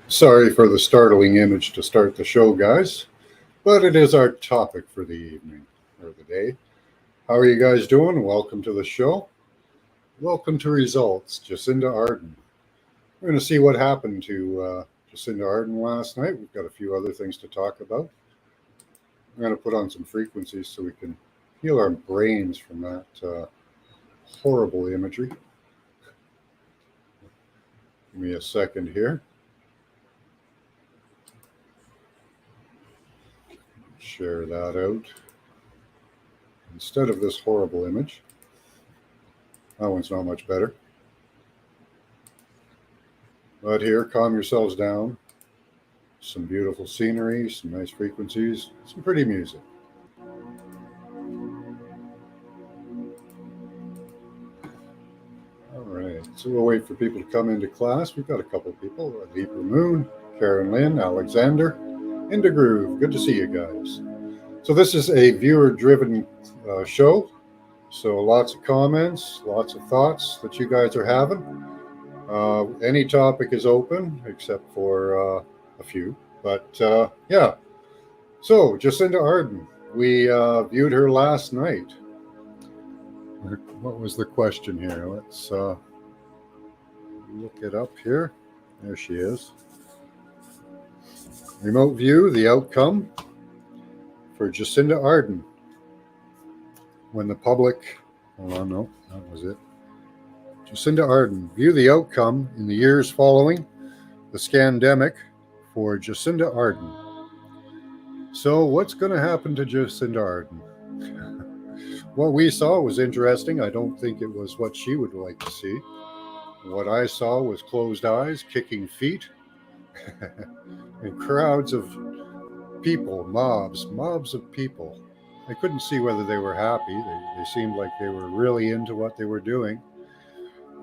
Sorry for the startling image to start the show, guys, but it is our topic for the evening or the day. How are you guys doing? Welcome to the show. Welcome to Results, Jacinda Arden. We're going to see what happened to Jacinda Arden last night. We've got a few other things to talk about. I'm going to put on some frequencies so we can heal our brains from that horrible imagery. Give me a second here. Share that out instead of this horrible image. That one's not much better. But here, calm yourselves down. Some beautiful scenery, some nice frequencies, some pretty music. All right, so we'll wait for people to come into class. We've got a couple of people, Deeper Moon, Karen Lynn, Alexander, Into Groove. Good to see you guys. So this is a viewer-driven show. So lots of comments, lots of thoughts that you guys are having. Any topic is open except for a few. But yeah. So Jacinda Arden, we viewed her last night. What was the question here? Let's look it up here. There she is. Remote view, the outcome for Jacinda Arden. When the public, no, that was it. Jacinda Arden, view the outcome in the years following the scandemic for Jacinda Arden. So what's going to happen to Jacinda Arden? What we saw was interesting. I don't think it was what she would like to see. What I saw was closed eyes, kicking feet, and crowds of people, mobs of people. I couldn't see whether they were happy. They seemed like they were really into what they were doing.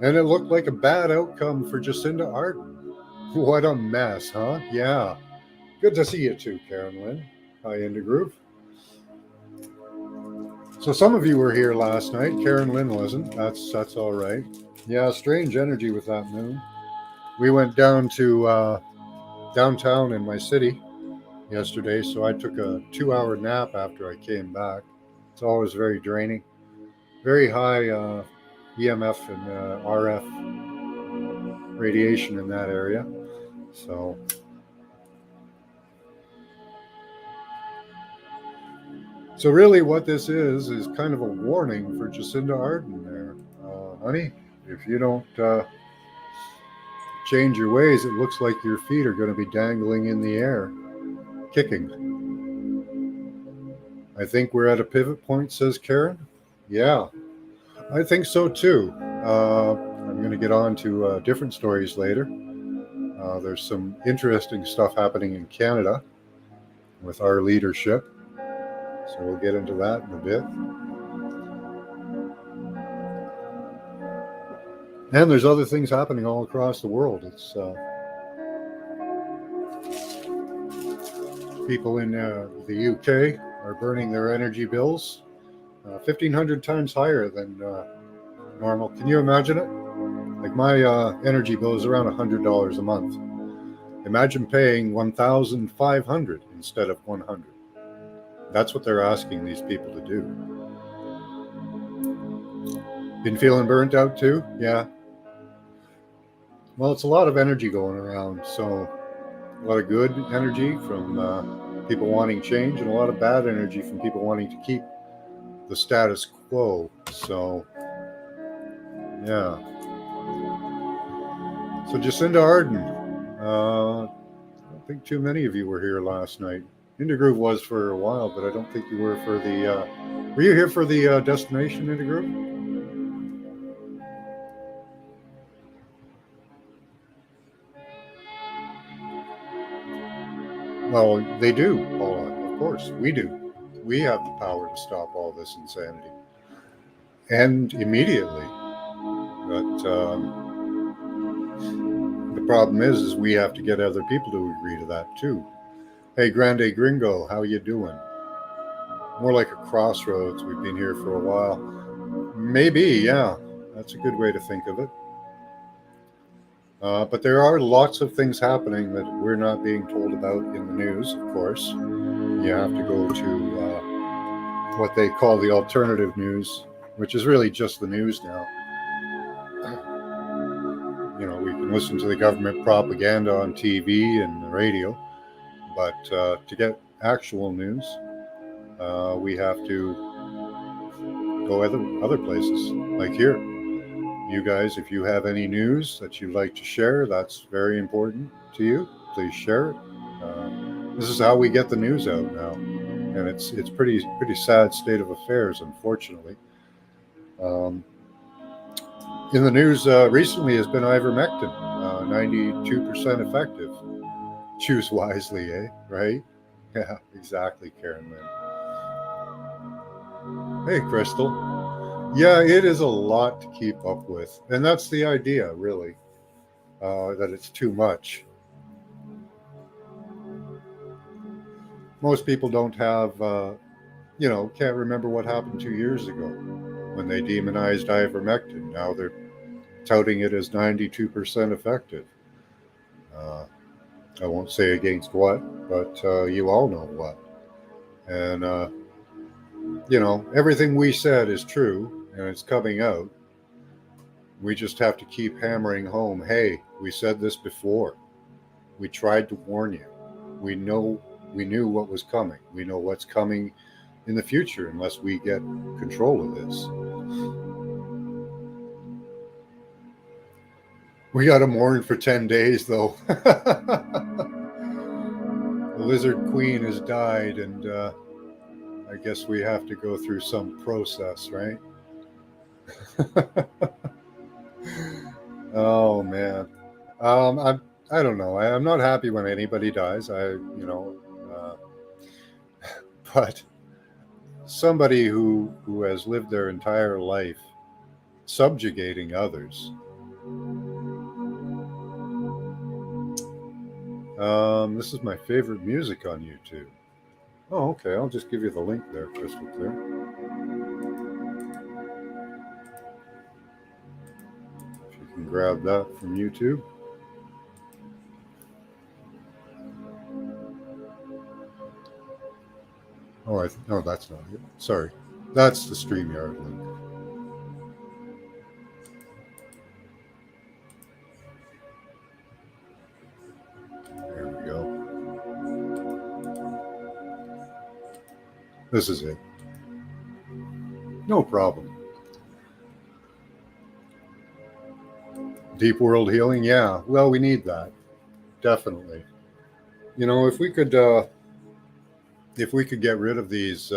And it looked like a bad outcome for Jacinda Arden. What a mess, huh? Yeah. Good to see you too, Karen Lynn. Hi, Into Groove. So some of you were here last night. Karen Lynn wasn't. That's all right. Yeah, strange energy with that moon. We went down to downtown in my city yesterday, so I took a 2-hour nap after I came back. It's always very draining. Very high EMF and RF radiation in that area. So really what this is kind of a warning for Jacinda Arden there. Honey, if you don't change your ways, it looks like your feet are going to be dangling in the air, kicking. I think we're at a pivot point, says Karen. Yeah, I think so too. I'm going to get on to different stories later. There's some interesting stuff happening in Canada with our leadership. So we'll get into that in a bit. And there's other things happening all across the world. It's people in the UK are burning their energy bills 1,500 times higher than normal. Can you imagine it? Like my energy bill is around $100 a month. Imagine paying $1,500 instead of $100. That's what they're asking these people to do. Been feeling burnt out too? Yeah. Well, it's a lot of energy going around. So a lot of good energy from people wanting change and a lot of bad energy from people wanting to keep the status quo. So, yeah. So Jacinda Arden, I don't think too many of you were here last night. Intergroove was for a while, but I don't think you were for the... were you here for the destination Intergroove? Well, they do, Paula. Of course, we do. We have the power to stop all this insanity. And immediately. But the problem is we have to get other people to agree to that too. Hey, Grande Gringo, how you doing? More like a crossroads. We've been here for a while. Maybe, yeah. That's a good way to think of it. But there are lots of things happening that we're not being told about in the news, of course. You have to go to what they call the alternative news, which is really just the news now. We can listen to the government propaganda on TV and the radio, but to get actual news, we have to go other places, like here. You guys, if you have any news that you'd like to share, that's very important to you. Please share it. This is how we get the news out now, and it's pretty sad state of affairs, unfortunately. Um, in the news recently has been ivermectin, 92% effective. Choose wisely, eh? Right? Yeah, exactly, Karen Lynn. Hey, Crystal. Yeah, it is a lot to keep up with, and that's the idea, really, that it's too much. Most people don't have, can't remember what happened 2 years ago when they demonized ivermectin. Now they're touting it as 92% effective. Uh, I won't say against what, but you all know what. And, everything we said is true and it's coming out. We just have to keep hammering home, hey, we said this before. We tried to warn you. We knew what was coming. We know what's coming in the future unless we get control of this. We got to mourn for 10 days, though. The Lizard Queen has died, and I guess we have to go through some process, right? Oh, man. I don't know. I'm not happy when anybody dies. But somebody who has lived their entire life subjugating others. This is my favorite music on YouTube. Oh, okay. I'll just give you the link there, crystal clear. If you can grab that from YouTube. Oh, no, that's not it. Sorry. That's the StreamYard link. There we go. This is it. No problem. Deep world healing, yeah. Well, we need that. Definitely. If we could get rid of these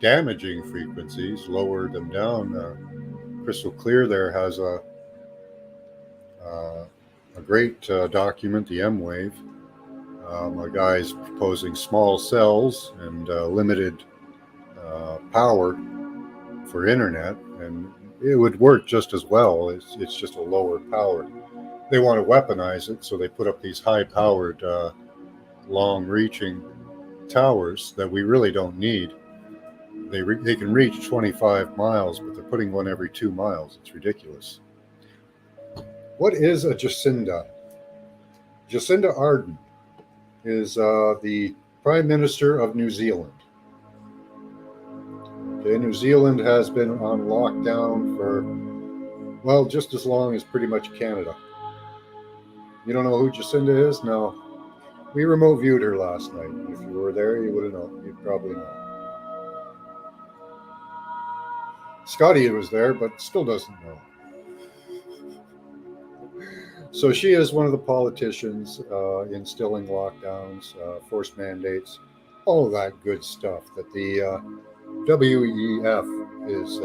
damaging frequencies, lower them down. Crystal Clear there has a great document, the M Wave. A guy's proposing small cells and limited power for internet, and it would work just as well. It's just a lower power. They want to weaponize it, so they put up these high-powered, long-reaching towers that we really don't need. They can reach 25 miles, but they're putting one every 2 miles. It's ridiculous. What is a Jacinda? Jacinda Arden is the Prime Minister of New Zealand. Okay, New Zealand has been on lockdown for, well, just as long as pretty much Canada. You don't know who Jacinda is? No. We remote viewed her last night. If you were there, you would have known. You'd probably know. Scotty was there, but still doesn't know. So she is one of the politicians instilling lockdowns, forced mandates, all of that good stuff that the WEF is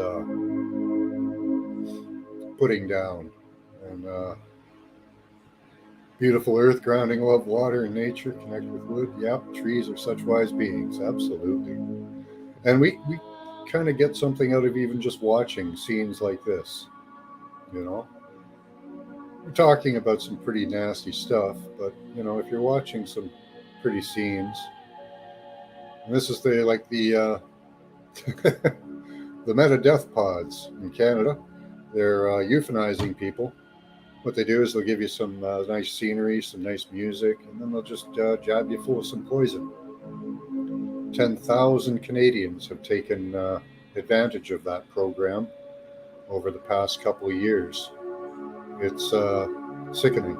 putting down. And beautiful earth, grounding love, water, and nature, connect with wood. Yep, trees are such wise beings. Absolutely. And we kind of get something out of even just watching scenes like this. We're talking about some pretty nasty stuff, but if you're watching some pretty scenes, and this is the the meta death pods in Canada. They're euthanizing people What they do is they'll give you some nice scenery, some nice music, and then they'll just jab you full of some poison. 10,000 Canadians have taken advantage of that program over the past couple of years. It's sickening.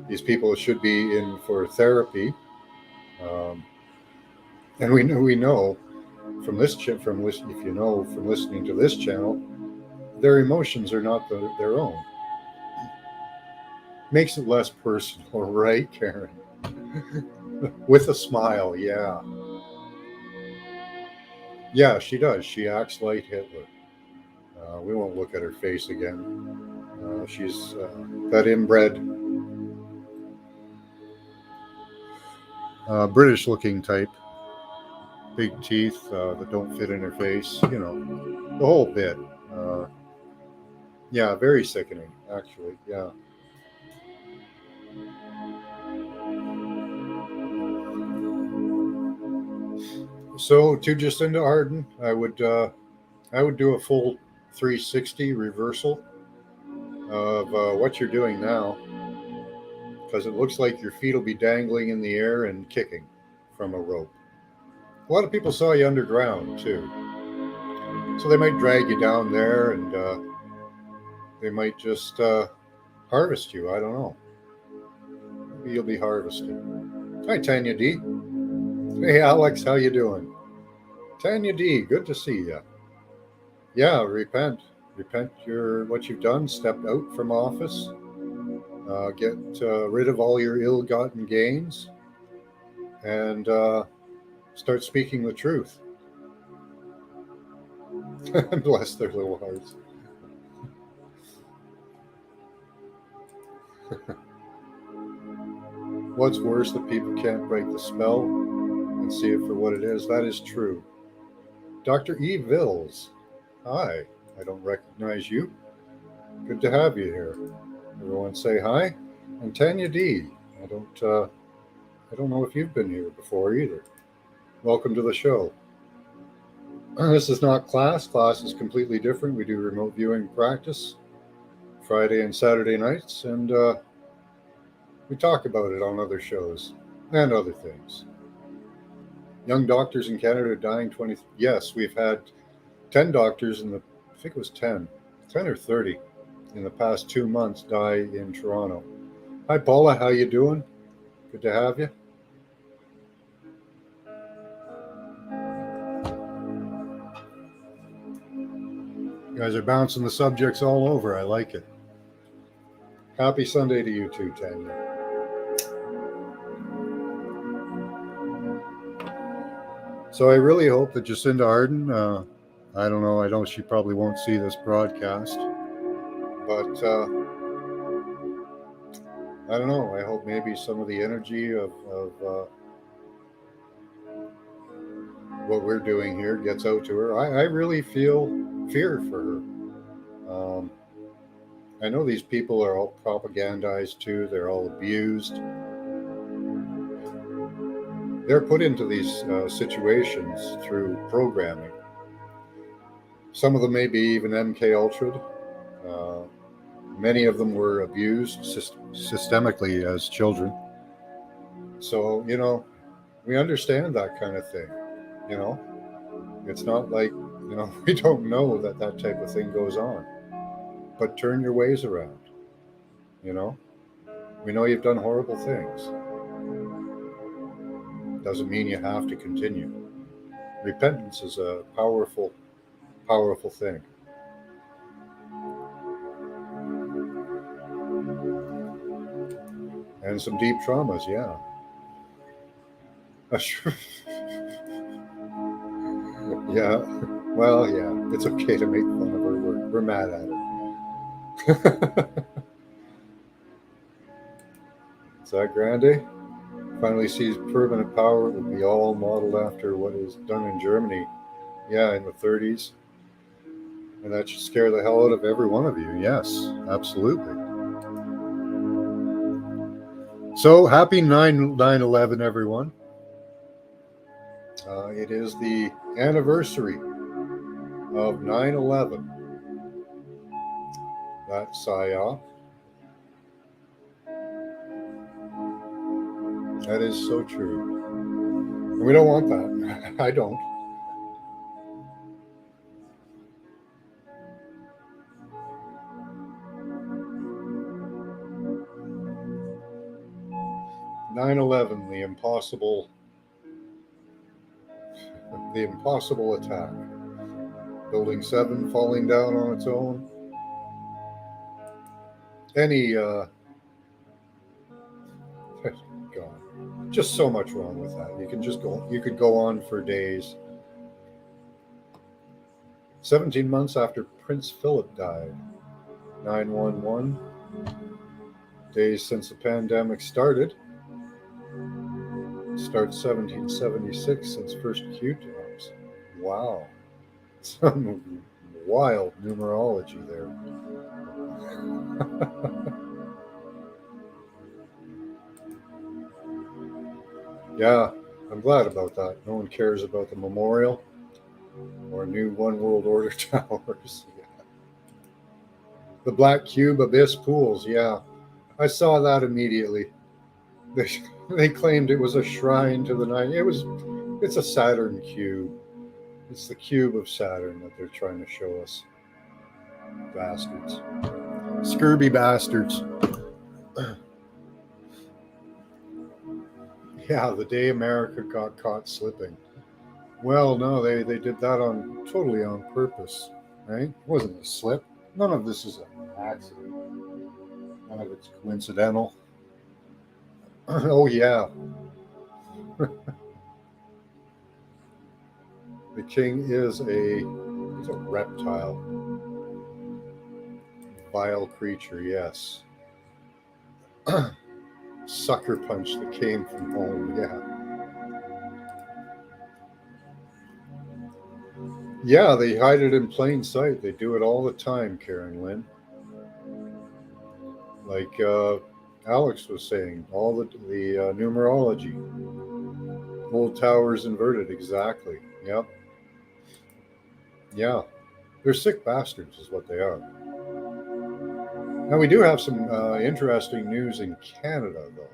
These people should be in for therapy, um, and we know from this if you know from listening to this channel, their emotions are not their own. Makes it less personal, right, Karen? With a smile, yeah. Yeah, she does. She acts like Hitler. We won't look at her face again. She's that inbred British looking type. Big teeth that don't fit in her face. You know, the whole bit. Uh, yeah, very sickening, actually. Yeah. So to Jacinda Arden, I would do a full 360 reversal of what you're doing now, because it looks like your feet will be dangling in the air and kicking from a rope. A lot of people saw you underground too, so they might drag you down there and they might just harvest you. I don't know. Maybe you'll be harvested. Hi, Tanya D. Hey, Alex, how you doing? Tanya D, good to see you. Yeah, repent your what you've done. Step out from office. Get rid of all your ill-gotten gains, and start speaking the truth. Bless their little hearts. What's worse, that people can't break the spell and see it for what it is. That is true. Dr. E. Vills, hi. I don't recognize you. Good to have you here. Everyone say hi. And Tanya D. I don't know if you've been here before either. Welcome to the show. This is not class. Class is completely different. We do remote viewing practice Friday and Saturday nights, and we talk about it on other shows and other things. Young doctors in Canada are dying 20. Yes, we've had 10 doctors I think it was 10 or 30 in the past 2 months die in Toronto. Hi, Paula. How you doing? Good to have you. You guys are bouncing the subjects all over. I like it. Happy Sunday to you too, Tanya. So I really hope that Jacinda Arden, I don't know, she probably won't see this broadcast, but I don't know, I hope maybe some of the energy of what we're doing here gets out to her. I really feel fear for her. I know these people are all propagandized too. They're all abused. They're put into these situations through programming. Some of them may be even MK Ultra. Many of them were abused systemically as children. So, we understand that kind of thing. It's not like, we don't know that type of thing goes on. But turn your ways around. We know you've done horrible things. Doesn't mean you have to continue. Repentance is a powerful, powerful thing. And some deep traumas, yeah. Yeah. Well, yeah. It's okay to make fun of her. We're mad at her. Is that Grande? Finally sees permanent power. It will be all modeled after what is done in Germany. Yeah, in the 30s. And that should scare the hell out of every one of you. Yes, absolutely. So happy 9/11, everyone. It is the anniversary of 9/11. that psyop. That is so true. And we don't want that. I don't. "9/11, the impossible attack. Building 7 falling down on its own. Any, God, just so much wrong with that. You could go on for days. 17 months after Prince Philip died. 9/11, days since the pandemic started. Starts 1776 since first Q-times. Wow. Some wild numerology there. Yeah, I'm glad about that. No one cares about the memorial or new One World Order towers. Yeah. The Black Cube Abyss pools. Yeah, I saw that immediately. They, they claimed it was a shrine to the night. It's a Saturn cube. It's the cube of Saturn that they're trying to show us. Bastards. Scurvy bastards. Yeah, the day America got caught slipping. Well, no, they did that totally on purpose, right? It wasn't a slip. None of this is an accident. None of it's coincidental. Oh yeah, the king is he's a reptile, vile creature. Yes, sucker punch that came from home. Yeah, they hide it in plain sight. They do it all the time, Karen Lynn. Like Alex was saying, all the numerology, old towers inverted. Exactly. Yep. Yeah, they're sick bastards, is what they are. Now we do have some interesting news in Canada, though.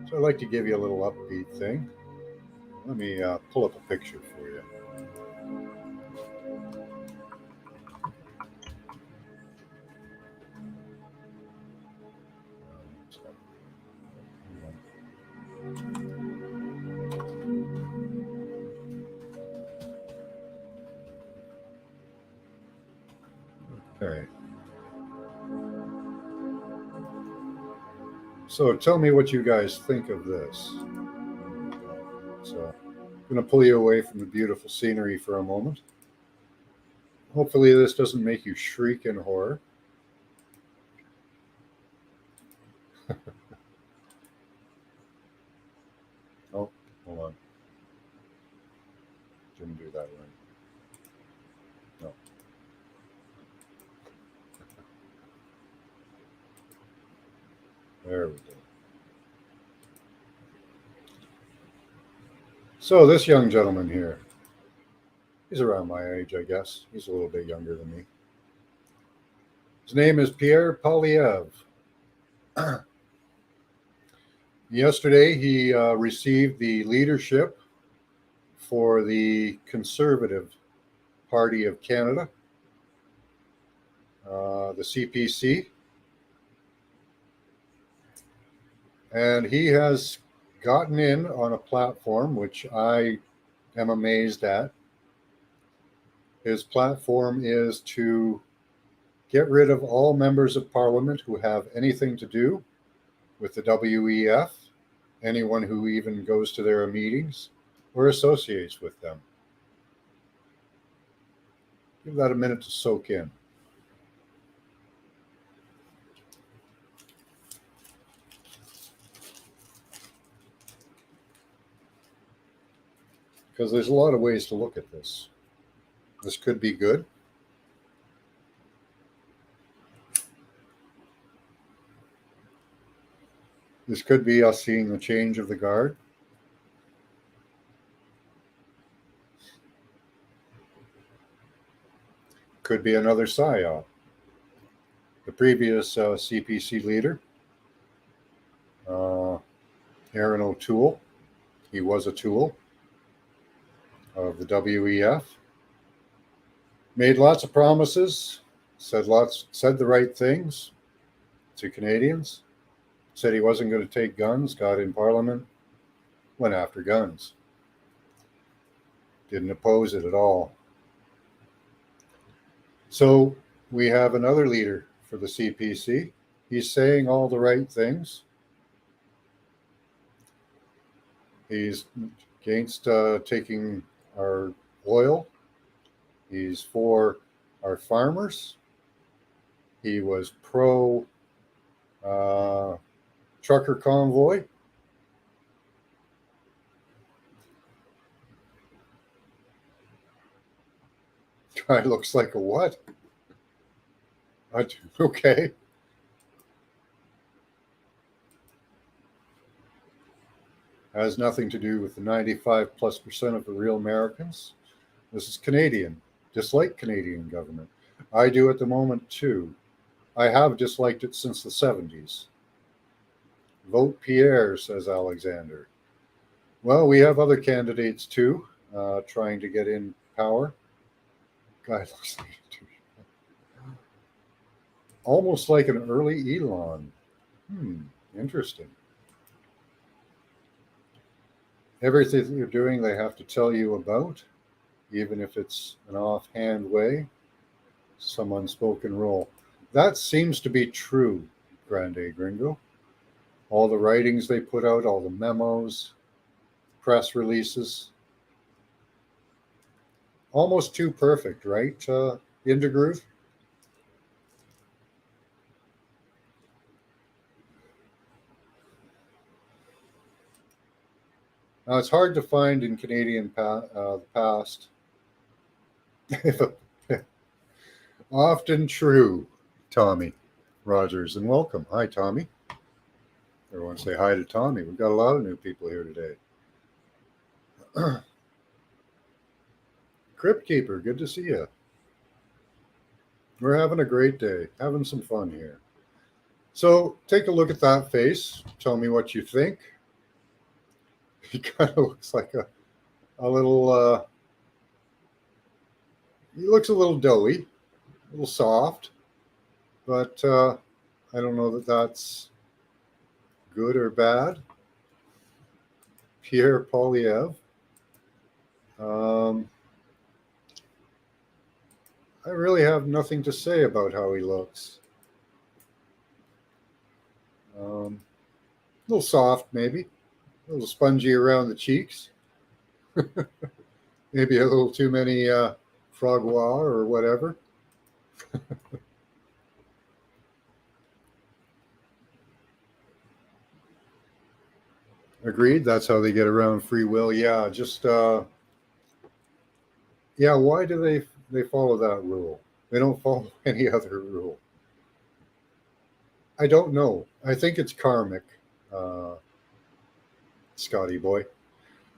So I'd like to give you a little upbeat thing. Let me pull up a picture for you. Okay. So tell me what you guys think of this. So I'm going to pull you away from the beautiful scenery for a moment. Hopefully, this doesn't make you shriek in horror. Oh, hold on. Didn't do that right. No. There we go. So this young gentleman here, he's around my age, I guess. He's a little bit younger than me. His name is Pierre. Yesterday, he received the leadership for the Conservative Party of Canada, the CPC, and he has gotten in on a platform which I am amazed at. His platform is to get rid of all members of parliament who have anything to do with the WEF, anyone who even goes to their meetings or associates with them. Give that a minute to soak in. Because there's a lot of ways to look at this. This could be good. This could be us seeing the change of the guard. Could be another psyop. the previous CPC leader, Aaron O'Toole. He was a tool of the WEF. Made lots of promises, said the right things to Canadians. Said he wasn't going to take guns, got in Parliament, went after guns. Didn't oppose it at all. So we have another leader for the CPC. He's saying all the right things. He's against taking our oil. He's for our farmers. He was pro trucker convoy. Guy looks like a what? Okay. Has nothing to do with the 95+% of the real Americans. This is Canadian. Dislike Canadian government. I do at the moment too. I have disliked it since the 70s. Vote Pierre, says Alexander. Well, we have other candidates too, trying to get in power. Guy looks like almost like an early Elon. Interesting. Everything you're doing, they have to tell you about, even if it's an offhand way, some unspoken rule. That seems to be true, Grande Gringo. All the writings they put out, all the memos, press releases. Almost too perfect, right, Indagroove? Now, it's hard to find in Canadian past. Often true, Tommy Rogers, and welcome. Hi, Tommy. Everyone say hi to Tommy. We've got a lot of new people here today. Crypt Keeper, good to see you. We're having a great day, having some fun here. So take a look at that face. Tell me what you think. He kind of looks like a little, he looks a little doughy, a little soft, but I don't know that that's good or bad. Pierre Polyev. I really have nothing to say about how he looks. A little soft, maybe. A little spongy around the cheeks. Maybe a little too many Frogwa or whatever. Agreed. That's how they get around free will. Yeah, just why do they follow that rule? They don't follow any other rule. I don't know. I think it's karmic, Scotty boy.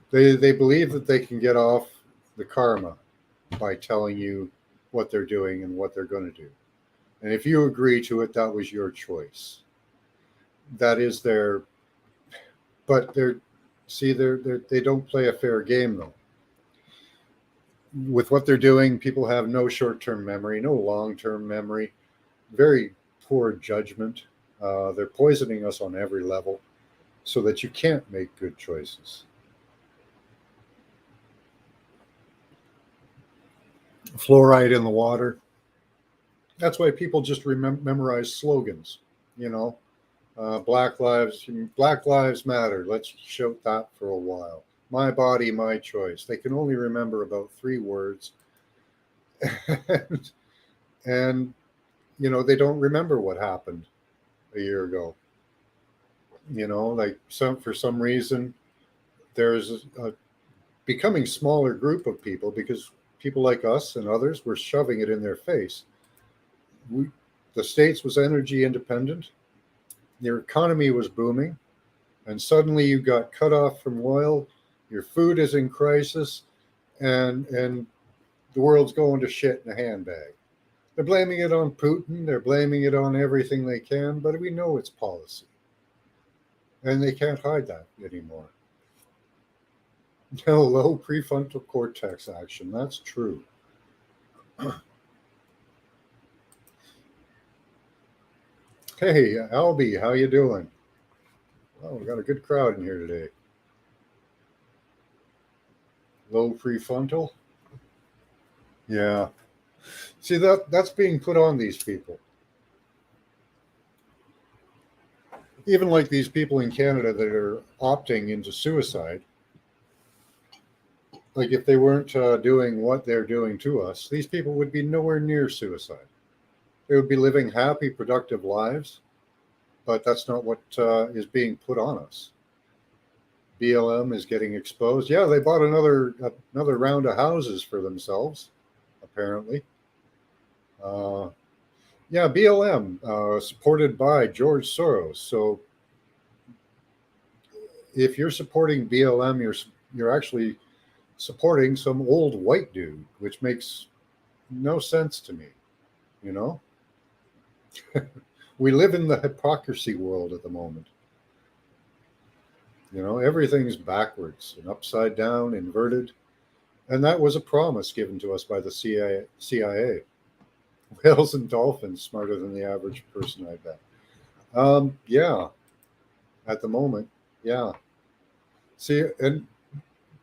They believe that they can get off the karma by telling you what they're doing and what they're going to do. And if you agree to it, that was your choice. That is their, but they don't play a fair game though. With what they're doing, people have no short-term memory, no long-term memory, very poor judgment. They're poisoning us on every level so that you can't make good choices. Fluoride in the water. That's why people just memorize slogans. You know, Black Lives Matter. Let's shout that for a while. My body, my choice. They can only remember about 3 words, and you know they don't remember what happened a year ago. You know, like for some reason, there's a becoming smaller group of people because people like us and others were shoving it in their face. The States was energy independent, their economy was booming, and suddenly you got cut off from oil, your food is in crisis, and the world's going to shit in a handbag. They're blaming it on Putin. They're blaming it on everything they can, but we know it's policy. And they can't hide that anymore. No, low prefrontal cortex action. That's true. Hey, Albie, how you doing? Oh, we got a good crowd in here today. Low prefrontal? Yeah. See, that's being put on these people. Even like these people in Canada that are opting into suicide. Like if they weren't doing what they're doing to us, these people would be nowhere near suicide. They would be living happy, productive lives, but that's not what is being put on us. BLM is getting exposed. Yeah, they bought another round of houses for themselves, apparently. Uh, yeah, BLM, supported by George Soros. So if you're supporting BLM, you're actually supporting some old white dude, which makes no sense to me. You know, we live in the hypocrisy world at the moment. You know, everything's backwards and upside down, inverted. And that was a promise given to us by the CIA. Whales and dolphins smarter than the average person, I bet. Yeah, at the moment, yeah. See, and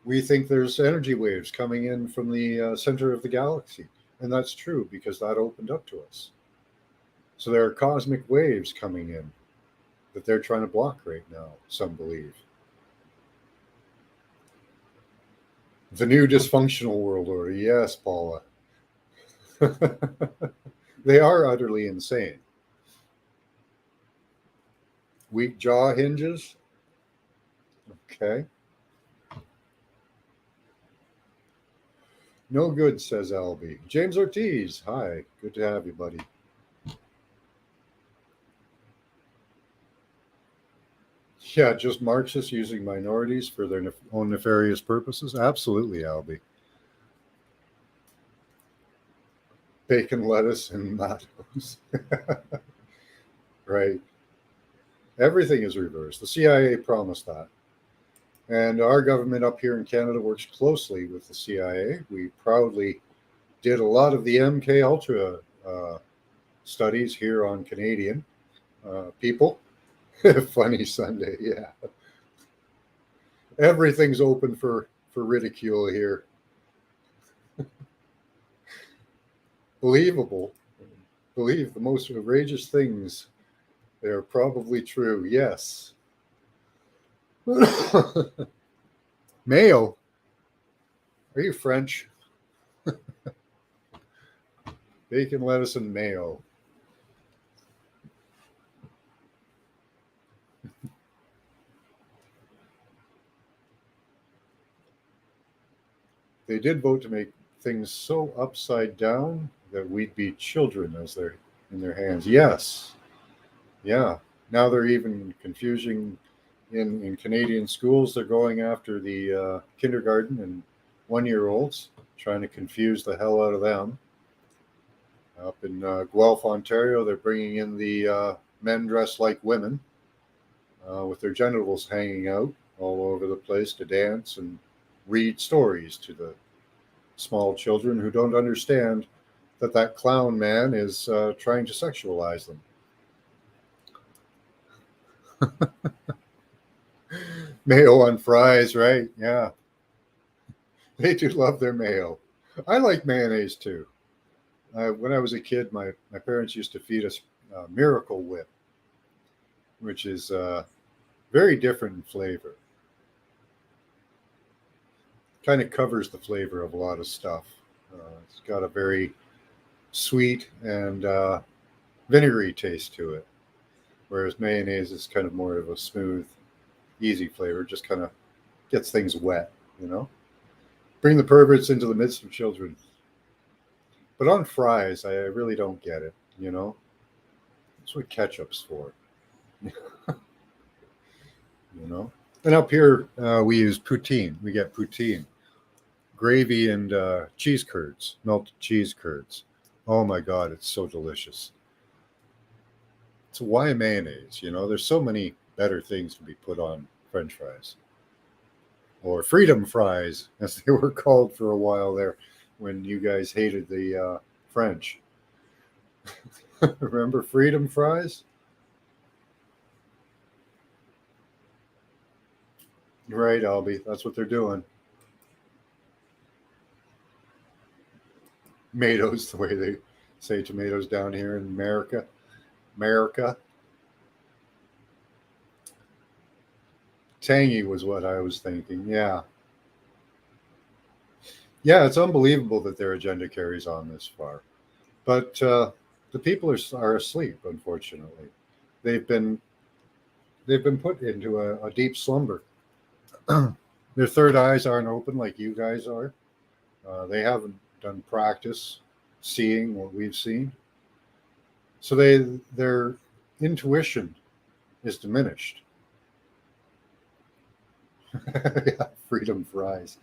we think there's energy waves coming in from the center of the galaxy. And that's true because that opened up to us. So there are cosmic waves coming in that they're trying to block right now, some believe. The new dysfunctional world order. Yes, Paula. They are utterly insane. Weak jaw hinges. Okay. No good, says Albie. James Ortiz. Hi. Good to have you, buddy. Yeah, just Marxists using minorities for their own nefarious purposes. Absolutely, Albie. Bacon, lettuce, and tomatoes. Right. Everything is reversed. The CIA promised that. And our government up here in Canada works closely with the CIA. We proudly did a lot of the MK Ultra studies here on Canadian people. Funny Sunday, yeah. Everything's open for ridicule here. Believable. Believe the most outrageous things. They're probably true. Yes. Mayo. Are you French? Bacon, lettuce, and mayo. They did vote to make things so upside down that we'd be children as they're in their hands. Yes. Yeah. Now they're even confusing in Canadian schools. They're going after the kindergarten and 1-year-olds, trying to confuse the hell out of them. Up in Guelph, Ontario, they're bringing in the men dressed like women with their genitals hanging out all over the place to dance and read stories to the small children who don't understand that clown man is trying to sexualize them. Mayo on fries, right? Yeah. They do love their mayo. I like mayonnaise too. When I was a kid, my parents used to feed us Miracle Whip, which is very different in flavor. Kind of covers the flavor of a lot of stuff. It's got a very sweet and vinegary taste to it, whereas mayonnaise is kind of more of a smooth, easy flavor. Just kind of gets things wet, you know. Bring the perverts into the midst of children. But on fries, I really don't get it, you know. That's what ketchup's for, you know. And up here, we use poutine. We get poutine, gravy, and cheese curds, melted cheese curds. Oh my God, it's so delicious. So why mayonnaise? There's so many better things to be put on French fries, or freedom fries, as they were called for a while there, when you guys hated the French. Remember freedom fries? You're right, Albie. That's what they're doing. Tomatoes, the way they say tomatoes down here in America. America. Tangy was what I was thinking. Yeah. Yeah, it's unbelievable that their agenda carries on this far. But the people are asleep, unfortunately. They've been they've been put into a deep slumber. Their third eyes aren't open like you guys are. They haven't done practice seeing what we've seen. So their intuition is diminished. Yeah, freedom fries.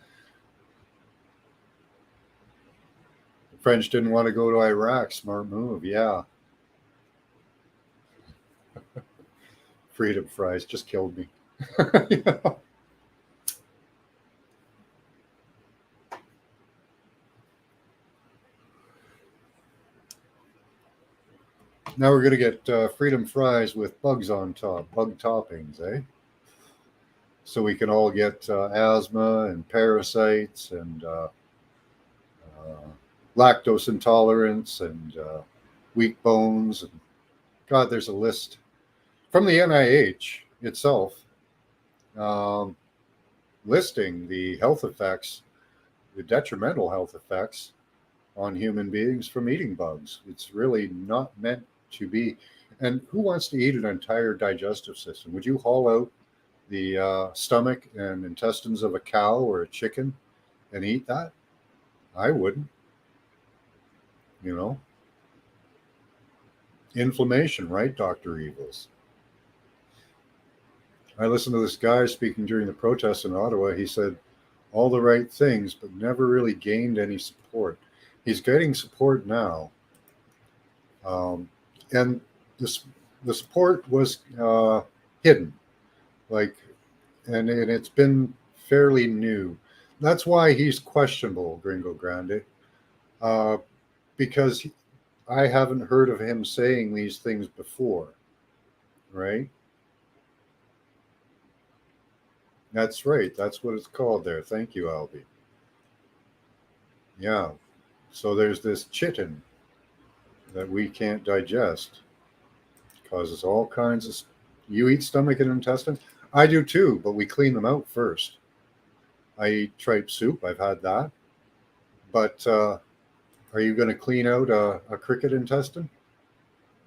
The French didn't want to go to Iraq. Smart move. Yeah, freedom fries just killed me. Yeah. Now we're gonna get freedom fries with bugs on top, bug toppings, eh? So we can all get asthma and parasites and uh, lactose intolerance and weak bones. And God, there's a list from the NIH itself, um, listing the health effects, the detrimental health effects on human beings from eating bugs. It's really not meant to be. And who wants to eat an entire digestive system? Would you haul out the stomach and intestines of a cow or a chicken and eat that? I wouldn't, you know. Inflammation, right, Dr. Evils? I listened to this guy speaking during the protests in Ottawa. He said all the right things, but never really gained any support. He's getting support now. Um, and this, the support was hidden, like, and it's been fairly new. That's why he's questionable, Gringo Grande, uh, because I haven't heard of him saying these things before, right? That's right. That's what it's called there. Thank you, Albie. Yeah. So there's this chitin that we can't digest. Causes all kinds of. You eat stomach and intestines? I do too, but we clean them out first. I eat tripe soup. I've had that. But are you going to clean out a cricket intestine?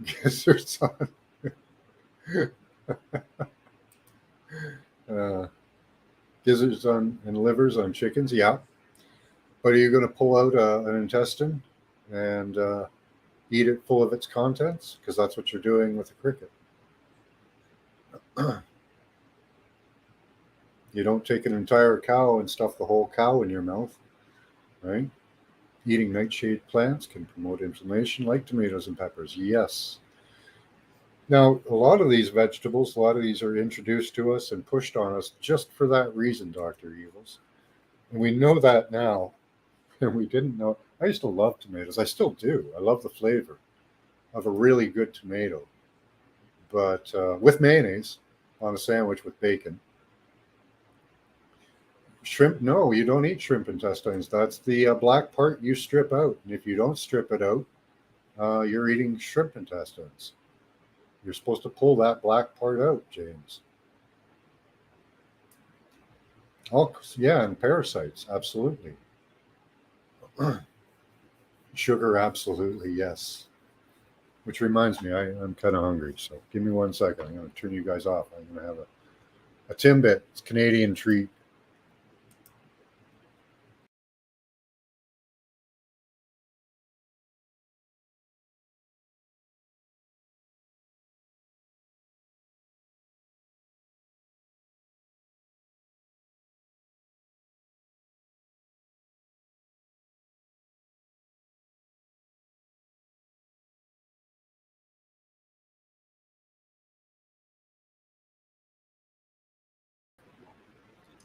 Gizzards on, uh, gizzards on and livers on chickens? Yeah. But are you going to pull out an intestine and eat it full of its contents? Because that's what you're doing with a cricket. You don't take an entire cow and stuff the whole cow in your mouth, right? Eating nightshade plants can promote inflammation like tomatoes and peppers. Yes. Now, a lot of these vegetables, a lot of these are introduced to us and pushed on us just for that reason, Dr. Evils. And we know that now, and we didn't know. I used to love tomatoes. I still do. I love the flavor of a really good tomato. But with mayonnaise on a sandwich with bacon, shrimp, no, you don't eat shrimp intestines. That's the black part you strip out. And if you don't strip it out, you're eating shrimp intestines. You're supposed to pull that black part out, James. Oh, yeah, and parasites, absolutely. Sugar, absolutely, yes. Which reminds me, I'm kind of hungry. So give me 1 second. I'm going to turn you guys off. I'm going to have a Timbit. It's a Canadian treat.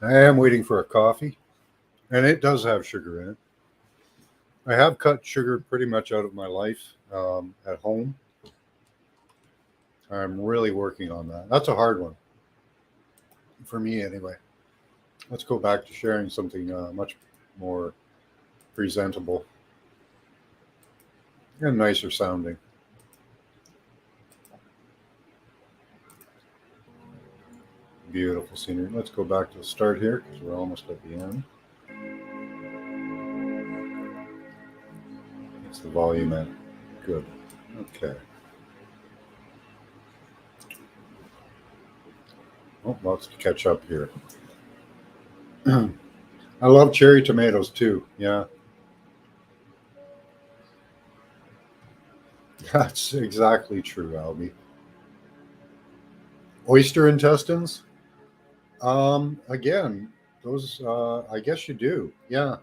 I am waiting for a coffee, and it does have sugar in it. I have cut sugar pretty much out of my life at home. I'm really working on that. That's a hard one for me, anyway. Let's go back to sharing something much more presentable and nicer sounding. Beautiful scenery. Let's go back to the start here because we're almost at the end. It's the volume at. Good. Okay. Oh, lots to catch up here. I love cherry tomatoes too. Yeah. That's exactly true, Albie. Oyster intestines? Again, those, I guess you do. Yeah.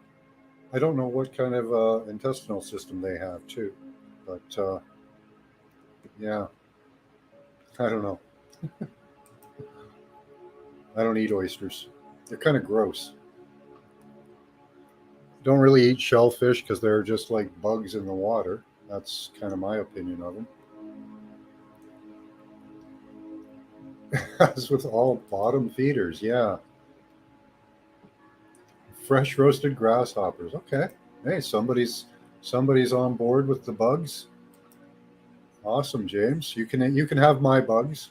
I don't know what kind of intestinal system they have too, but yeah, I don't know. I don't eat oysters. They're kind of gross. Don't really eat shellfish because they're just like bugs in the water. That's kind of my opinion of them. As with all bottom feeders, yeah. Fresh roasted grasshoppers. Okay. Hey, somebody's on board with the bugs. Awesome, James. You can have my bugs.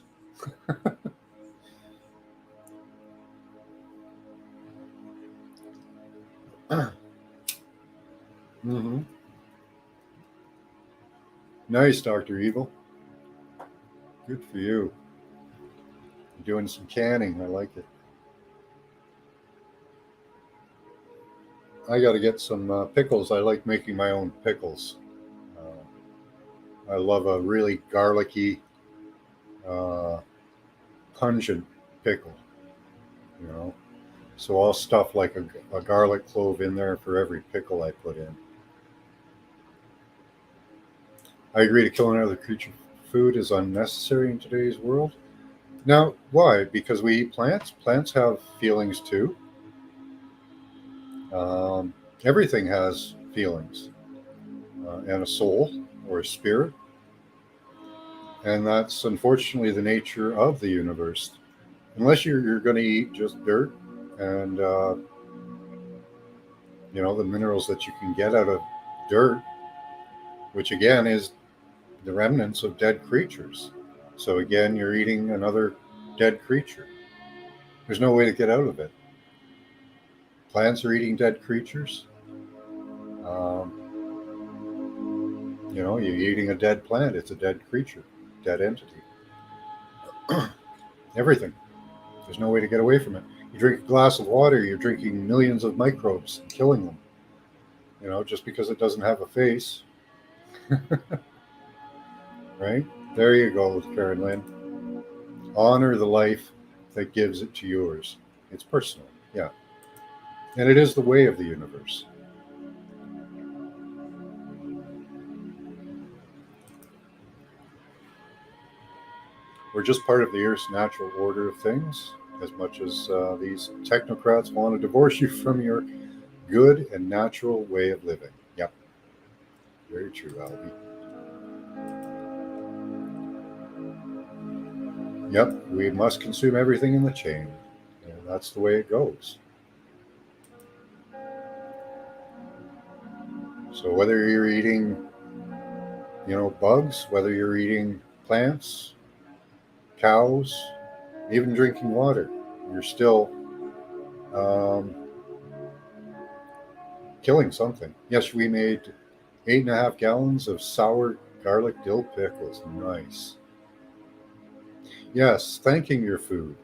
Hmm. Nice, Dr. Evil. Good for you. You're doing some canning. I like it. I got to get some pickles. I like making my own pickles. I love a really garlicky, uh, pungent pickle. You know, so I'll stuff like a garlic clove in there for every pickle I put in. I agree to kill another creature for food is unnecessary in today's world. Now, why? Because we eat plants. Plants have feelings too. Um, Everything has feelings and a soul or a spirit, and that's unfortunately the nature of the universe. Unless you're going to eat just dirt and the minerals that you can get out of dirt, which again is the remnants of dead creatures. So again, you're eating another dead creature. There's no way to get out of it. Plants are eating dead creatures. You're eating a dead plant. It's a dead creature, dead entity. Everything. There's no way to get away from it. You drink a glass of water, you're drinking millions of microbes and killing them. Just because it doesn't have a face, right? There you go, Karen Lynn. Honor the life that gives it to yours. It's personal, yeah. And it is the way of the universe. We're just part of the Earth's natural order of things, as much as these technocrats want to divorce you from your good and natural way of living. Yep, very true, Albie. Yep, we must consume everything in the chain. And that's the way it goes. So whether you're eating, bugs, whether you're eating plants, cows, even drinking water, you're still um, killing something. Yes, we made 8.5 gallons of sour garlic dill pickles. Nice. Yes, thanking your food.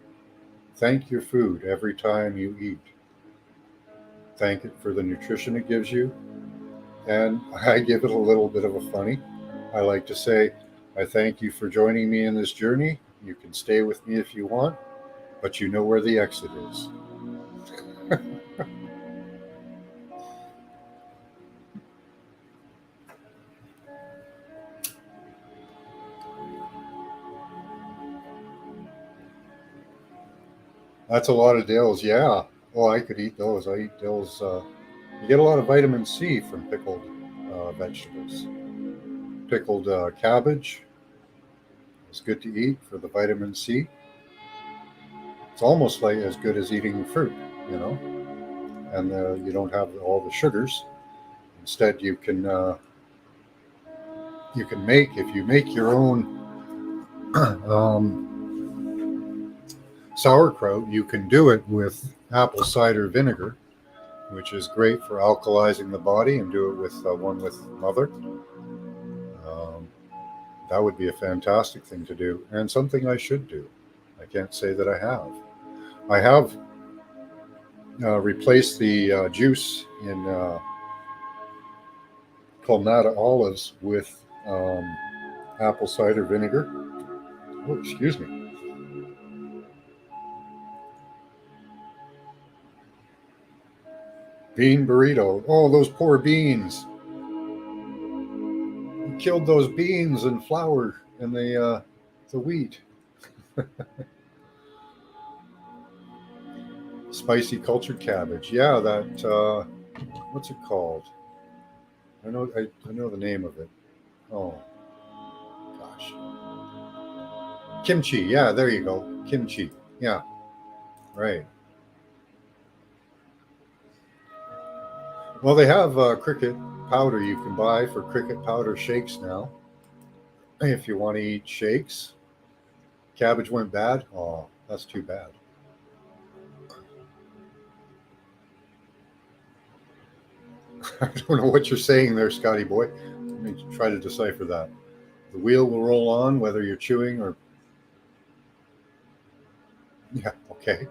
Thank your food every time you eat. Thank it for the nutrition it gives you. And I give it a little bit of a funny. I like to say, I thank you for joining me in this journey. You can stay with me if you want, but you know where the exit is. That's a lot of deals, yeah. Oh, I could eat those. I eat those. You get a lot of vitamin C from pickled vegetables. Pickled cabbage is good to eat for the vitamin C. It's almost like as good as eating fruit, you know, and you don't have all the sugars. Instead, you can make if you make your own sauerkraut. You can do it with apple cider vinegar, which is great for alkalizing the body, and do it with one with mother. Um, that would be a fantastic thing to do, and something I should do. I can't say that I have. I have replaced the juice in Colnata olives with apple cider vinegar. Oh, excuse me. Bean burrito. Oh, those poor beans. You killed those beans and flour and the wheat. Spicy cultured cabbage. Yeah, that what's it called? I know the name of it. Oh gosh. Kimchi. Yeah, there you go. Kimchi. Yeah, right. Well, they have cricket powder you can buy for cricket powder shakes now. If you want to eat shakes, cabbage went bad. Oh, that's too bad. I don't know what you're saying there, Scotty boy. Let me try to decipher that. The wheel will roll on whether you're chewing or. Yeah, okay.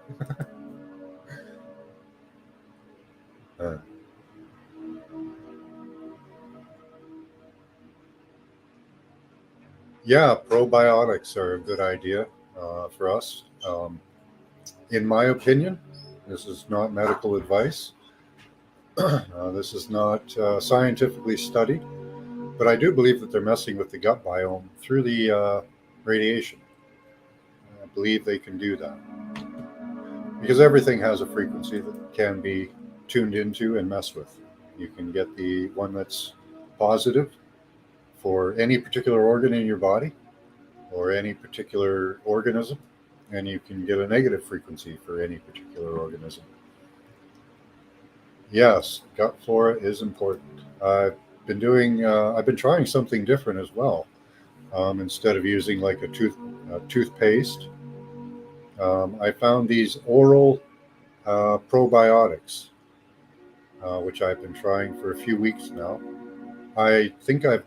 Uh, yeah, probiotics are a good idea for us. In my opinion, this is not medical advice. This is not scientifically studied, but I do believe that they're messing with the gut biome through the radiation. I believe they can do that because everything has a frequency that can be tuned into and messed with. You can get the one that's positive for any particular organ in your body or any particular organism, and you can get a negative frequency for any particular organism. Yes, gut flora is important. I've been trying something different as well. Instead of using like a toothpaste, I found these oral probiotics, which I've been trying for a few weeks now. I think I've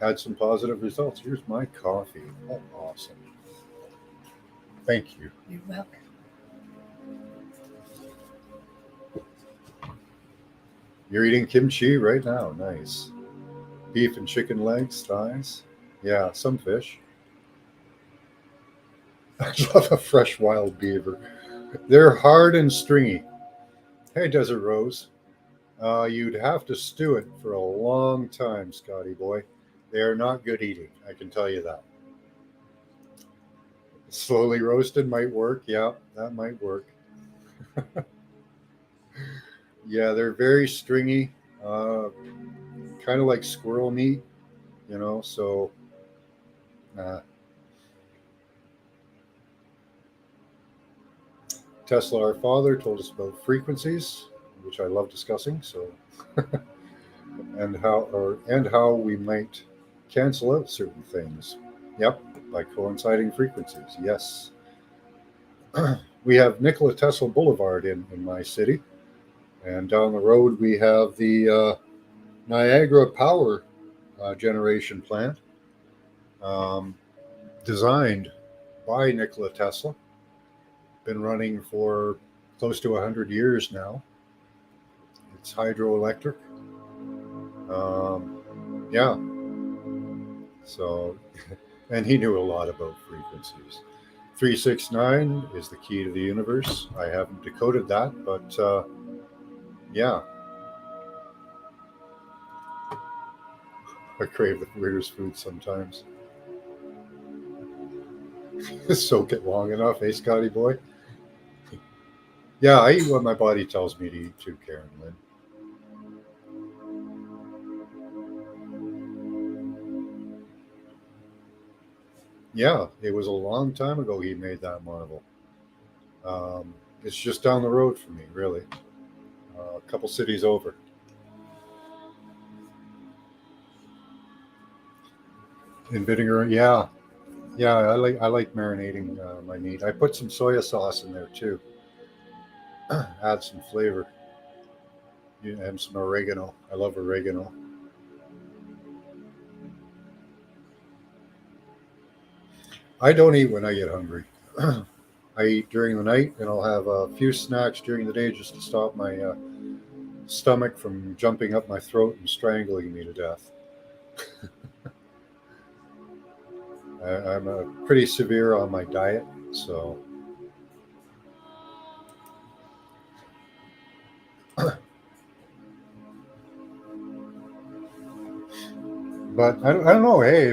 had some positive results. Here's my coffee. Oh, awesome. Thank you. You're welcome. You're eating kimchi right now. Nice. Beef and chicken legs, thighs. Yeah, some fish. I love a fresh wild beaver. They're hard and stringy. Hey, Desert Rose. You'd have to stew it for a long time, Scotty boy. They are not good eating, I can tell you that. Slowly roasted might work. Yeah, that might work. Yeah, they're very stringy, uh, kind of like squirrel meat, you know. So, uh, Tesla, our father, told us about frequencies, which I love discussing. So, and how we might cancel out certain things. Yep, by coinciding frequencies. Yes, we have Nikola Tesla Boulevard in my city, and down the road we have the Niagara Power generation plant, um, designed by Nikola Tesla. Been running for close to 100 years now. It's hydroelectric. Yeah. So, and he knew a lot about frequencies. 369 is the key to the universe. I haven't decoded that, but yeah, I crave the weirdest food sometimes. Soak it long enough, eh, Scotty boy? Yeah, I eat what my body tells me to eat too, Karen Lynn. Yeah, it was a long time ago he made that marvel. It's just down the road from me, really, a couple cities over. In vinegar, yeah, yeah, I like marinating my meat. I put some soya sauce in there too, add some flavor, and some oregano. I love oregano. I don't eat when I get hungry. I eat during the night, and I'll have a few snacks during the day just to stop my stomach from jumping up my throat and strangling me to death. I'm pretty severe on my diet, so. But I don't know. Hey,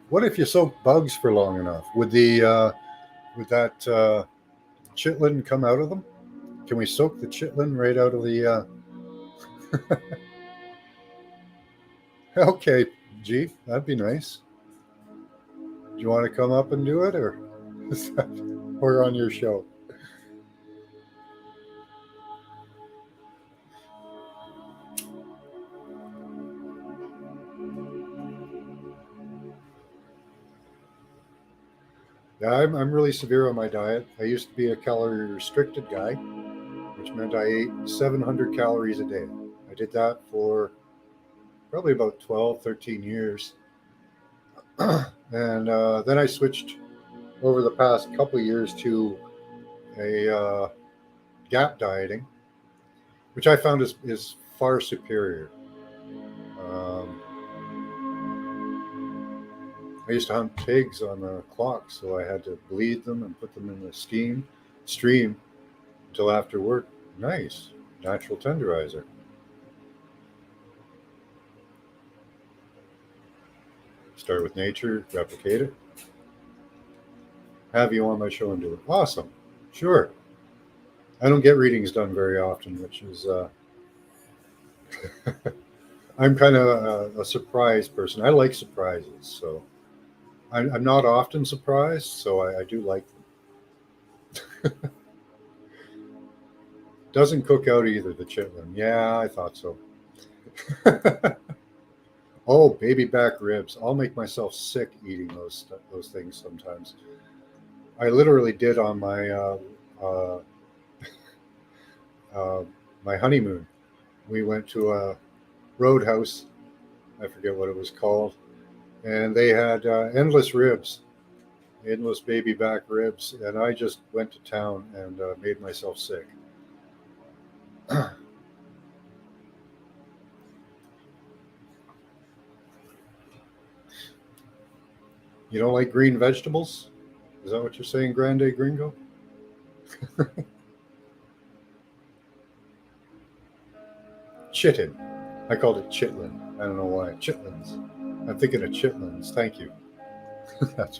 what if you soak bugs for long enough? Would that chitlin come out of them? Can we soak the chitlin right out of the? Okay, gee, that'd be nice. Do you want to come up and do it, or or on your show? Yeah, I'm really severe on my diet. I used to be a calorie restricted guy, which meant I ate 700 calories a day. I did that for probably about 12, 13 years. And then I switched over the past couple of years to a gap dieting, which I found is far superior. Um, I used to hunt pigs on the clock, so I had to bleed them and put them in the stream until after work. Nice, natural tenderizer. Start with nature, replicate it. Have you on my show and do it. Awesome, sure. I don't get readings done very often, which is I'm kind of a surprise person. I like surprises, so I'm not often surprised, so I do like them. Doesn't cook out either, the chitlin. Yeah, I thought so. Oh, baby back ribs. I'll make myself sick eating those things sometimes. I literally did on uh, uh, my honeymoon. We went to a roadhouse. I forget what it was called, and they had endless ribs, endless baby back ribs, and I just went to town and made myself sick. You don't like green vegetables? Is that what you're saying, Grande Gringo? Chitin. I called it chitlin. I don't know why. Chitlins. I'm thinking of chitlins. Thank you. That's,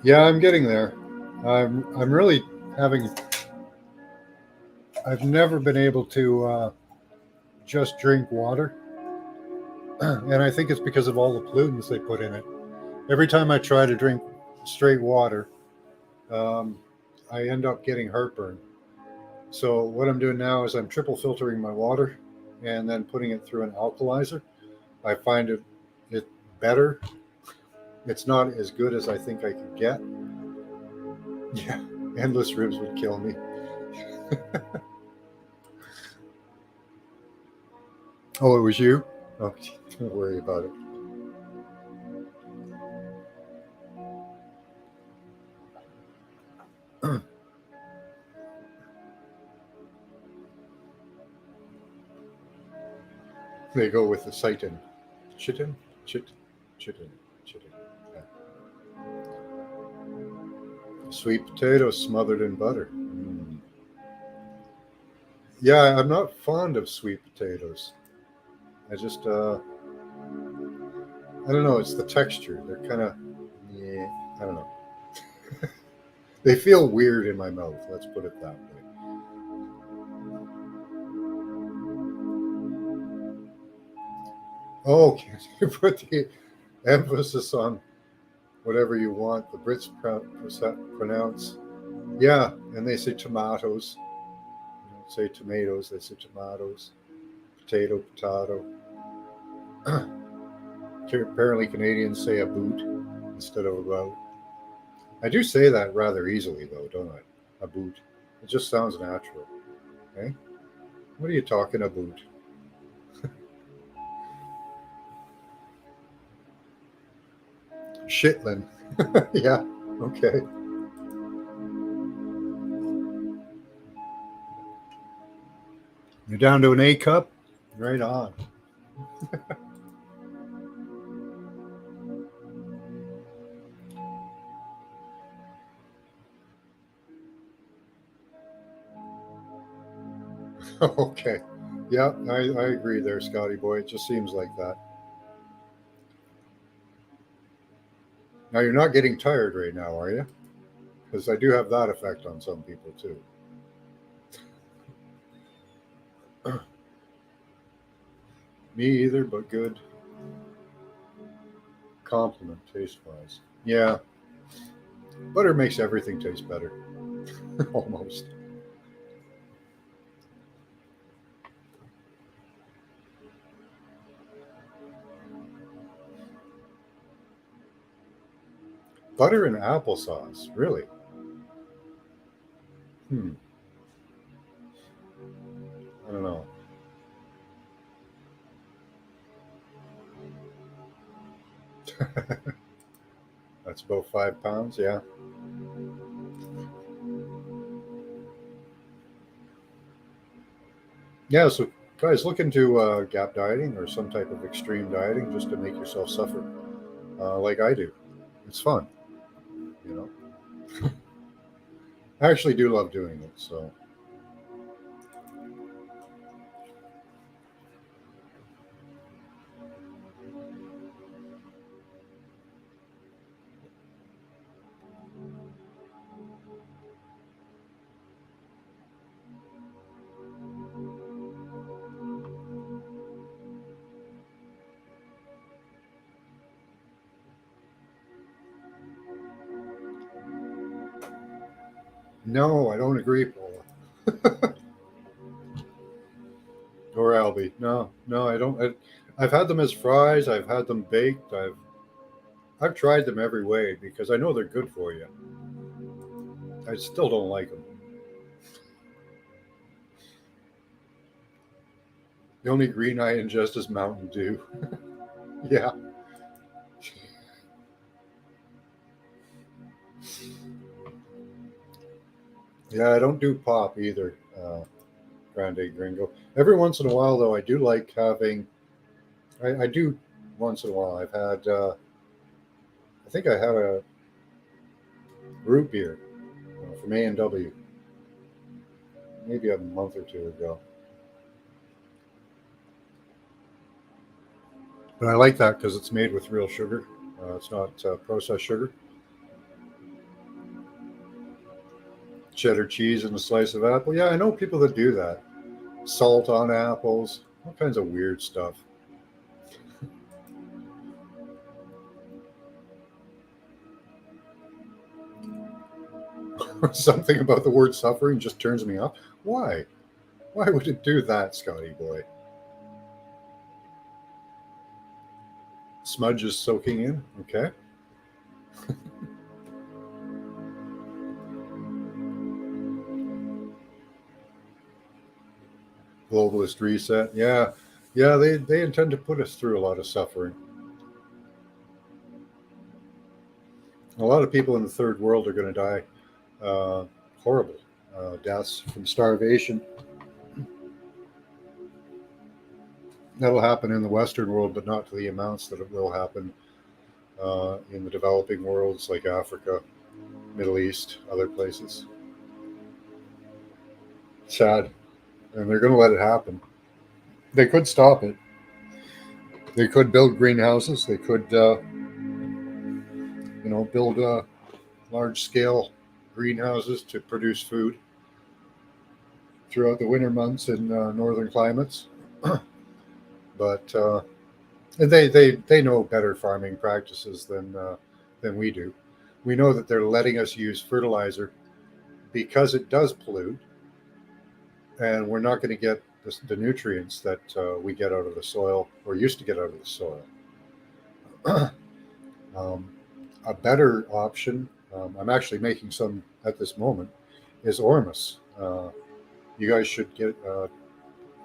yeah, I'm getting there. I'm really having. I've never been able to just drink water, and I think it's because of all the pollutants they put in it. Every time I try to drink straight water, um, I end up getting heartburn. So what I'm doing now is I'm triple filtering my water, and then putting it through an alkalizer. I find it better. It's not as good as I think I could get. Yeah, endless ribs would kill me. Oh, it was you? Oh, don't worry about it. They go with the chitin. Chitin? Chit, chitin, chitin. Yeah. Sweet potato smothered in butter. Mm. Yeah, I'm not fond of sweet potatoes. I just, I don't know. It's the texture. They're kind of, yeah, I don't know. They feel weird in my mouth. Let's put it that way. Oh, can you put the emphasis on whatever you want? The Brits pronounce. Yeah, and they say tomatoes. They don't say tomatoes, they say tomatoes. Potato, potato. Apparently, Canadians say a boot instead of about. I do say that rather easily, though, don't I? A boot. It just sounds natural. Okay? What are you talking about? Shitlin. Yeah, okay. You're down to an A cup? Right on. Okay. Yeah, I agree there, Scotty boy. It just seems like that. Now, you're not getting tired right now, are you? Because I do have that effect on some people, too. Me either, but good. Compliment taste wise. Yeah, butter makes everything taste better. Almost. Butter and applesauce, really? Hmm. I don't know. That's about 5 pounds, yeah. Yeah, so guys, look into gap dieting or some type of extreme dieting just to make yourself suffer, like I do. It's fun, you know. I actually do love doing it. So no, I don't agree, Paula. Or Albie. No, no, I don't. I've had them as fries. I've had them baked. I've tried them every way because I know they're good for you. I still don't like them. The only green I ingest is Mountain Dew. Yeah. Yeah, I don't do pop either, Grande Gringo. Every once in a while, though, I do like having. I do once in a while. I've had. I think I had a root beer from A&W maybe a month or two ago, but I like that because it's made with real sugar. It's not processed sugar. Cheddar cheese and a slice of apple. Yeah, I know people that do that. Salt on apples, all kinds of weird stuff. Something about the word suffering just turns me off. Why? Why would it do that, Scotty boy? Smudge is soaking in. Okay. Globalist reset. Yeah. Yeah, they intend to put us through a lot of suffering. A lot of people in the third world are going to die horrible deaths from starvation. That'll happen in the Western world, but not to the amounts that it will happen in the developing worlds like Africa, Middle East, other places. Sad. And they're going to let it happen. They could stop it. They could build greenhouses. They could, build large-scale greenhouses to produce food throughout the winter months in northern climates. But they know better farming practices than we do. We know that they're letting us use fertilizer because it does pollute, and we're not going to get the nutrients that we get out of the soil or used to get out of the soil. um, a better option, I'm actually making some at this moment, is Ormus. You guys should get.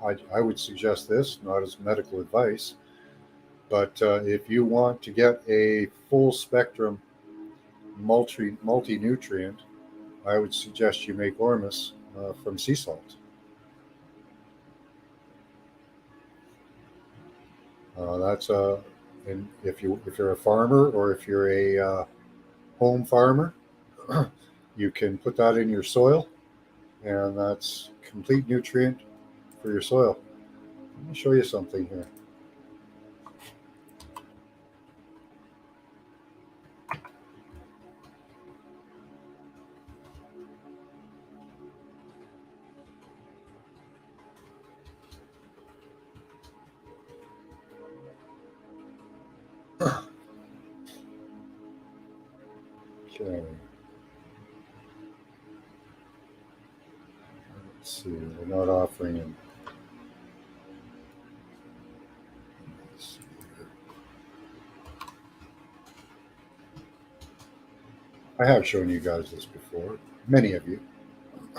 I would suggest this, not as medical advice, but if you want to get a full spectrum multi nutrient, I would suggest you make Ormus from sea salt. That's and if you're a farmer or if you're a home farmer, you can put that in your soil, and that's complete nutrient for your soil. Let me show you something here. Okay. Let's see. We're not offering them. I have shown you guys this before, many of you.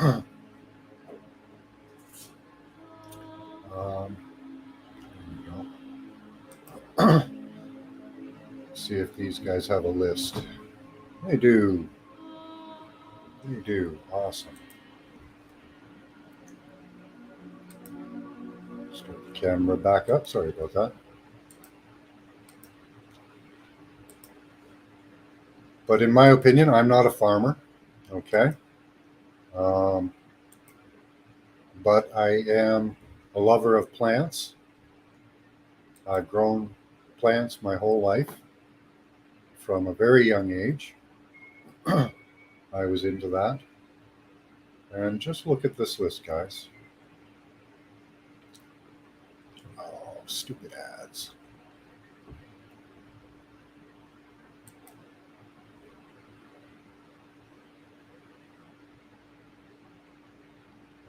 There you go. See if these guys have a list. They do. They do. Awesome. Start the camera back up. Sorry about that. But in my opinion, I'm not a farmer. Okay. Um, but I am a lover of plants. I've grown plants my whole life from a very young age. I was into that. And just look at this list, guys. Oh, stupid ads.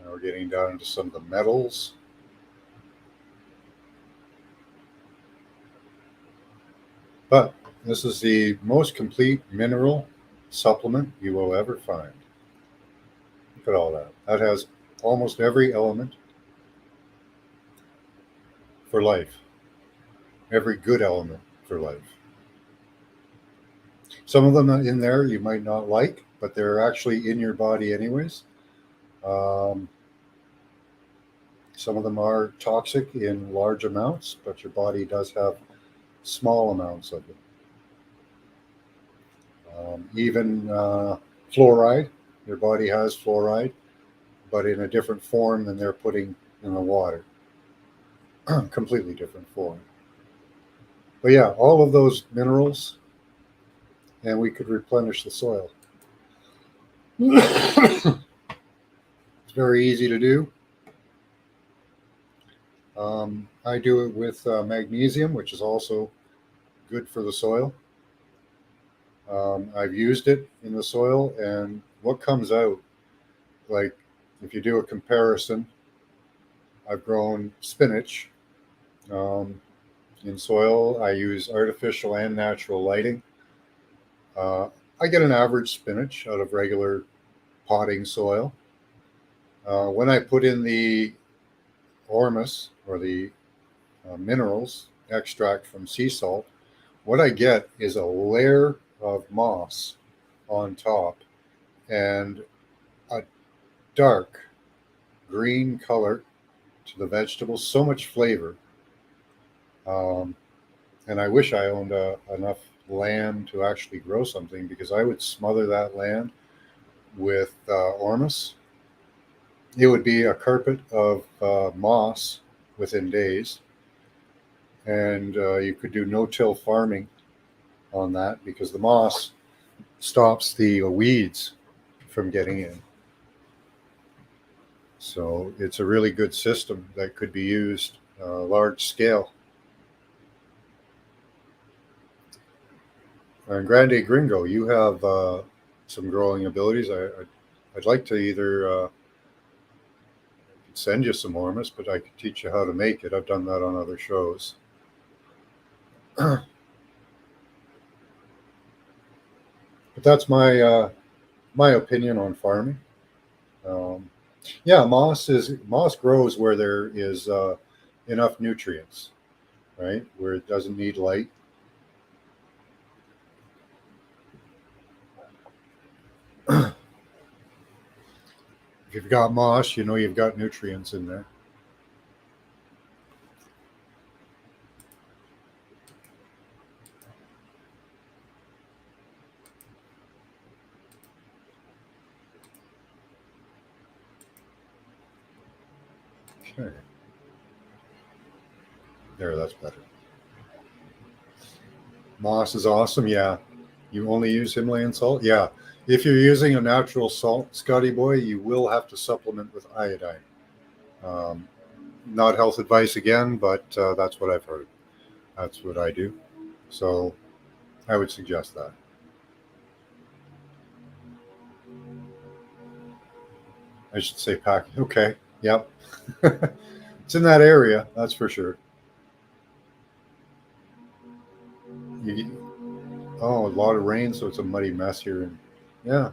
Now we're getting down into some of the metals. But this is the most complete mineral supplement you will ever find. Look at all that. That has almost every element for life, every good element for life. Some of them in there you might not like, but they're actually in your body anyways. Um, some of them are toxic in large amounts, but your body does have small amounts of it. Even fluoride, your body has fluoride, but in a different form than they're putting in the water. Completely different form. But yeah, all of those minerals, and we could replenish the soil. It's very easy to do. I do it with magnesium, which is also good for the soil. I've used it in the soil, and what comes out, like if you do a comparison, I've grown spinach in soil. I use artificial and natural lighting. I get an average spinach out of regular potting soil. When I put in the Ormus or the minerals extract from sea salt, what I get is a layer of moss on top and a dark green color to the vegetables, so much flavor. Um, and I wish I owned enough land to actually grow something, because I would smother that land with Ormus. It would be a carpet of moss within days, and you could do no-till farming on that, because the moss stops the weeds from getting in. So it's a really good system that could be used large scale. And Grande Gringo, you have some growing abilities. I'd like to either send you some ormus, but I could teach you how to make it. I've done that on other shows. But that's my opinion on farming. Yeah, moss grows where there is enough nutrients, right? Where it doesn't need light. If you've got moss, you know you've got nutrients in there. Okay. There, that's better. Moss is awesome. Yeah. You only use Himalayan salt? Yeah. If you're using a natural salt, Scotty boy, you will have to supplement with iodine. Not health advice again, but that's what I've heard. That's what I do. So I would suggest that. I should say pack. Okay. Yep. It's in that area, that's for sure. A lot of rain, so it's a muddy mess here. And yeah,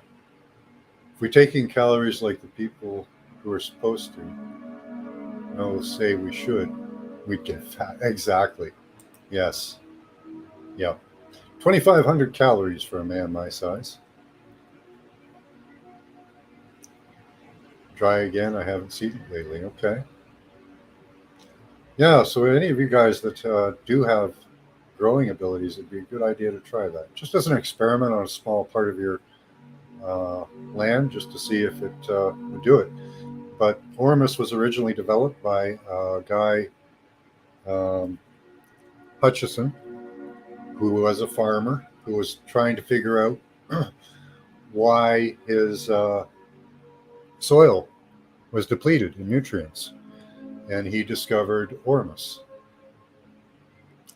if we take in calories like the people who are supposed to, say we should, we'd get fat. Exactly. Yes. Yeah. 2,500 calories for a man my size. Try again. I haven't seen it lately. Okay. Yeah. So any of you guys that do have growing abilities, it'd be a good idea to try that. Just as an experiment on a small part of your land, just to see if it would do it. But ormus was originally developed by a guy, Hutchison, who was a farmer who was trying to figure out why his soil was depleted in nutrients. And he discovered ormus.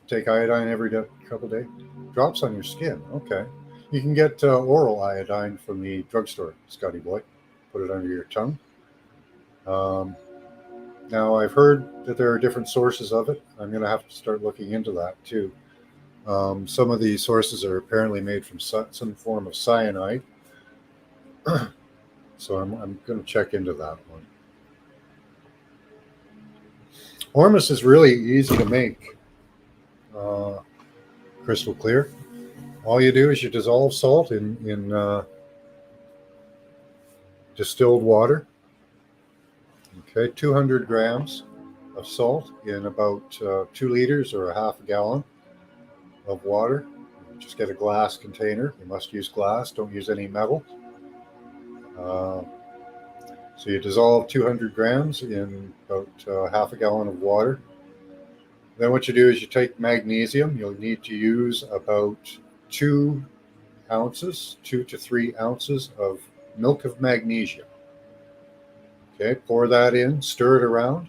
Take iodine every couple days. Drops on your skin. Okay. You can get oral iodine from the drugstore, Scotty boy. Put it under your tongue. Now, I've heard that there are different sources of it. I'm going to have to start looking into that too. Some of the sources are apparently made from some form of cyanide. So I'm going to check into that one. Ormus is really easy to make. Crystal clear. All you do is you dissolve salt in distilled water. Okay, 200 grams of salt in about 2 liters or a half a gallon of water. Just get a glass container. You must use glass. Don't use any metal. So you dissolve 200 grams in about half a gallon of water. Then what you do is you take magnesium. You'll need to use about 2 to 3 ounces of milk of magnesia. Okay, pour that in, stir it around,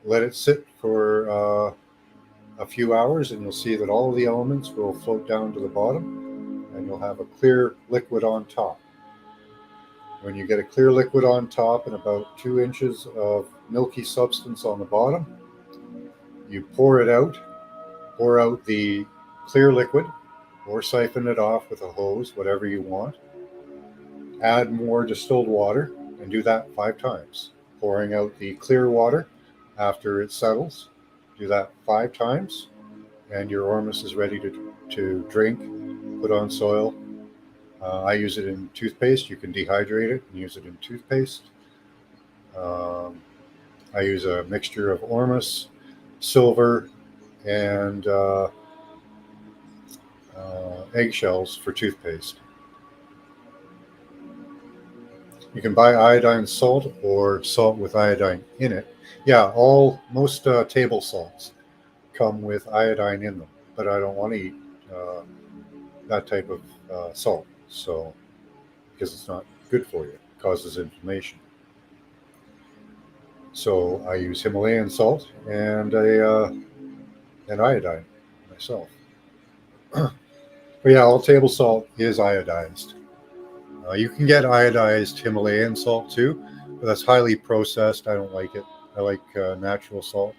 let it sit for a few hours, and you'll see that all of the elements will float down to the bottom, and you'll have a clear liquid on top. When you get a clear liquid on top and about 2 inches of milky substance on the bottom, you pour out the clear liquid, or siphon it off with a hose, whatever you want. Add more distilled water and do that 5 times. Pouring out the clear water after it settles. Do that 5 times, and your ormus is ready to drink, put on soil. I use it in toothpaste. You can dehydrate it and use it in toothpaste. I use a mixture of ormus, silver, and eggshells for toothpaste. You can buy iodine salt or salt with iodine in it. Yeah, most table salts come with iodine in them, but I don't want to eat that type of salt. So, because it's not good for you, it causes inflammation. So I use Himalayan salt and and iodine myself. But yeah, all table salt is iodized. You can get iodized Himalayan salt too, but that's highly processed. I don't like it. I like natural salt.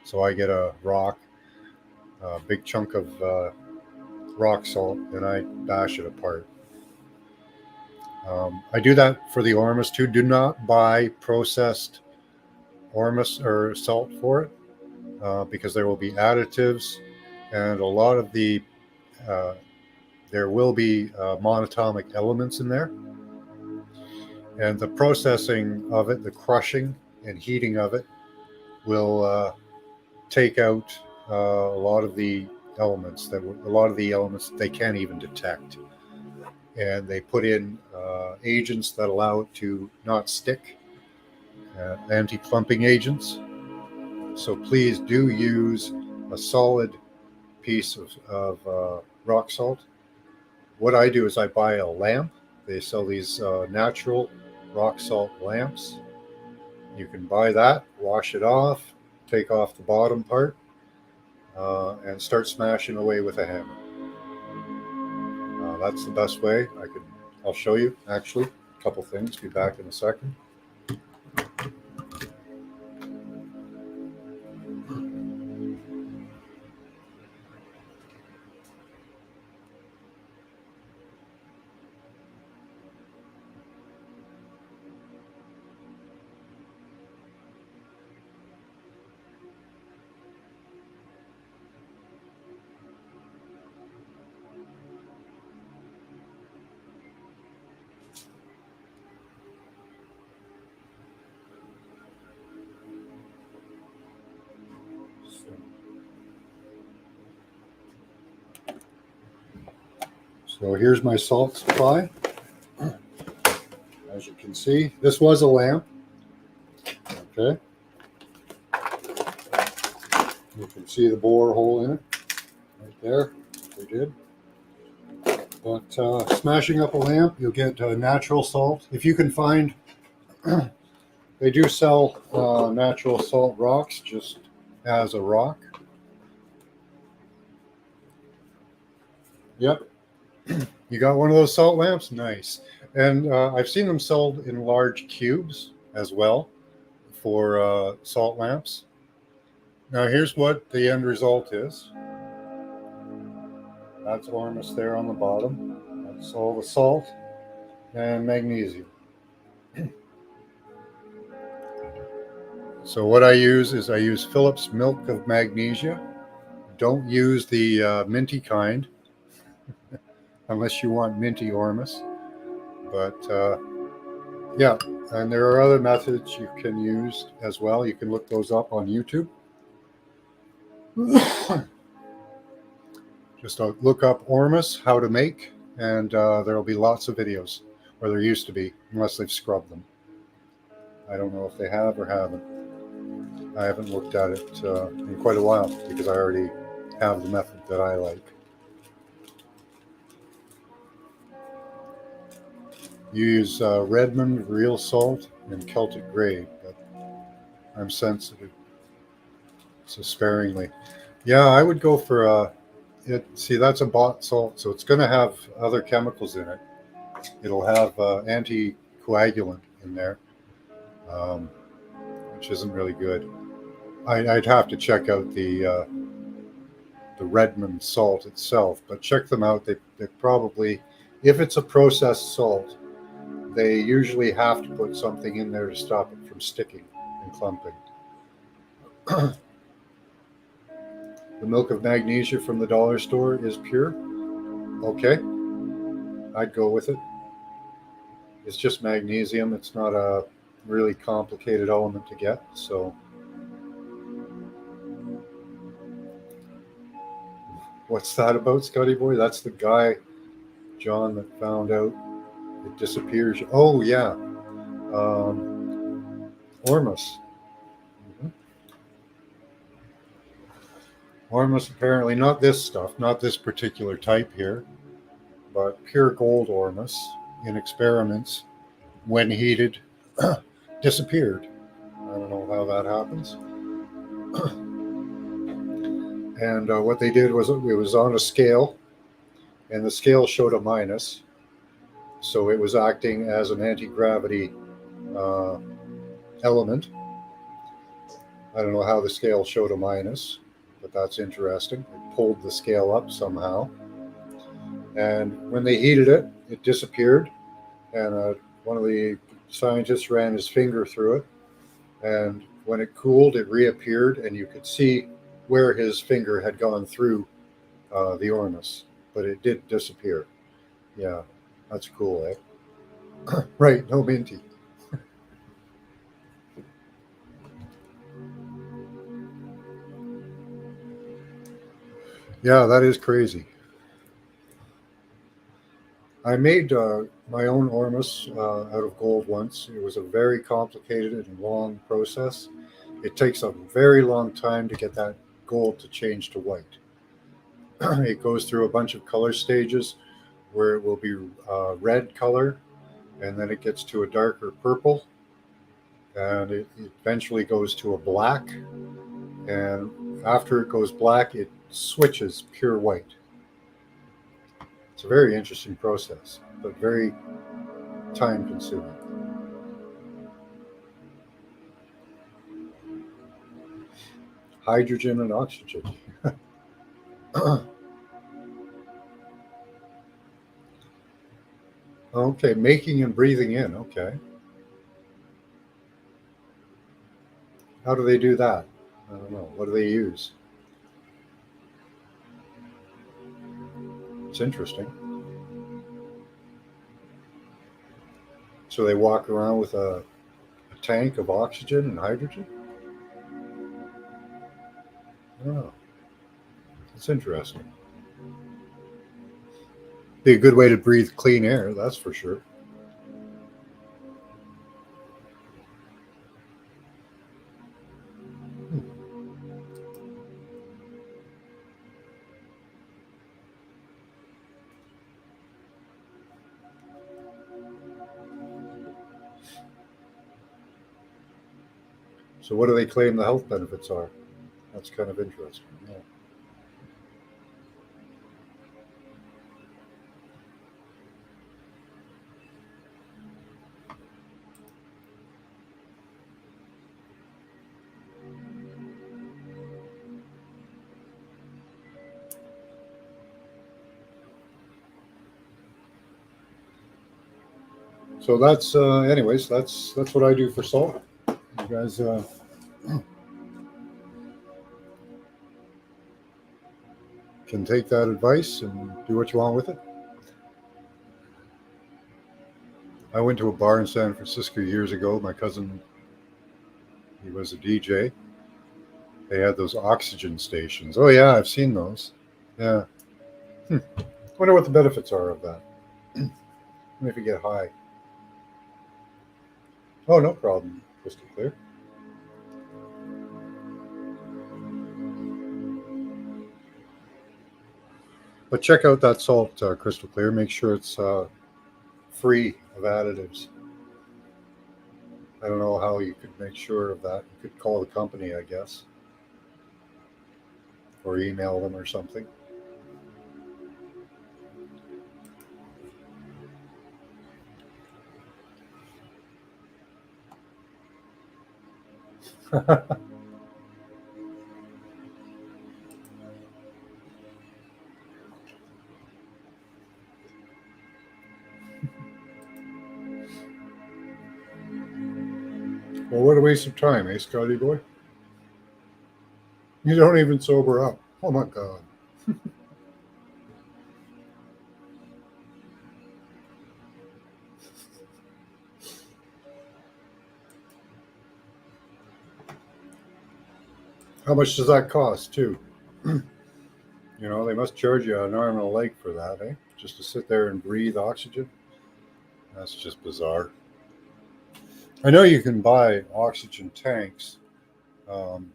So I get a big chunk of rock salt, and I bash it apart. I do that for the ormus too. Do not buy processed ormus or salt for it because there will be additives, and a lot of uh, there will be monatomic elements in there. And the processing of it, the crushing and heating of it, will take out a lot of the elements they can't even detect, and they put in agents that allow it to not stick, anti-clumping agents. So please do use a solid piece of rock salt. What I do is I buy a lamp. They sell these natural rock salt lamps. You can buy that, wash it off, take off the bottom part, and start smashing away with a hammer. That's the best way. I'll show you actually a couple things. Be back in a second. So here's my salt supply. As you can see, this was a lamp. Okay. You can see the bore hole in it right there. We did. But smashing up a lamp, you'll get natural salt. If you can find, they do sell natural salt rocks just as a rock. Yep. You got one of those salt lamps? Nice. And I've seen them sold in large cubes as well for salt lamps. Now, here's what the end result is. That's ormus there on the bottom. That's all the salt and magnesium. So what I use is I use Phillips milk of magnesia. Don't use the minty kind unless you want minty ormus. But yeah, and there are other methods you can use as well. You can look those up on YouTube. Just look up ormus, how to make, and there'll be lots of videos, or there used to be, unless they've scrubbed them. I don't know if they have or haven't. I haven't looked at it in quite a while because I already have the method that I like. You use Redmond real salt and Celtic grade, but I'm sensitive, so sparingly. Yeah, I would go for it. See, that's a bought salt, so it's going to have other chemicals in it. It'll have anticoagulant in there, which isn't really good. I'd have to check out the Redmond salt itself, but check them out. They probably, if it's a processed salt, they usually have to put something in there to stop it from sticking and clumping. The milk of magnesia from the dollar store is pure. Okay, I'd go with it. It's just magnesium. It's not a really complicated element to get. So what's that about, Scotty Boy? That's the guy, John, that found out it disappears. Oh, yeah. Ormus. Ormus, apparently, not this stuff, not this particular type here. but pure gold ormus in experiments, when heated, disappeared. I don't know how that happens. And what they did was it was on a scale, and the scale showed a minus. So it was acting as an anti-gravity uh, element. I don't know how the scale showed a minus, but that's interesting. It pulled the scale up somehow. And when they heated it, it disappeared. And one of the scientists ran his finger through it. And when it cooled, it reappeared, and you could see where his finger had gone through the ormus, but it did disappear. Yeah, that's cool, eh? Right, no minty. Yeah, that is crazy. I made my own ormus out of gold once. It was a very complicated and long process. It takes a very long time to get that gold to change to white. It goes through a bunch of color stages where it will be red color, and then it gets to a darker purple, and it eventually goes to a black. And after it goes black, it switches pure white. It's a very interesting process, but very time consuming. Hydrogen and oxygen. Okay, making and breathing in. Okay. How do they do that? I don't know. What do they use? It's interesting. So they walk around with a tank of oxygen and hydrogen? Oh, it's interesting. Be a good way to breathe clean air, that's for sure. Hmm. So, what do they claim the health benefits are? That's kind of interesting. Yeah. So that's, anyways, that's what I do for salt. You guys can take that advice and do what you want with it. I went to a bar in San Francisco years ago. My cousin, he was a DJ. They had those oxygen stations. Oh yeah, I've seen those. Yeah. Hmm. Wonder what the benefits are of that. If you get high. Oh, no problem. Crystal clear. But check out that salt, crystal clear. Make sure it's free of additives. I don't know how you could make sure of that. You could call the company, I guess, or email them or something. Well, what a waste of time, eh, Scotty boy? You don't even sober up. Oh my God. How much does that cost, too? They must charge you an arm and a leg for that, eh? Just to sit there and breathe oxygen. That's just bizarre. I know you can buy oxygen tanks, um,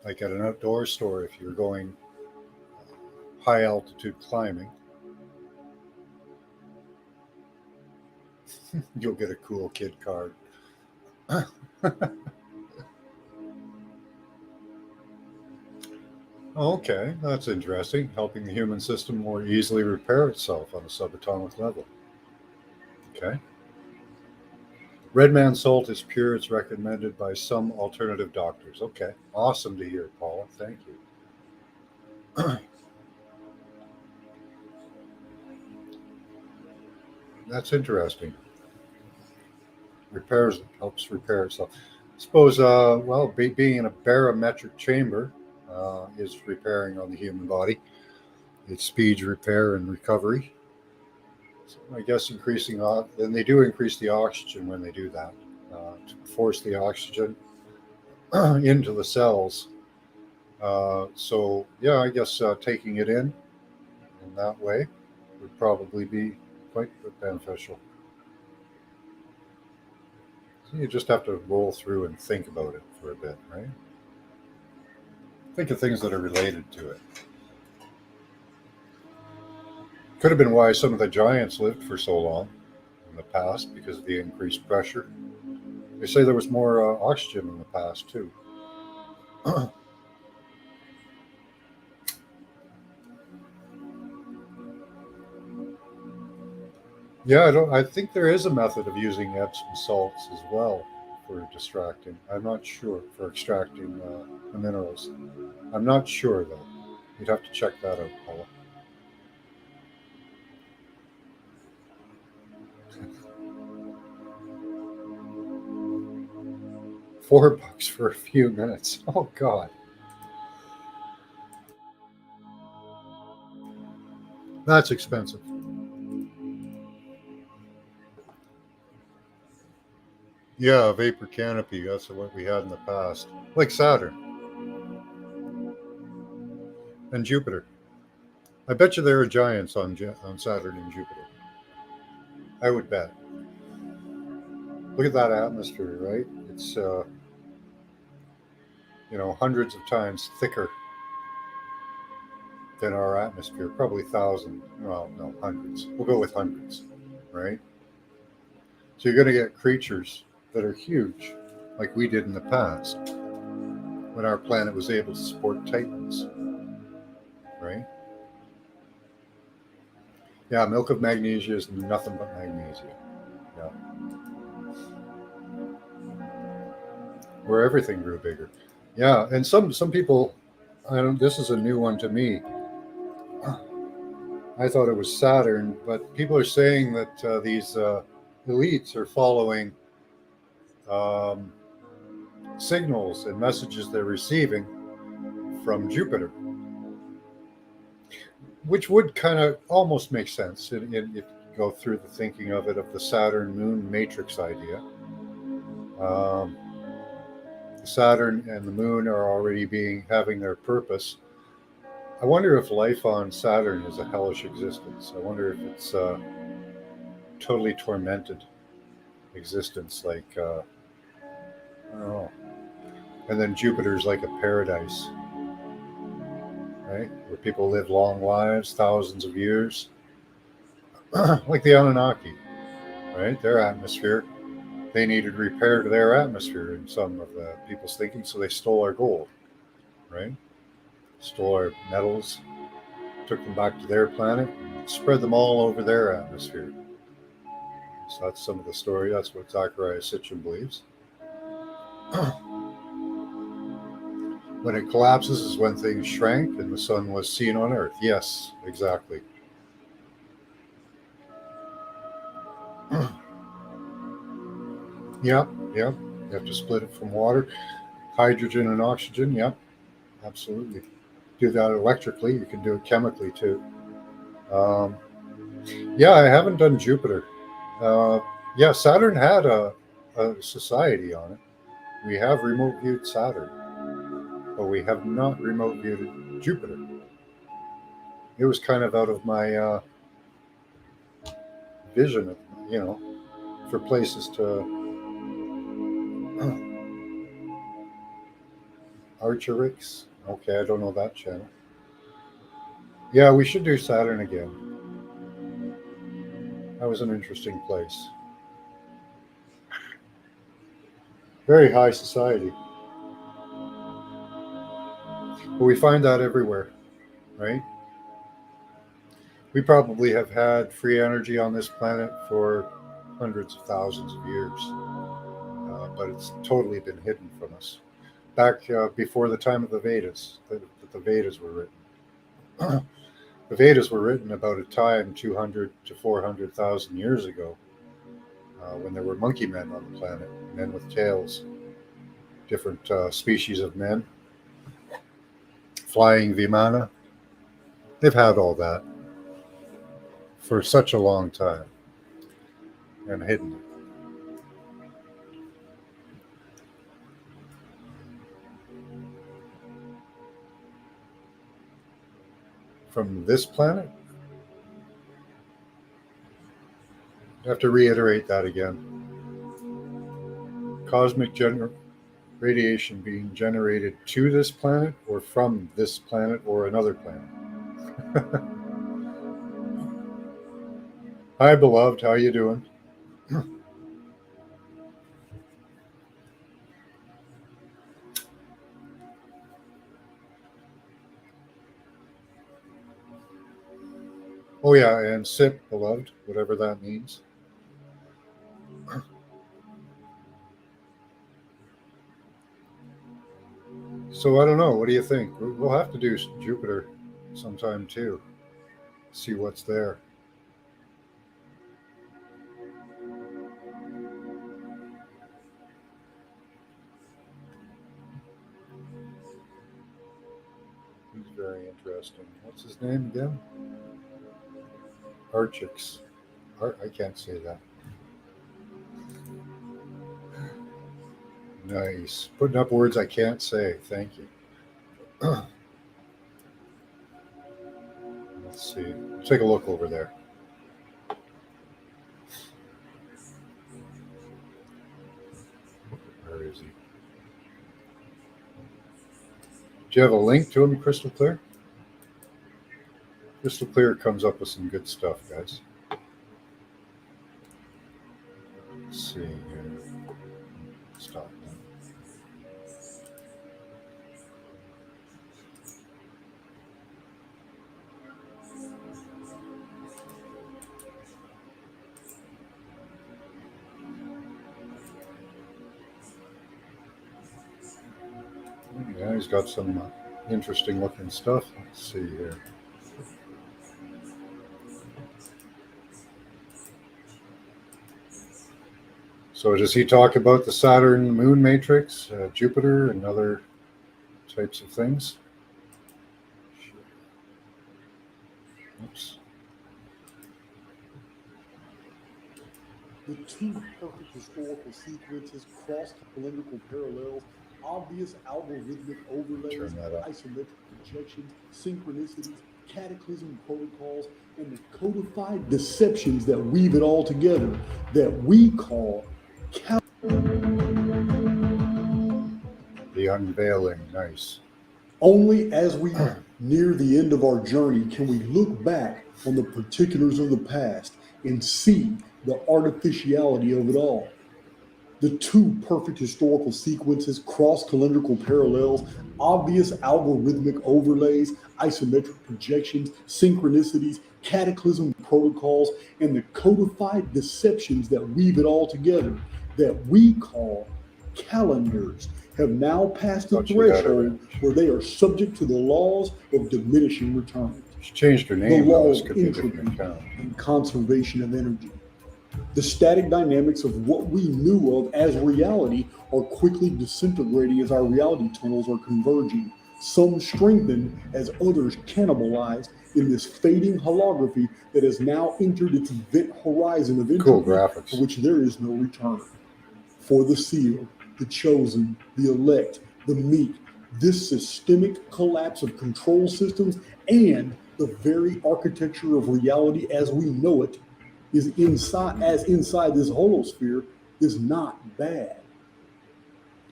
like at an outdoor store if you're going high altitude climbing. You'll get a cool kid card. Okay, that's interesting. Helping the human system more easily repair itself on a subatomic level. Okay. Red man salt is pure. It's recommended by some alternative doctors. Okay. Awesome to hear, Paula. Thank you. That's interesting. Repairs helps repair itself. Suppose, well, being in a barometric chamber is repairing on the human body. It speeds repair and recovery. So I guess then they do increase the oxygen when they do that to force the oxygen into the cells. So yeah, I guess taking it in that way would probably be quite beneficial. So you just have to roll through and think about it for a bit, right? Think of things that are related to it. Could have been why some of the giants lived for so long in the past because of the increased pressure. They say there was more oxygen in the past too. Yeah, I don't. I think there is a method of using Epsom salts as well for distracting. I'm not sure for extracting the minerals. I'm not sure though. You'd have to check that out, Paula. $4 for a few minutes. Oh God, that's expensive. Yeah, vapor canopy. That's what we had in the past, like Saturn and Jupiter. I bet you there are giants on Saturn and Jupiter. I would bet. Look at that atmosphere, right? It's hundreds of times thicker than our atmosphere, probably thousands. Well, no, hundreds. We'll go with hundreds, right? So you're going to get creatures that are huge, like we did in the past when our planet was able to support titans, right? Yeah, milk of magnesia is nothing but magnesia. Yeah, where everything grew bigger. Yeah, and some people, I don't. This is a new one to me. I thought it was Saturn, but people are saying that these elites are following um, signals and messages they're receiving from Jupiter, which would kind of almost make sense if you go through the thinking of it, of the Saturn Moon matrix idea. Um, Saturn and the Moon are already having their purpose. I wonder if life on Saturn is a hellish existence. I wonder if it's a totally tormented existence, like I don't know. And then Jupiter's like a paradise, right, where people live long lives, thousands of years, like the Anunnaki, right? Their atmosphere, they needed repair to their atmosphere in some of the people's thinking, so they stole our gold, right? Stole our metals, took them back to their planet, and spread them all over their atmosphere. So that's some of the story. That's what Zachariah Sitchin believes. When it collapses is when things shrank and the sun was seen on Earth. Yes, exactly. Yep, yep. You have to split it from water, hydrogen and oxygen. Yep, absolutely. Do that electrically. You can do it chemically too. Um, yeah, I haven't done Jupiter. Uh, yeah, Saturn had a society on it. We have remote viewed Saturn, but we have not remote viewed Jupiter. It was kind of out of my vision, you know, for places to Archerix. Okay, I don't know that channel. Yeah, we should do Saturn again. That was an interesting place. Very high society. But we find that everywhere, right? We probably have had free energy on this planet for hundreds of thousands of years, but it's totally been hidden from us. Back before the time of the Vedas, that the Vedas were written. The Vedas were written about a time 200 to 400,000 years ago, when there were monkey men on the planet, men with tails, different species of men, flying Vimana. They've had all that for such a long time and hidden it. From this planet? I have to reiterate that again. Cosmic radiation being generated to this planet or from this planet or another planet. Hi, beloved. How you doing? Oh yeah, and sit, beloved, whatever that means. So I don't know. What do you think? We'll have to do Jupiter sometime too. See what's there. He's very interesting. What's his name again? Archix. I can't say that. Nice. Putting up words I can't say. Thank you. Let's see. Take a look over there. Where is he? Do you have a link to him, Crystal Clear? Crystal Clear comes up with some good stuff, guys. Let's see here. Stop that. Yeah, he's got some interesting looking stuff. Let's see here. So does he talk about the Saturn moon matrix, Jupiter, and other types of things? Oops. The two perfect historical sequences, cross-calendrical parallels, obvious algorithmic overlays, isometric projections, synchronicities, cataclysm protocols, and the codified deceptions that weave it all together that we call The unveiling. Nice. Only as we near the end of our journey can we look back on the particulars of the past and see the artificiality of it all. The two perfect historical sequences, cross-calendrical parallels, obvious algorithmic overlays, isometric projections, synchronicities, cataclysm protocols, and the codified deceptions that weave it all together that we call calendars have now passed the threshold where they are subject to the laws of diminishing returns. She changed her name. The law of entropy and conservation of energy. The static dynamics of what we knew of as reality are quickly disintegrating as our reality tunnels are converging, some strengthened as others cannibalized in this fading holography that has now entered its event horizon of entropy, for which there is no return. For the sealed, the chosen, the elect, the meek, this systemic collapse of control systems and the very architecture of reality as we know it is inside this holosphere is not bad.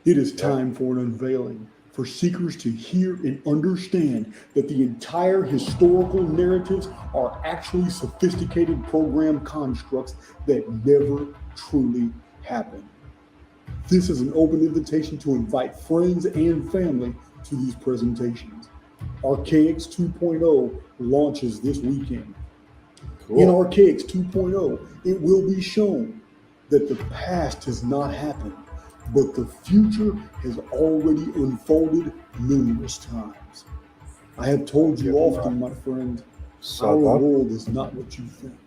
It is time for an unveiling, for seekers to hear and understand that the entire historical narratives are actually sophisticated program constructs that never truly happened. This is an open invitation to invite friends and family to these presentations. Archaics 2.0 launches this weekend. Cool. In Archaics 2.0, it will be shown that the past has not happened, but the future has already unfolded numerous times. I have told you often, my friend, our world is not what you think.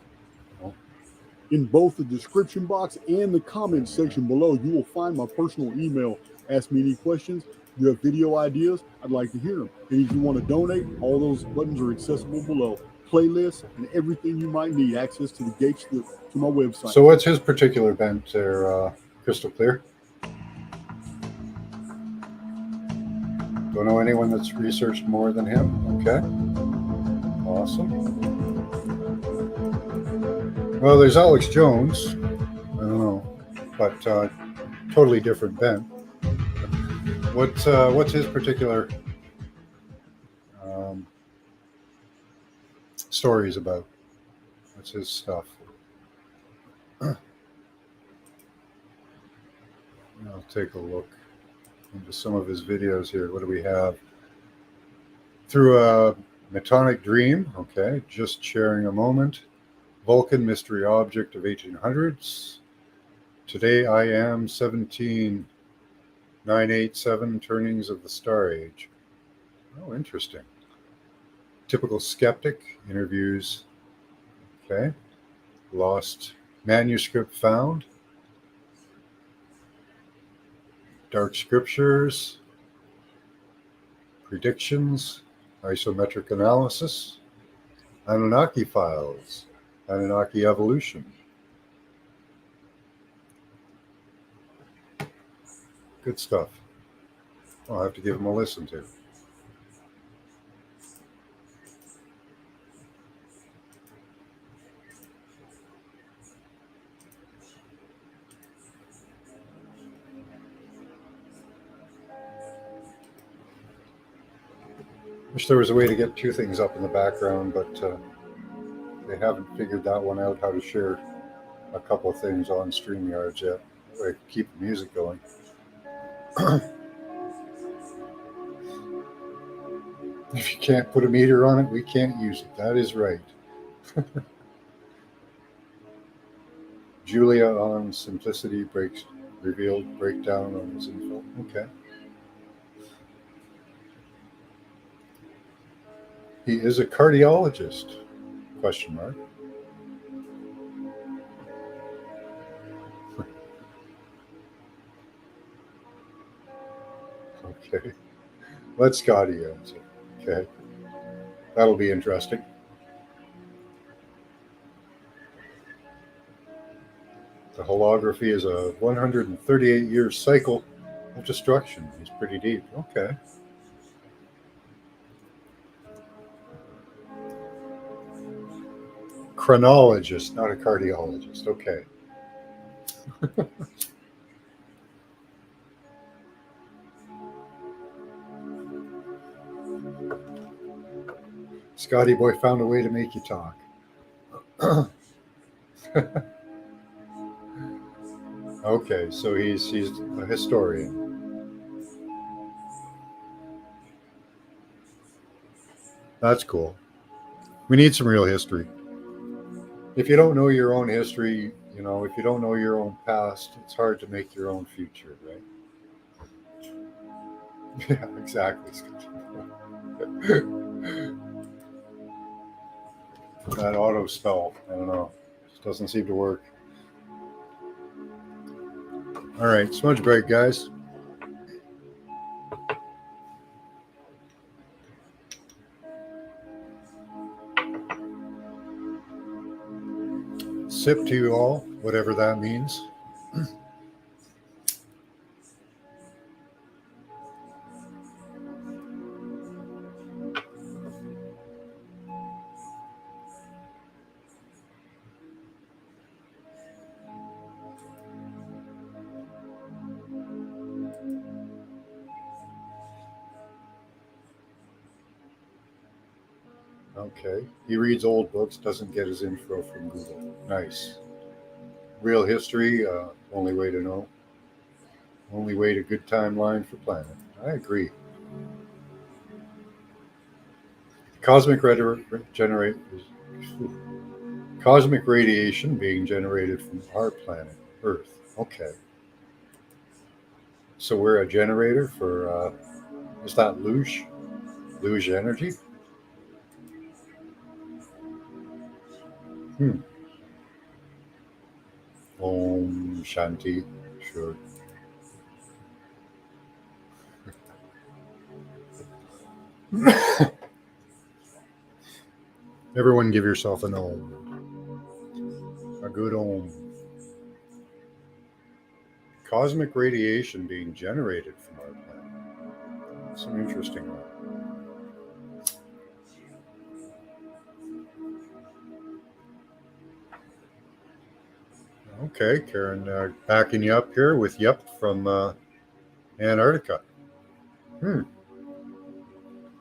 In both the description box and the comments section below, you will find my personal email. Ask me any questions. You have video ideas, I'd like to hear them. And if you want to donate, all those buttons are accessible below. Playlists and everything you might need, access to the gates to my website. So what's his particular bent there, Crystal Clear? Don't know anyone that's researched more than him? Okay. Awesome. Well, there's Alex Jones. I don't know, but totally different bent. What's his particular stories about? What's his stuff? I'll take a look into some of his videos here. What do we have? Through a Metonic Dream. Okay, just sharing a moment. Vulcan, mystery object of 1800s. Today I am 17987 turnings of the Star Age. Oh, interesting. Typical skeptic interviews. Okay. Lost manuscript found. Dark scriptures. Predictions. Isometric analysis. Anunnaki files. Anunnaki evolution. Good stuff. I'll have to give him a listen to. Wish there was a way to get two things up in the background, but they haven't figured that one out, how to share a couple of things on StreamYards yet. That way I can keep the music going. If you can't put a meter on it, we can't use it. That is right. Julia on simplicity revealed breakdown on his info. Okay. He is a cardiologist? Question mark. Okay. Let Scotty answer. Okay. That'll be interesting. The holography is a 138-year cycle of destruction. It's pretty deep. Okay. Chronologist, not a cardiologist. Okay. Scotty boy found a way to make you talk. Okay, so he's a historian. That's cool. We need some real history. If you don't know your own history, if you don't know your own past, it's hard to make your own future, right? Yeah, exactly. That auto spell, I don't know. Just doesn't seem to work. All right, smudge break, guys. Sip to you all, whatever that means. Okay. He reads old books, doesn't get his info from Google. Nice. Real history, only way to know. Only wait a good timeline for planet. I agree. Cosmic generate cosmic radiation being generated from our planet, Earth. Okay, so we're a generator for. Is that luge? Luge energy? Hmm. Om Shanti. Sure. Everyone give yourself an Om. A good Om. Cosmic radiation being generated from our planet. It's an interesting one. Okay, Karen, backing you up here with Yup from Antarctica. Hmm.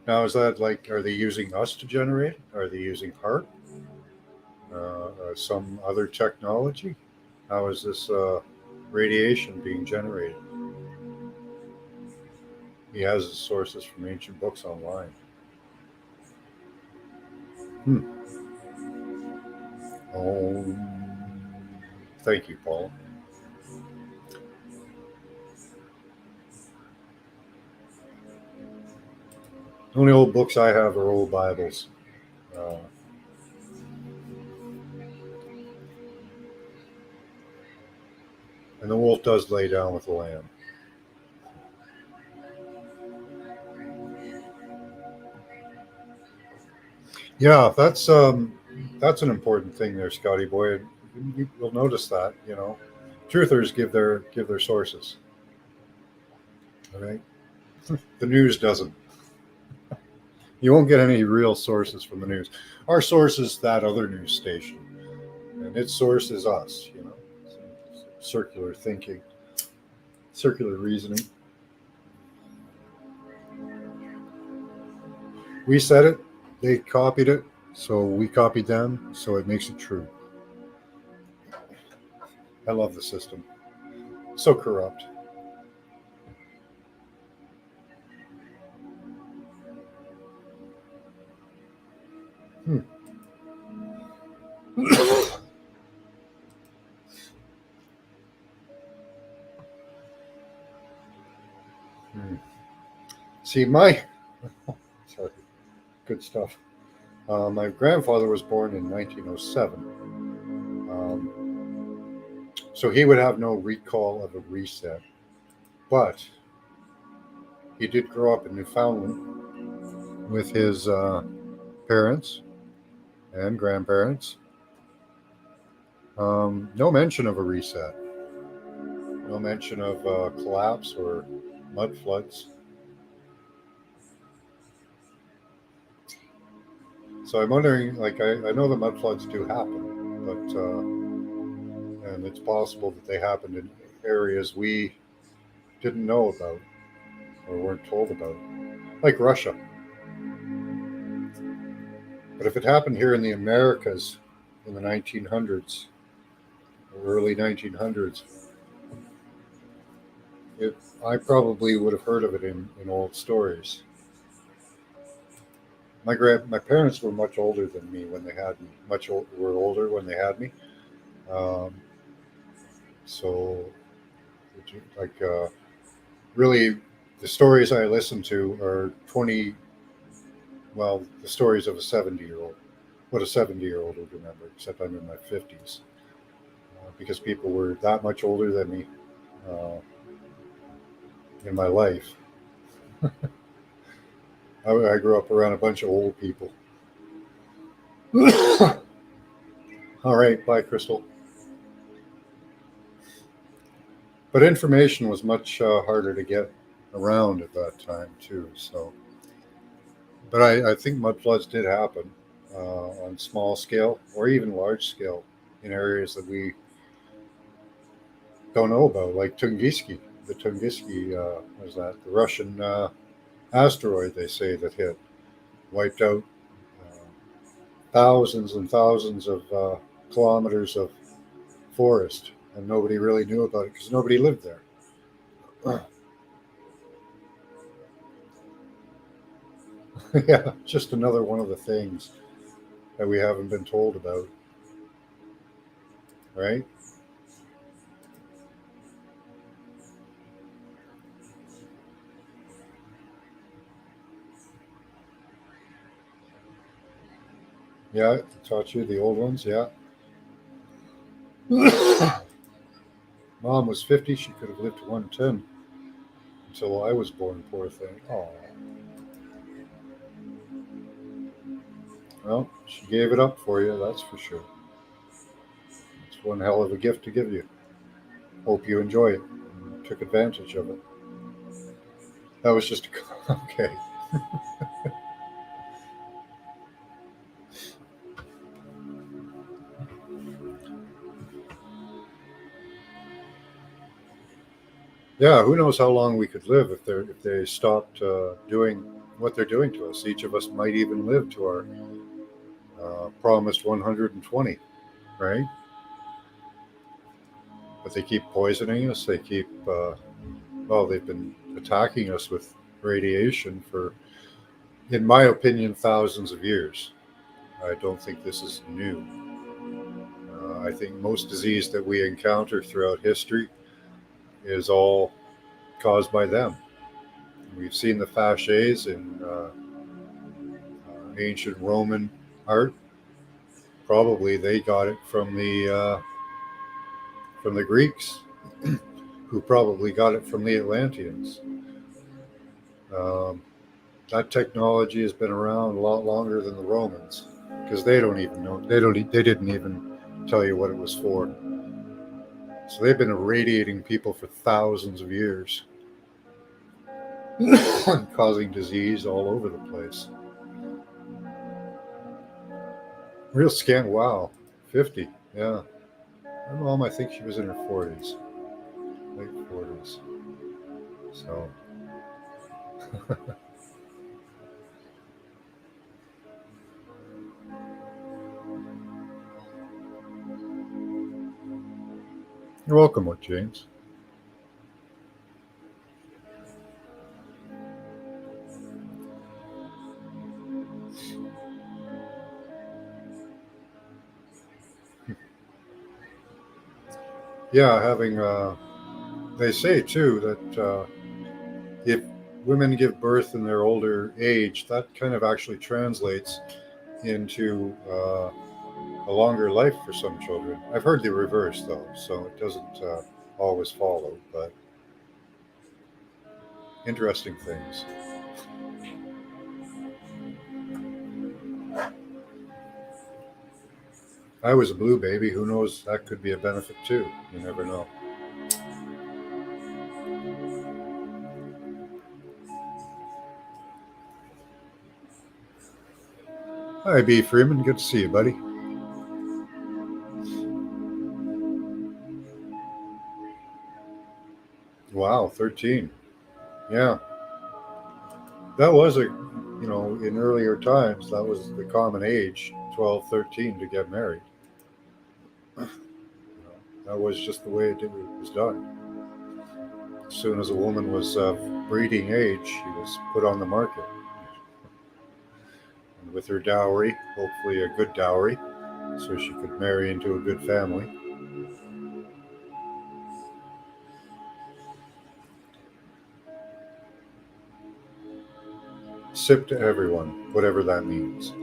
Now, is that like, are they using us to generate? Are they using HARP? Some other technology? How is this radiation being generated? He has his sources from ancient books online. Hmm. Oh, thank you, Paul. The only old books I have are old Bibles. Uh, and the wolf does lay down with the lamb. Yeah, that's an important thing there, Scotty boy. You'll notice that, truthers give their sources. All right, the news doesn't. You won't get any real sources from the news. Our source is that other news station, and its source is us. Circular thinking, circular reasoning. We said it, they copied it, so we copied them, so it makes it true. I love the system. So corrupt. Hmm. Hmm. See, sorry, good stuff. My grandfather was born in 1907, so he would have no recall of a reset. But he did grow up in Newfoundland with his parents and grandparents. No mention of a reset. No mention of collapse or mud floods. So I'm wondering, like, I know the mud floods do happen, but and it's possible that they happened in areas we didn't know about or weren't told about, like Russia. But if it happened here in the Americas in the 1900s, or early 1900s, it, I probably would have heard of it in old stories. My parents were much older than me when they had me. Were older when they had me. Um, so, like, really, the stories I listen to are 20. Well, the stories of a 70-year-old. What a 70-year-old would remember, except I'm in my 50s, because people were that much older than me uh, in my life. I grew up around a bunch of old people. All right, bye, Crystal. But information was much harder to get around at that time too. So, but I think mud floods did happen on small scale or even large scale in areas that we don't know about, like Tunguski. The Tunguski was that the Russian asteroid they say that hit wiped out uh, thousands and thousands of kilometers of forest, and nobody really knew about it because nobody lived there. Yeah, just another one of the things that we haven't been told about, right? Yeah, I taught you the old ones, yeah. Mom was 50, she could have lived to 110 until I was born, poor thing. Oh, well, she gave it up for you, that's for sure. It's one hell of a gift to give you. Hope you enjoy it and took advantage of it. That was just okay. Yeah, who knows how long we could live if they stopped doing what they're doing to us. Each of us might even live to our promised 120, right? But they keep poisoning us. They keep well, they've been attacking us with radiation for, in my opinion, thousands of years. I don't think this is new. I think most disease that we encounter throughout history is all caused by them. We've seen the fasces in ancient Roman art. Probably they got it from the Greeks, who probably got it from the Atlanteans. Um, that technology has been around a lot longer than the Romans, because they don't even know. They didn't even tell you what it was for. So they've been irradiating people for thousands of years, causing disease all over the place. Real scan. Wow, 50. Yeah, my mom. I think she was in her 40s, late 40s. So you're welcome, what James? Yeah, having. They say too that if women give birth in their older age, that kind of actually translates into a longer life for some children. I've heard the reverse though, so it doesn't always follow. But interesting things. I was a blue baby. Who knows? That could be a benefit too. You never know. Hi, B. Freeman. Good to see you, buddy. Wow, 13. Yeah, that was a, in earlier times, that was the common age, 12, 13, to get married. That was just the way it was done. As soon as a woman was of breeding age, she was put on the market. And with her dowry, hopefully a good dowry, so she could marry into a good family. Sip to everyone, whatever that means.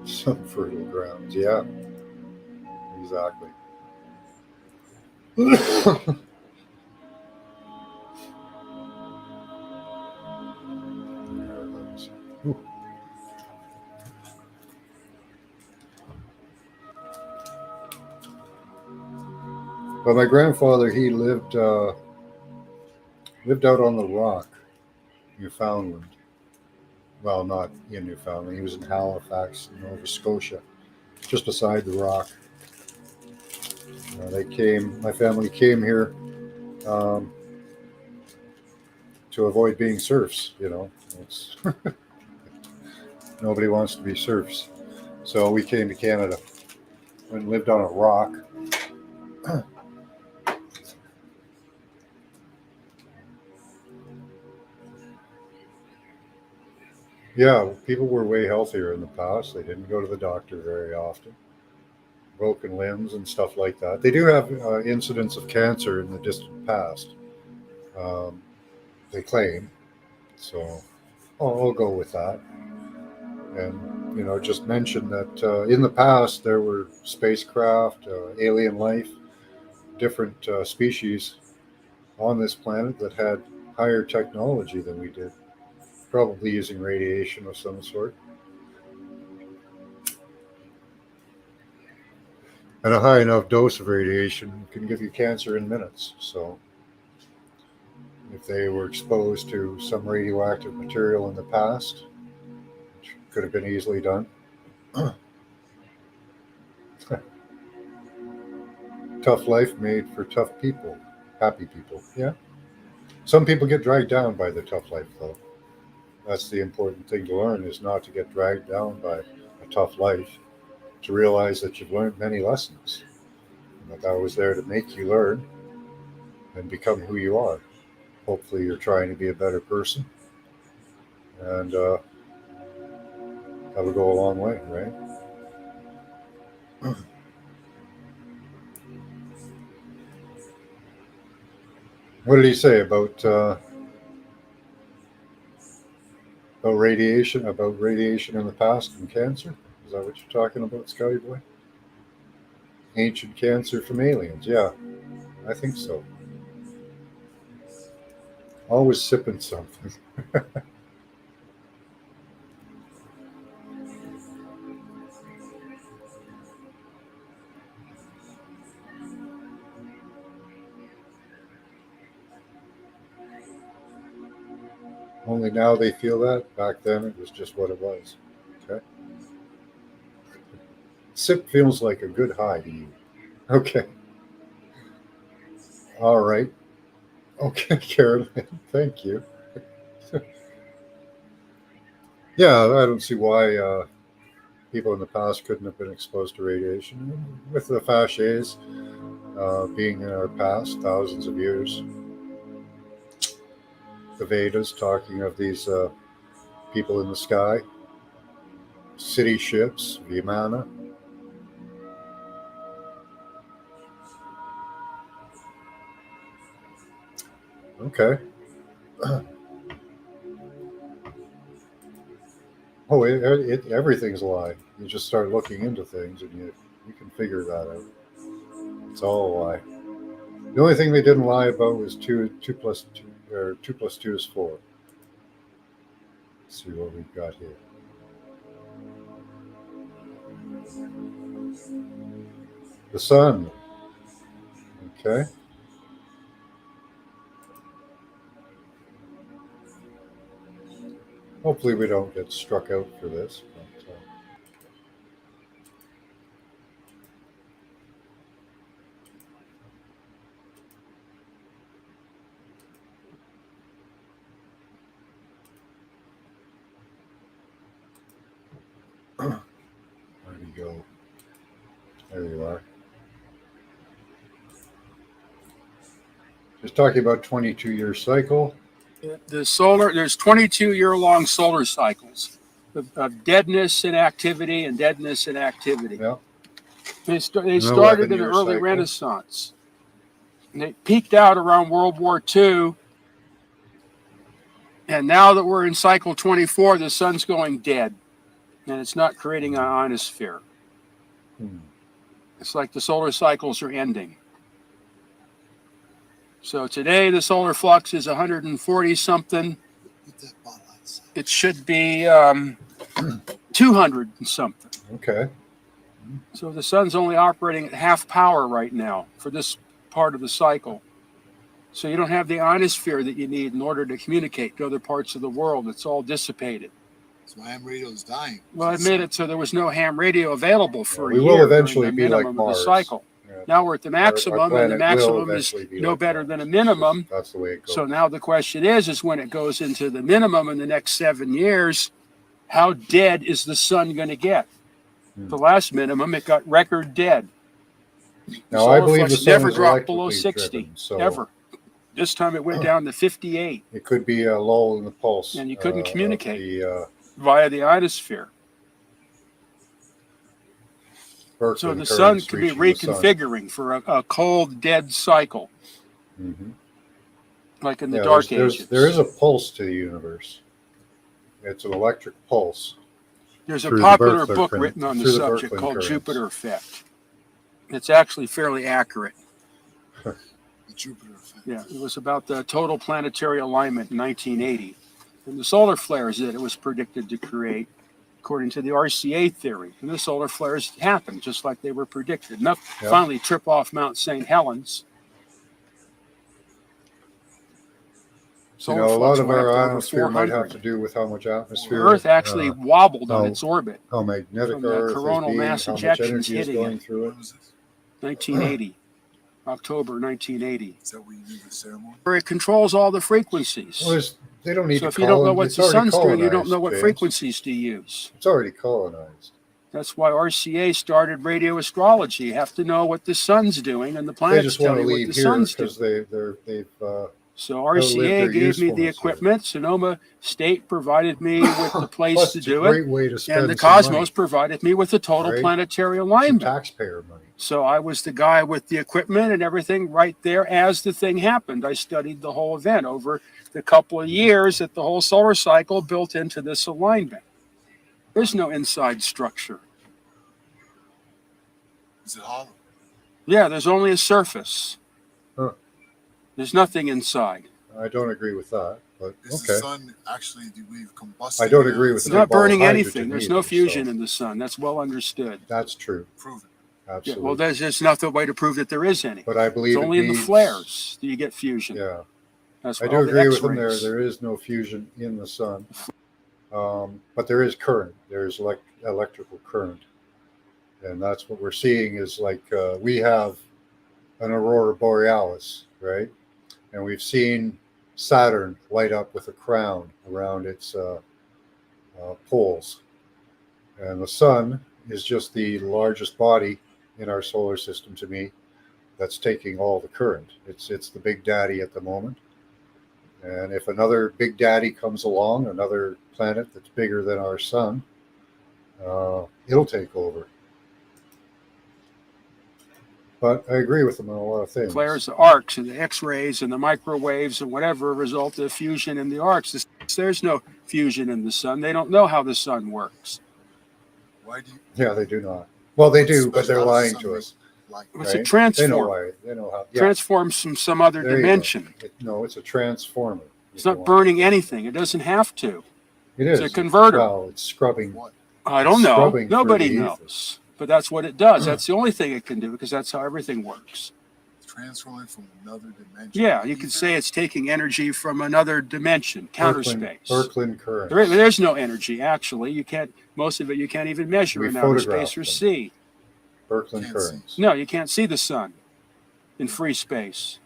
Some fertile grounds, yeah, exactly. But my grandfather, he lived out on the Rock, Newfoundland. Well, not in Newfoundland. He was in Halifax, Nova Scotia, just beside the Rock. They came. My family came here um, to avoid being serfs. It's nobody wants to be serfs. So we came to Canada and lived on a rock. Yeah, people were way healthier in the past. They didn't go to the doctor very often. Broken limbs and stuff like that. They do have incidents of cancer in the distant past. Um, they claim. So I'll go with that. And, just mention that in the past there were spacecraft, alien life, different species on this planet that had higher technology than we did, probably using radiation of some sort. And a high enough dose of radiation can give you cancer in minutes. So if they were exposed to some radioactive material in the past, which could have been easily done, tough life made for tough people, happy people. Yeah. Some people get dragged down by the tough life, though. That's the important thing to learn, is not to get dragged down by a tough life, to realize that you've learned many lessons, and that was there to make you learn and become who you are. Hopefully you're trying to be a better person, and that would go a long way, right? What did he say about radiation? About radiation in the past and cancer? Is that what you're talking about, Scotty Boy? Ancient cancer from aliens? Yeah, I think so. Always sipping something. Only now they feel that. Back then it was just what it was. Okay. Sip feels like a good high to you. Okay. All right. Okay, Carolyn. Thank you. Yeah, I don't see why people in the past couldn't have been exposed to radiation. With the Faches being in our past, thousands of years. The Vedas talking of these people in the sky, city ships, Vimana. Okay. Oh, everything's a lie. You just start looking into things and you can figure that out. It's all a lie. The only thing they didn't lie about was 2 plus 2, or 2 plus 2 is 4. Let's see what we've got here. The sun. Okay. Hopefully we don't get struck out for this. Where do you go? There you are. Just talking about 22-year cycle. There's 22-year-long solar cycles of deadness and activity and deadness and activity. Yeah. They started in the early cycle. Renaissance. And they peaked out around World War II. And now that we're in cycle 24, the sun's going dead. And it's not creating an ionosphere. It's like the solar cycles are ending. So today the solar flux is 140 something. It should be 200 and something. Okay. So the sun's only operating at half power right now for this part of the cycle. So you don't have the ionosphere that you need in order to communicate to other parts of the world. It's all dissipated. So ham radio is dying. Well, it made it so there was no ham radio available for a year. We will eventually be like of Mars. the cycle. Yeah. Now we're at the maximum, and the maximum is no like better Mars. than a minimum. That's the way it goes. So now the question is when it goes into the minimum in the next 7 years, how dead is the sun going to get? The last minimum, it got record dead. Now, I Solar believe the flux sun never is dropped below electrically 60, driven, so ever. This time it went down to 58, it could be a lull in the pulse. and you couldn't of communicate the via the ionosphere. So Birkeland the sun currents could be reaching the sun. reconfiguring for a cold, dead cycle, Mhm. like in the Yeah, Dark Ages. there is a pulse to the universe. It's an electric pulse. There's a through the popular Birkeland book current- written on the through the subject Birkeland called currents. Jupiter Effect. It's actually fairly accurate. The Jupiter effect. Yeah, it was about the total planetary alignment in 1980. And the solar flares that it was predicted to create, according to the RCA theory. And the solar flares happened just like they were predicted. Enough to Yep. finally trip off Mount St. Helens. You know, a lot flux of went our up to over ionosphere might have 400. to do with how much atmosphere, The Earth actually wobbled on how- its orbit. how magnetic from the our Earth coronal is being, mass how much ejections energy is hitting going it. through it. When was this? 1980, October 1980. Is that where you do the ceremony? Where it controls all the frequencies. Well, they don't need So to if you don't know colon- what it's the already sun's doing, you don't colonized, know what James. frequencies to use. It's already colonized. That's why RCA started radio astrology. You have to know what the sun's doing, and the They planets just tell want to you what leave the here sun's doing. because they've So outlived RCA their gave me the usefulness here. equipment. Sonoma State provided me with the place plus to it's a do great it, way to spend and the some Cosmos money, provided me with the total right? planetary some alignment. taxpayer money. So I was the guy with the equipment and everything right there as the thing happened. I studied the whole event over the couple of years that the whole solar cycle built into this alignment. There's no inside structure. Is it hollow? Yeah, there's only a surface. Huh. There's nothing inside. I don't agree with that, but Is the okay. sun actually, do we combust? I don't agree with It's the not big ball of burning anything. hydrogen There's either, no fusion so in the sun. That's well understood. that's true. Prove it. Yeah, Absolutely. well, there's just not the way to prove that there is any. But I believe It's it only in the needs- flares that you get fusion. Yeah, That's I all do the agree with them there. X-rays. There is no fusion in the sun, but there is current. There's electrical current, and that's what we're seeing. Is like we have an aurora borealis, right? And we've seen Saturn light up with a crown around its poles, and the sun is just the largest body in our solar system to me that's taking all the current. It's the big daddy at the moment. And if another big daddy comes along, another planet that's bigger than our sun, it'll take over. But I agree with them on a lot of things. Flares, the arcs, and the X-rays, and the microwaves, and whatever result of fusion in the arcs. There's no fusion in the sun. They don't know how the sun works. Why do you? Yeah, they do not. Well, they do, but they're How does the lying sun to make us. light? It's Right? a transform. They know why. They know how. Yeah, Transforms from some other There you go. dimension. no, it's a transformer. It's not burning anything. It doesn't have to. It is. It's a converter. Well, it's scrubbing. What? I don't know. Scrubbing through Nobody the ether. knows. But that's what it does. That's the only thing it can do because that's how everything works. Transforming from another dimension. Yeah, you could say it's taking energy from another dimension, counter space. Birkeland current. There's no energy actually. You can't. Most of it you can't even measure We in outer photographed space or them. see. Birkeland Can't currents. No, you can't see the sun in free space.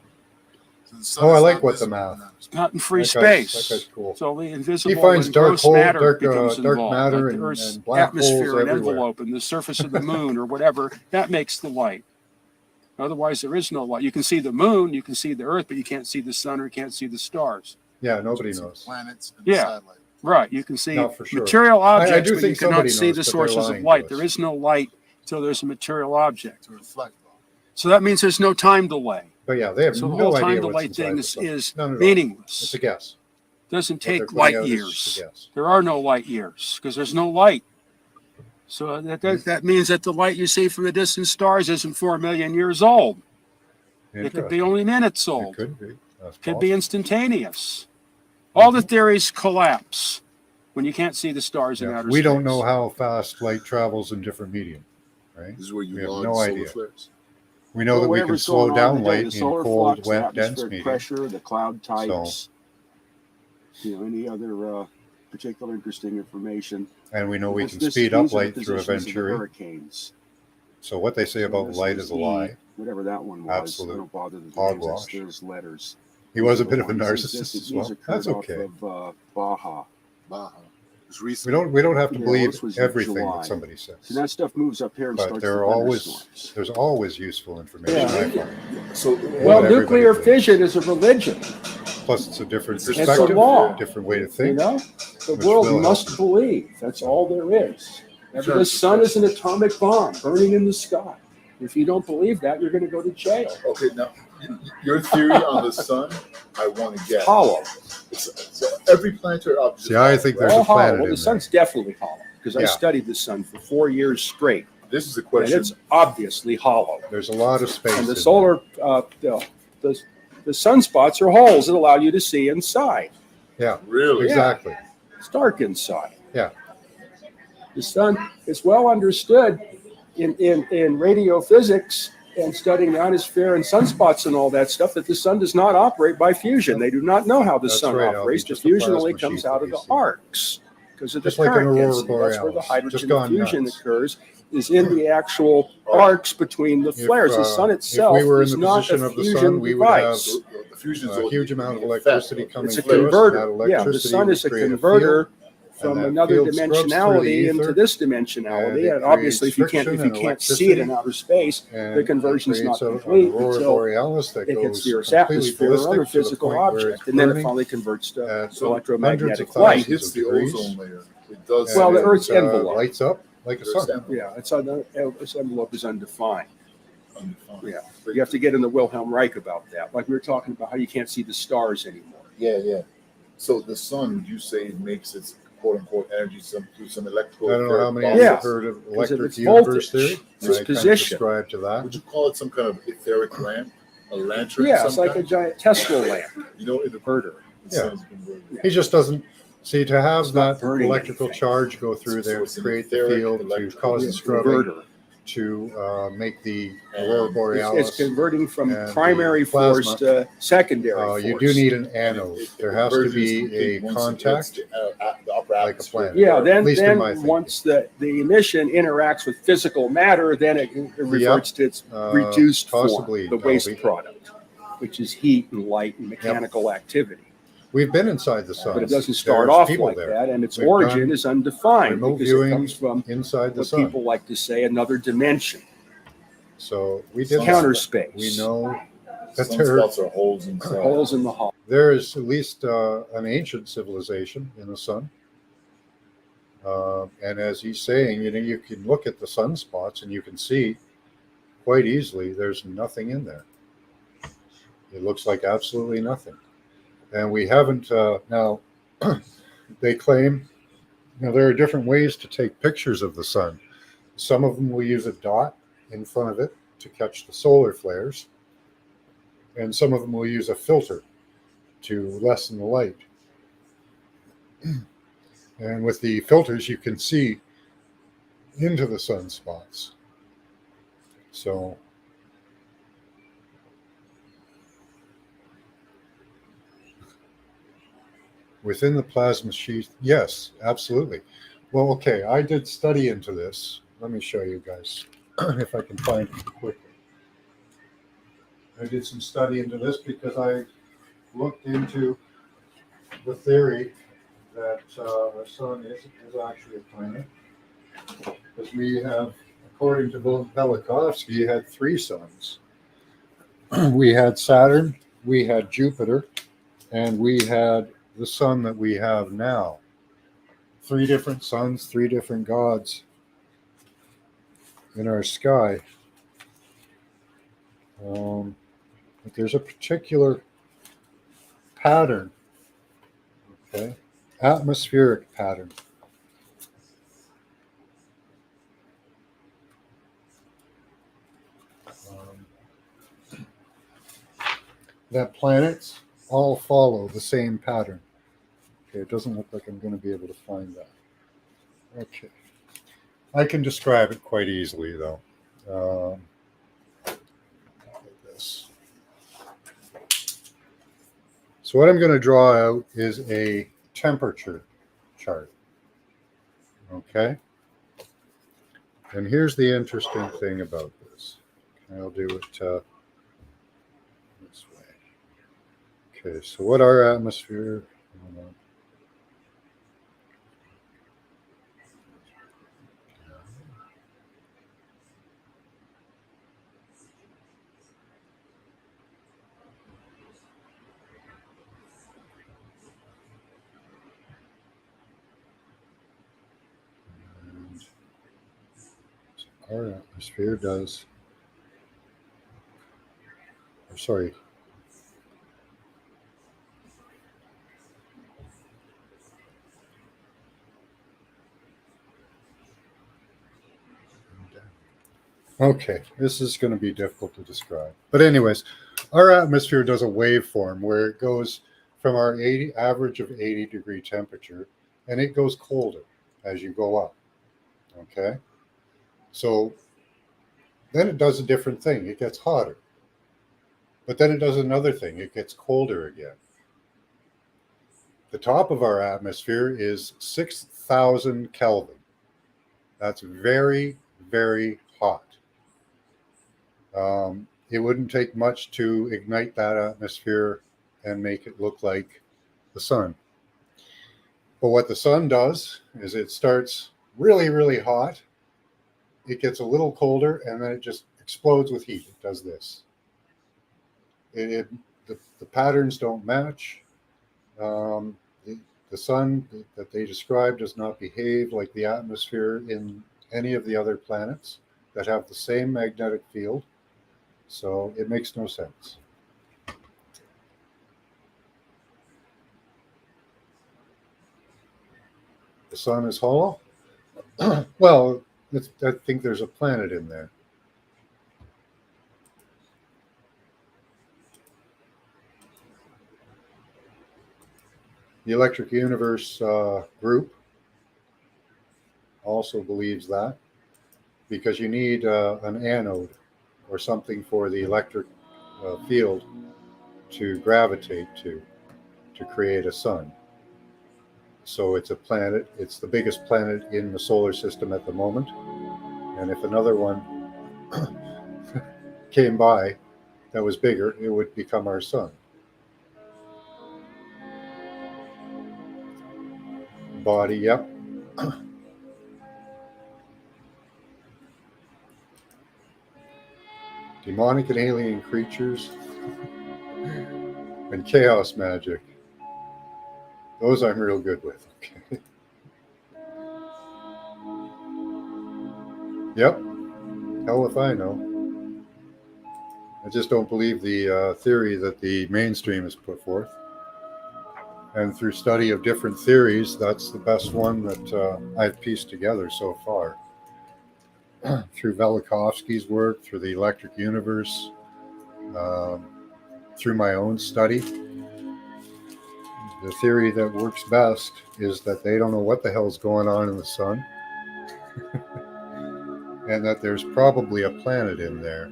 So the sun Oh, I is like not what the visible math. in outer space. Not in free That guy's space. cool. It's only invisible He finds when dark gross hole, matter dark becomes dark involved, matter like the Earth's and black holes atmosphere and everywhere. envelope and the surface of the moon or whatever. That makes the light. Otherwise, there is no light. You can see the moon, you can see the Earth, but you can't see the sun or you can't see the stars. Yeah, nobody So knows. planets and Yeah. satellite. Right. You can see Not for sure. material objects, do but you think cannot somebody see knows, the but they're sources lying of to light. us. There is no light until there's a material object. To reflect off. So that means there's no time delay. But yeah, they have So the no whole time idea delay what's inside thing the sun. is None at all. It's meaningless. a guess. Doesn't What they're take putting light out is years. just a guess. There are no light years because there's no light. So that means that the light you see from the distant stars isn't 4 million years old. It could be only minutes It old. could be. That's Could be possible. instantaneous. All the theories collapse when you can't see the stars in Yeah. outer We space. don't know how fast light travels in different medium, right? This is where you We have log no solar idea. flares. We know that we can whatever's slow going on down today, light the in solar cold, flux, wet, the dense atmospheric medium. pressure, the cloud types, So- any other particular interesting information. And we know we can This- speed up these are the light through a positions of the Venturi. hurricanes. So what they say So about this light is is a E, lie. Whatever that one was. Absolute I don't bother the names. hogwash. There's letters. He was a The bit of a ones narcissist these as well. occurred That's off okay. Of, Baja. Baja. It's We recent. don't have to Yeah, believe this was in everything July. that somebody says, And that stuff moves up here and but starts there the are always thunderstorms. there's always useful information. Yeah. I find. So Well, What everybody nuclear believes. fission is a religion. Plus, it's a different It's a perspective, law. different way to You think. know, the which world will must help. believe. That's all there is. Sure. The sun is an atomic bomb burning in the sky. If you don't believe that, you're going to go to jail. okay, now your theory on the sun, I want to get. Hollow. So every planetary object. See, I think there's All a hollow. planet Well, in the there. sun's definitely hollow because I Yeah. studied the sun for 4 years straight, This is a and question. it's obviously hollow. There's a lot of space. And the in solar, the sunspots are holes that allow you to see inside. there. Really? Yeah, exactly. It's dark inside. Yeah. The sun is well understood in radio physics and studying the ionosphere and sunspots and all that stuff that the sun does not operate by fusion. They do not know how the That's sun right, Albie, operates. The just a fusion plasma only sheet comes that out of you the see. arcs because of the Just like an current aurora density. That's where the borealis. hydrogen Just gone fusion nuts. occurs, is in the actual arcs between the flares. The sun itself if we were in is the not position a of the fusion sun, we would have device. The fusion is a huge amount of electricity coming It's a through us, and that converter. Yeah, the electricity sun would is a create converter from that another field scrubs through the dimensionality into ether, this and dimensionality. it And obviously, if you creates can't friction and see it in electricity, outer space, and the conversion's it not creates complete an aurora until borealis that it hits goes the Earth's completely atmosphere or other ballistic to the physical point where it's object, and then it burning finally converts to at hundreds electromagnetic of When light. it hits the degrees. ozone layer, it does. Well, the and Earth's it, envelope. lights up like a Earth's sun. envelope, Yeah, its envelope is undefined. undefined. Yeah, you have to get in the Wilhelm Reich about that. Like we were talking about how you can't see the stars anymore. Yeah. So the sun, would you say, makes its quote unquote energy through some electrical. I don't know how many Yeah. have heard of Because of electric its universe voltage, theory. its I kind of position. subscribe to that. Would you call it some kind of etheric lamp, a lantern? Yeah, of it's some like a kind? giant Tesla lamp. You know, in the Converter. the Yeah. sun's converted. He just doesn't see to have It's not that burning electrical anything. charge go through So there it's to an create the etheric field, to electrical cause the scrubbing, Converter. to make the And aurora It's borealis. converting from and the primary force plasma. to secondary force. You do need an anode. It- There has to conversion is be complete a once it contact. hits the upper like a atmosphere. planet. Yeah, At then least in my thinking. once the emission interacts with physical matter, then it reverts to its reduced possibly, form, the waste Albie. product, which is heat and light and mechanical activity. We've been inside the sun. But it doesn't start There's off people like there. that, and its We've origin done is undefined remote because it viewing comes from inside the what sun. people like to say another dimension, So we did counter that. space. We know that there, Sunspots are holes inside. holes in the hull. there is at least an ancient civilization in the sun. And as he's saying, you can look at the sunspots and you can see quite easily there's nothing in there. It looks like absolutely nothing. And we haven't, now, they claim, there are different ways to take pictures of the sun. Some of them will use a dot in front of it to catch the solar flares. And some of them will use a filter to lessen the light. And with the filters, you can see into the sunspots. So within the plasma sheath, yes, absolutely. Well, okay, I did study into this. Let me show you guys if I can find it quickly. I did some study into this because I looked into the theory that our sun is actually a planet. Because we have, according to Velikovsky, had 3 suns. We had Saturn, we had Jupiter, and we had the sun that we have now. 3 different suns, 3 different gods in our sky. But there's a particular pattern, okay, atmospheric pattern. That planets all follow the same pattern. Okay, it doesn't look like I'm going to be able to find that. Okay. I can describe it quite easily, though. Like this. So what I'm going to draw out is a temperature chart. Okay? And here's the interesting thing about this. I'll do it this way. Okay, so what our atmosphere... our atmosphere does, or sorry, okay, this is going to be difficult to describe. But anyways, our atmosphere does a waveform where it goes from our 80 average of 80-degree temperature, and it goes colder as you go up. Okay, so then it does a different thing. It gets hotter, but then it does another thing. It gets colder again. The top of our atmosphere is 6,000 Kelvin. That's very, very hot. It wouldn't take much to ignite that atmosphere and make it look like the sun. But what the sun does is it starts really, really hot. It gets a little colder, and then it just explodes with heat. It does this. The patterns don't match. Um, the sun that they describe does not behave like the atmosphere in any of the other planets that have the same magnetic field. So it makes no sense. The sun is hollow? Well, I think there's a planet in there. The Electric Universe group also believes that, because you need an anode or something for the electric field to gravitate to create a sun. So it's a planet. It's the biggest planet in the solar system at the moment. And if another one came by that was bigger, it would become our sun. Body, yep. Demonic and alien creatures and chaos magic. Those I'm real good with. Okay. Yep. Hell if I know. I just don't believe the theory that the mainstream has put forth. And through study of different theories, that's the best one that I've pieced together so far. Through Velikovsky's work, through the Electric Universe, through my own study, the theory that works best is that they don't know what the hell's going on in the sun, and that there's probably a planet in there.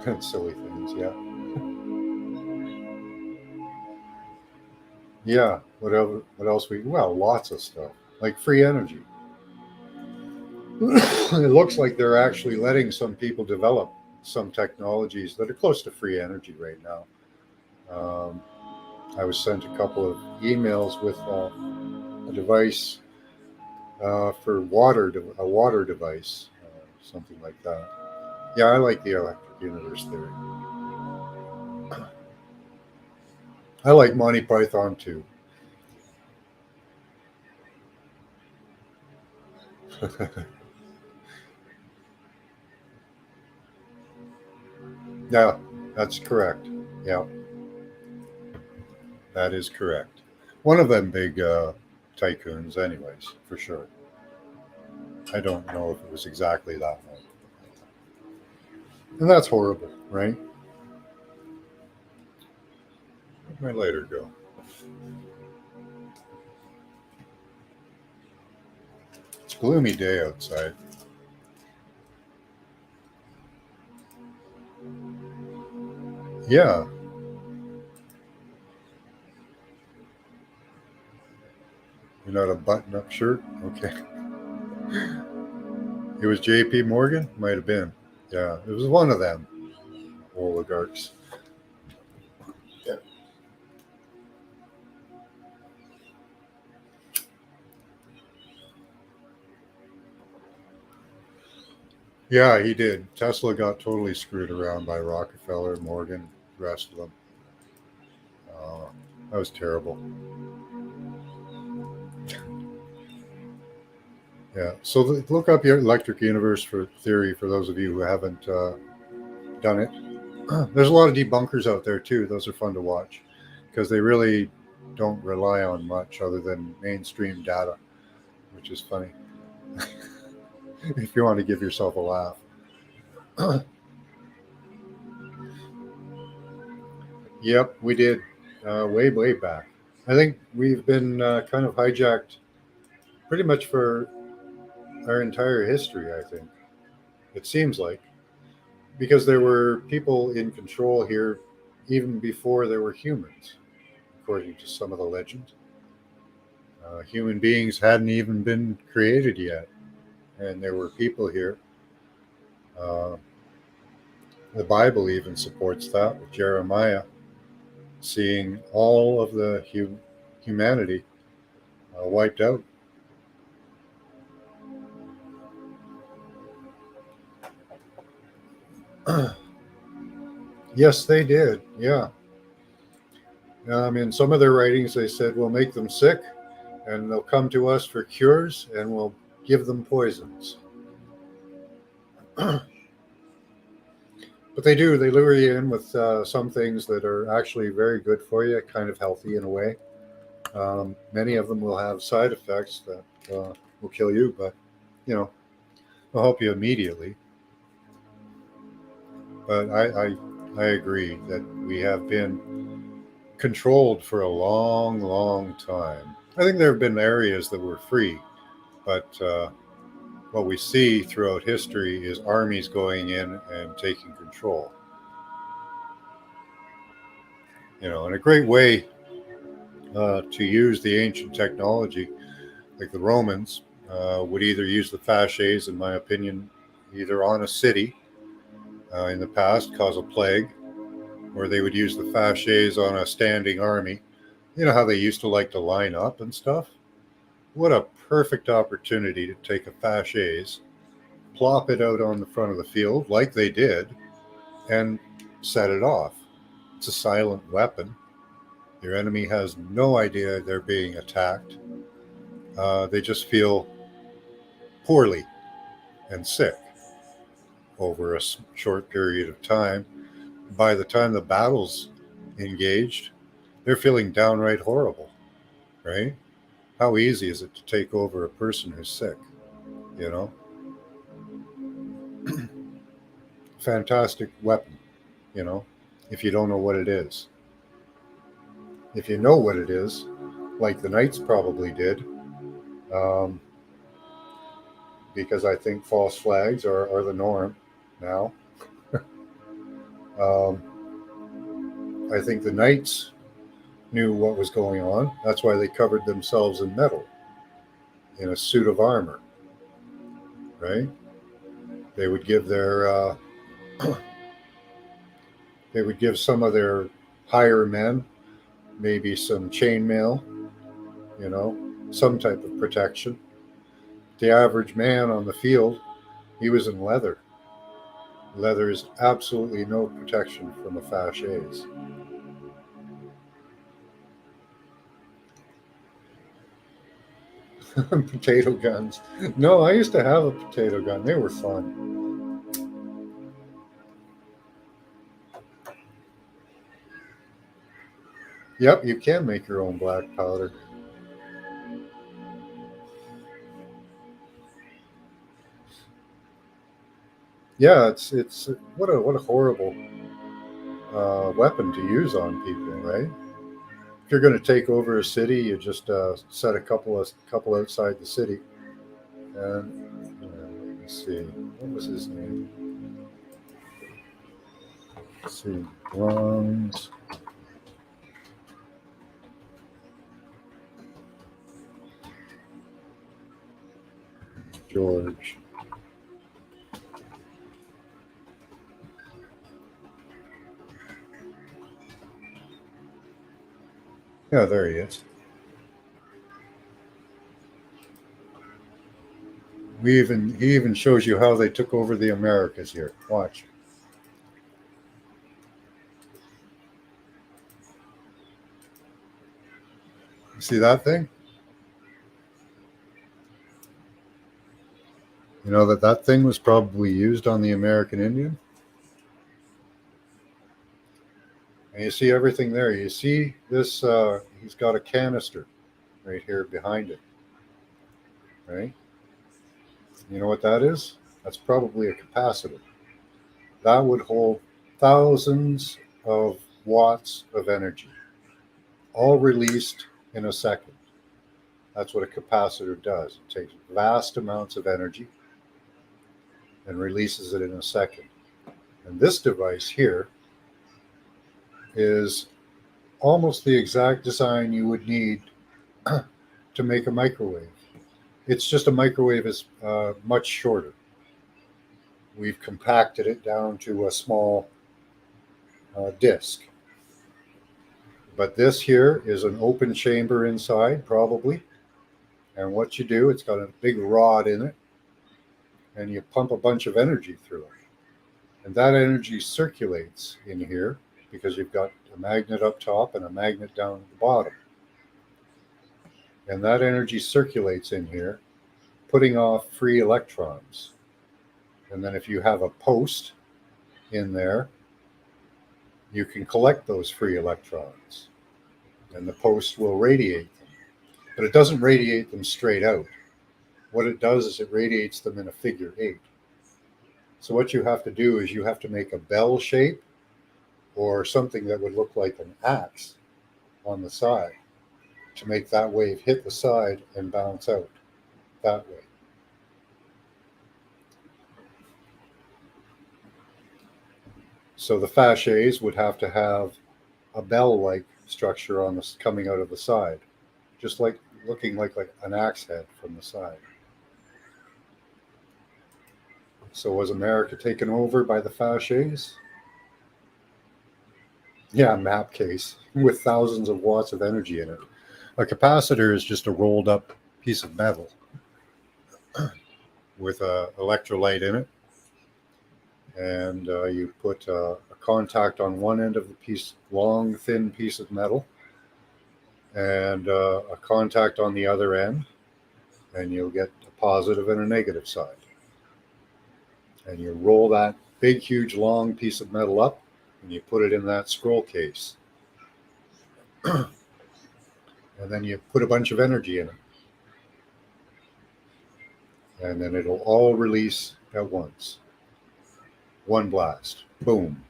And silly things, yeah. Yeah, what else well, lots of stuff. Like free energy. It looks like they're actually letting some people develop some technologies that are close to free energy right now. I was sent a couple of emails with a device for a water device, something like that. Yeah, I like the Electric Universe theory. I like Monty Python too. Yeah, that's correct. Yeah, that is correct. One of them big tycoons, anyways, for sure. I don't know if it was exactly that one. And that's horrible, right? Where'd my lighter go? It's a gloomy day outside. Yeah. You're not a button-up shirt? Okay. It was J.P. Morgan? Might have been. Yeah, it was one of them oligarchs. Yeah. Yeah, he did. Tesla got totally screwed around by Rockefeller, Morgan, the rest of them. That was terrible. Yeah. So look up your electric universe for theory for those of you who haven't done it. There's a lot of debunkers out there too. Those are fun to watch because they really don't rely on much other than mainstream data, which is funny if you want to give yourself a laugh. Yep, we did way, way back. I think we've been kind of hijacked pretty much for our entire history, I think. It seems like. Because there were people in control here even before there were humans, according to some of the legends. Human beings hadn't even been created yet, and there were people here. Uh, the Bible even supports that with Jeremiah seeing all of the humanity wiped out. Yes, they did. Yeah. In some of their writings, they said, we'll make them sick and they'll come to us for cures and we'll give them poisons. But they do, they lure you in with some things that are actually very good for you, kind of healthy in a way. Many of them will have side effects that will kill you, but, they'll help you immediately. But I agree that we have been controlled for a long, long time. I think there have been areas that were free, but what we see throughout history is armies going in and taking control. And a great way to use the ancient technology, like the Romans, would either use the fasces, in my opinion, either on a city in the past, cause a plague, or they would use the fasces on a standing army. You know how they used to like to line up and stuff? What a perfect opportunity to take a fasces, plop it out on the front of the field like they did, and set it off. It's a silent weapon. Your enemy has no idea they're being attacked. They just feel poorly and sick over a short period of time. By the time the battle's engaged, they're feeling downright horrible, right? How easy is it to take over a person who's sick, you know? Fantastic weapon, you know, if you don't know what it is. If you know what it is, like the Knights probably did, um, because I think false flags are the norm now. um, I think the Knights knew what was going on. That's why they covered themselves in metal, in a suit of armor, right? They would give they would give some of their higher men maybe some chainmail, some type of protection. The average man on the field, he was in leather. Leather is absolutely no protection from a fasces. Potato guns. No, I used to have a potato gun. They were fun. Yep, you can make your own black powder. Yeah, it's what a horrible weapon to use on people, right? If you're going to take over a city, you just set a couple outside the city. And let's see, what was his name? Let's see, Bronze. George. Yeah, there he is. He even shows you how they took over the Americas here. Watch. You see that thing? You know that thing was probably used on the American Indian? And you see everything there. You see this, he's got a canister right here behind it, right? You know what that is? That's probably a capacitor. That would hold thousands of watts of energy, all released in a second. That's what a capacitor does. It takes vast amounts of energy and releases it in a second. And this device here is almost the exact design you would need to make a microwave. It's just a microwave is much shorter. We've compacted it down to a small disc. But this here is an open chamber inside, probably. And what you do, it's got a big rod in it, and you pump a bunch of energy through it. And that energy circulates in here because you've got a magnet up top and a magnet down at the bottom. And that energy circulates in here, putting off free electrons. And then if you have a post in there, you can collect those free electrons. And the post will radiate them. But it doesn't radiate them straight out. What it does is it radiates them in a figure 8. So what you have to do is you have to make a bell shape or something that would look like an axe on the side to make that wave hit the side and bounce out that way. So the facets would have to have a bell-like structure on this coming out of the side, just like looking like an axe head from the side. So was America taken over by the facets? Yeah, map case with thousands of watts of energy in it. A capacitor is just a rolled up piece of metal with an electrolyte in it. And you put a contact on one end of the piece, long, thin piece of metal, and a contact on the other end, and you'll get a positive and a negative side. And you roll that big, huge, long piece of metal up, and you put it in that scroll case. And then you put a bunch of energy in it. And then it'll all release at once. One blast. Boom.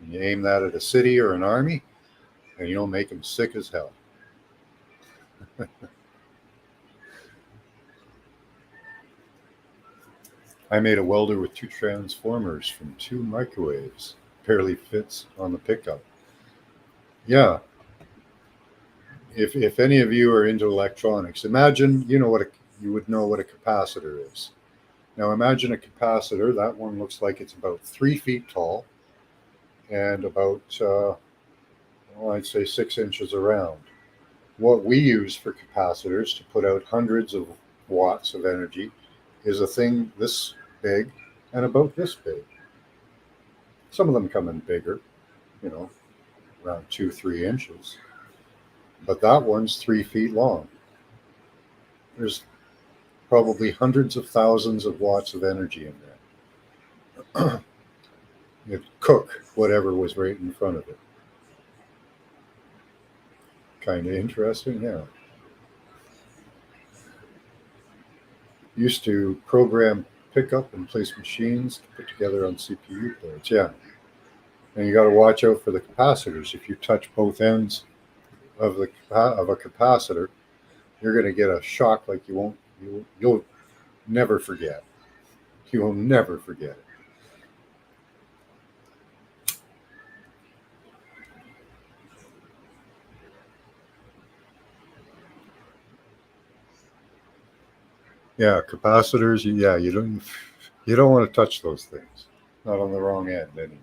And you aim that at a city or an army, and you'll make them sick as hell. I made a welder with 2 transformers from 2 microwaves. Barely fits on the pickup. Yeah. If any of you are into electronics, imagine you would know what a capacitor is. Now imagine a capacitor. That one looks like it's about 3 feet tall and about I'd say 6 inches around. What we use for capacitors to put out hundreds of watts of energy is a thing this big and about this big. Some of them come in bigger, around 2-3 inches. But that one's 3 feet long. There's probably hundreds of thousands of watts of energy in there. It'd cook whatever was right in front of it. Kind of interesting, yeah. Used to program pickup and place machines to put together on CPU boards, yeah. And you got to watch out for the capacitors. If you touch both ends of a capacitor, you're going to get a shock like you'll never forget. You will never forget it. Yeah, capacitors. Yeah, you don't want to touch those things. Not on the wrong end, anyway.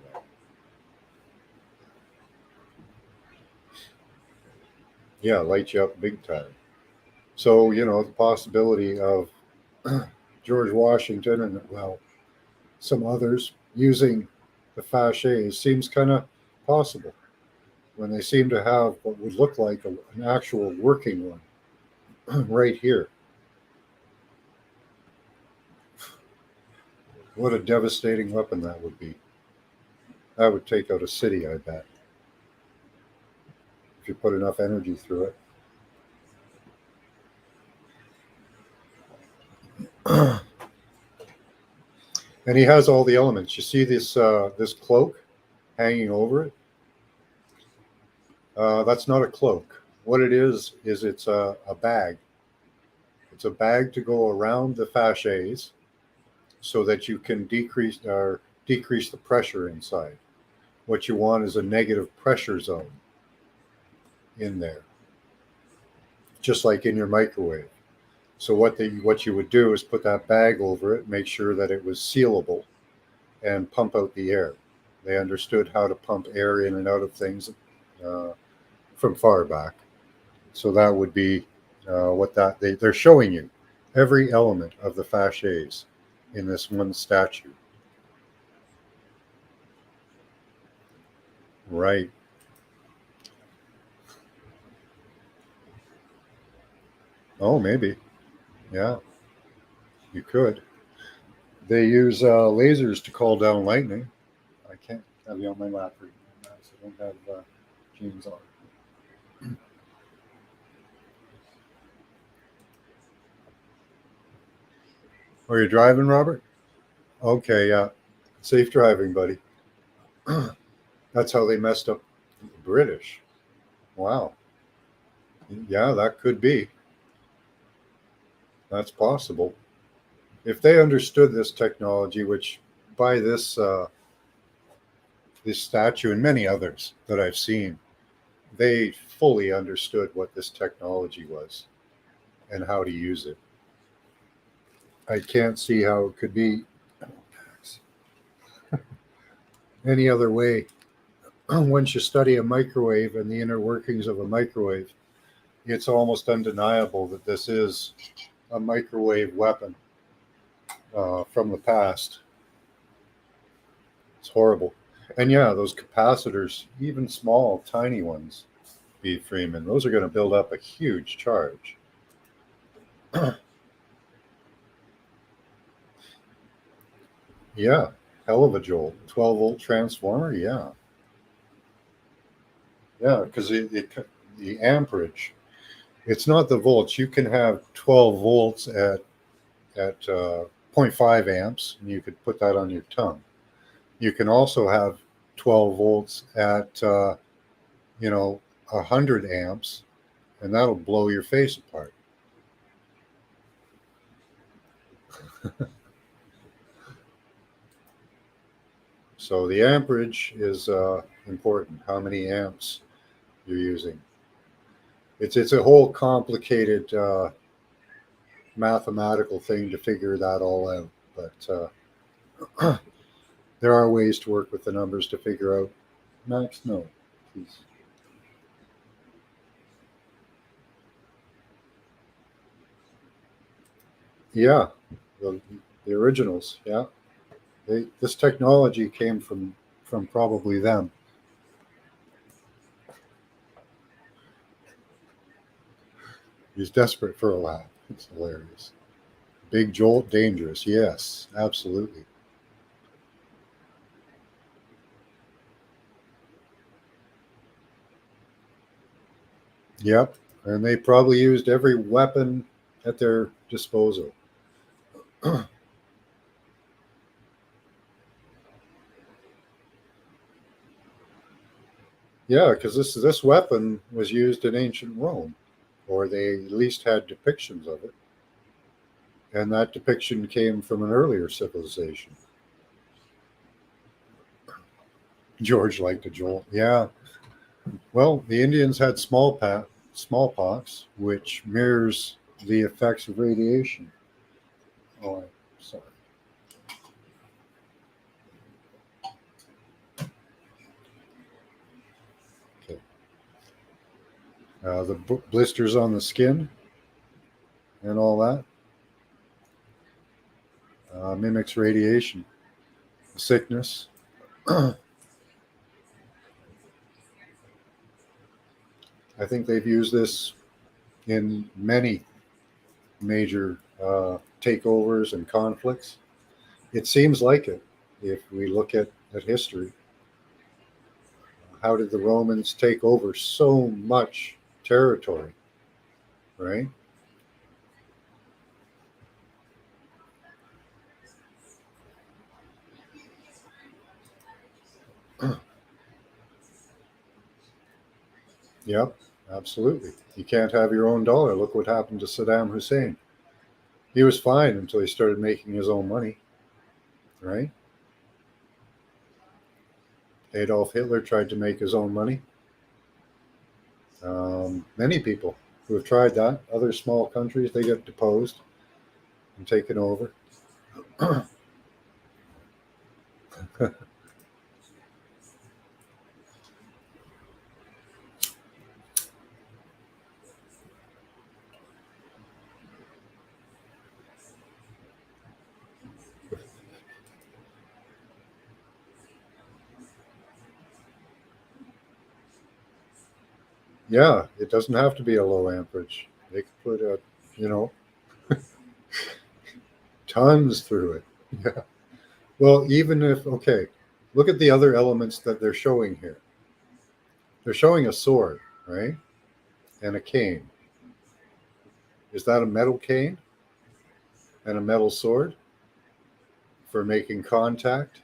Yeah, light you up big time. So the possibility of George Washington and some others using the facets seems kind of possible when they seem to have what would look like an actual working one right here. What a devastating weapon that would be. That would take out a city, I bet, if you put enough energy through it. And he has all the elements. You see this cloak hanging over it? That's not a cloak. What it is it's a bag. It's a bag to go around the fasces so that you can decrease the pressure inside. What you want is a negative pressure zone in there, just like in your microwave. So what you would do is put that bag over it, make sure that it was sealable, and pump out the air. They understood how to pump air in and out of things uh, from far back. So that would be they're showing you every element of the fasces in this one statue. Right. Oh, maybe. Yeah, you could. They use lasers to call down lightning. I can't have you on my lap right now, so I don't have jeans on. Are you driving, Robert? Okay, yeah. Safe driving, buddy. That's how they messed up the British. Wow. Yeah, that could be. That's possible. If they understood this technology, which by this statue and many others that I've seen, they fully understood what this technology was and how to use it. I can't see how it could be any other way. Once you study a microwave and the inner workings of a microwave, it's almost undeniable that this is a microwave weapon from the past. It's horrible. And yeah, those capacitors, even small, tiny ones, B. Freeman, those are going to build up a huge charge. Yeah, hell of a jolt. 12-volt transformer, yeah. Yeah, because the amperage, it's not the volts. You can have 12 volts at 0.5 amps, and you could put that on your tongue. You can also have 12 volts at 100 amps, and that'll blow your face apart. So the amperage is important. How many amps you're using? It's a whole complicated mathematical thing to figure that all out, but there are ways to work with the numbers to figure out. Max, no, please. Yeah, the originals. Yeah, this technology came from probably them. He's desperate for a laugh. It's hilarious. Big jolt, dangerous. Yes, absolutely. Yep, and they probably used every weapon at their disposal. Yeah, because this weapon was used in ancient Rome, or they at least had depictions of it, and that depiction came from an earlier civilization. George liked a jolt. Yeah. Well, the Indians had smallpox, which mirrors the effects of radiation. Oh, I'm sorry. Okay. The blisters on the skin and all that mimics radiation, sickness. I think they've used this in many major takeovers and conflicts. It seems like it if we look at history. How did the Romans take over so much territory, right? Yep, absolutely. You can't have your own dollar. Look what happened to Saddam Hussein. He was fine until he started making his own money, right? Adolf Hitler tried to make his own money. Many people who have tried that, other small countries, they get deposed and taken over. Yeah, it doesn't have to be a low amperage. They could put a, you know, tons through it. Yeah. Well, even if, okay, look at the other elements that they're showing here. They're showing a sword, right? And a cane. Is that a metal cane and a metal sword for making contact?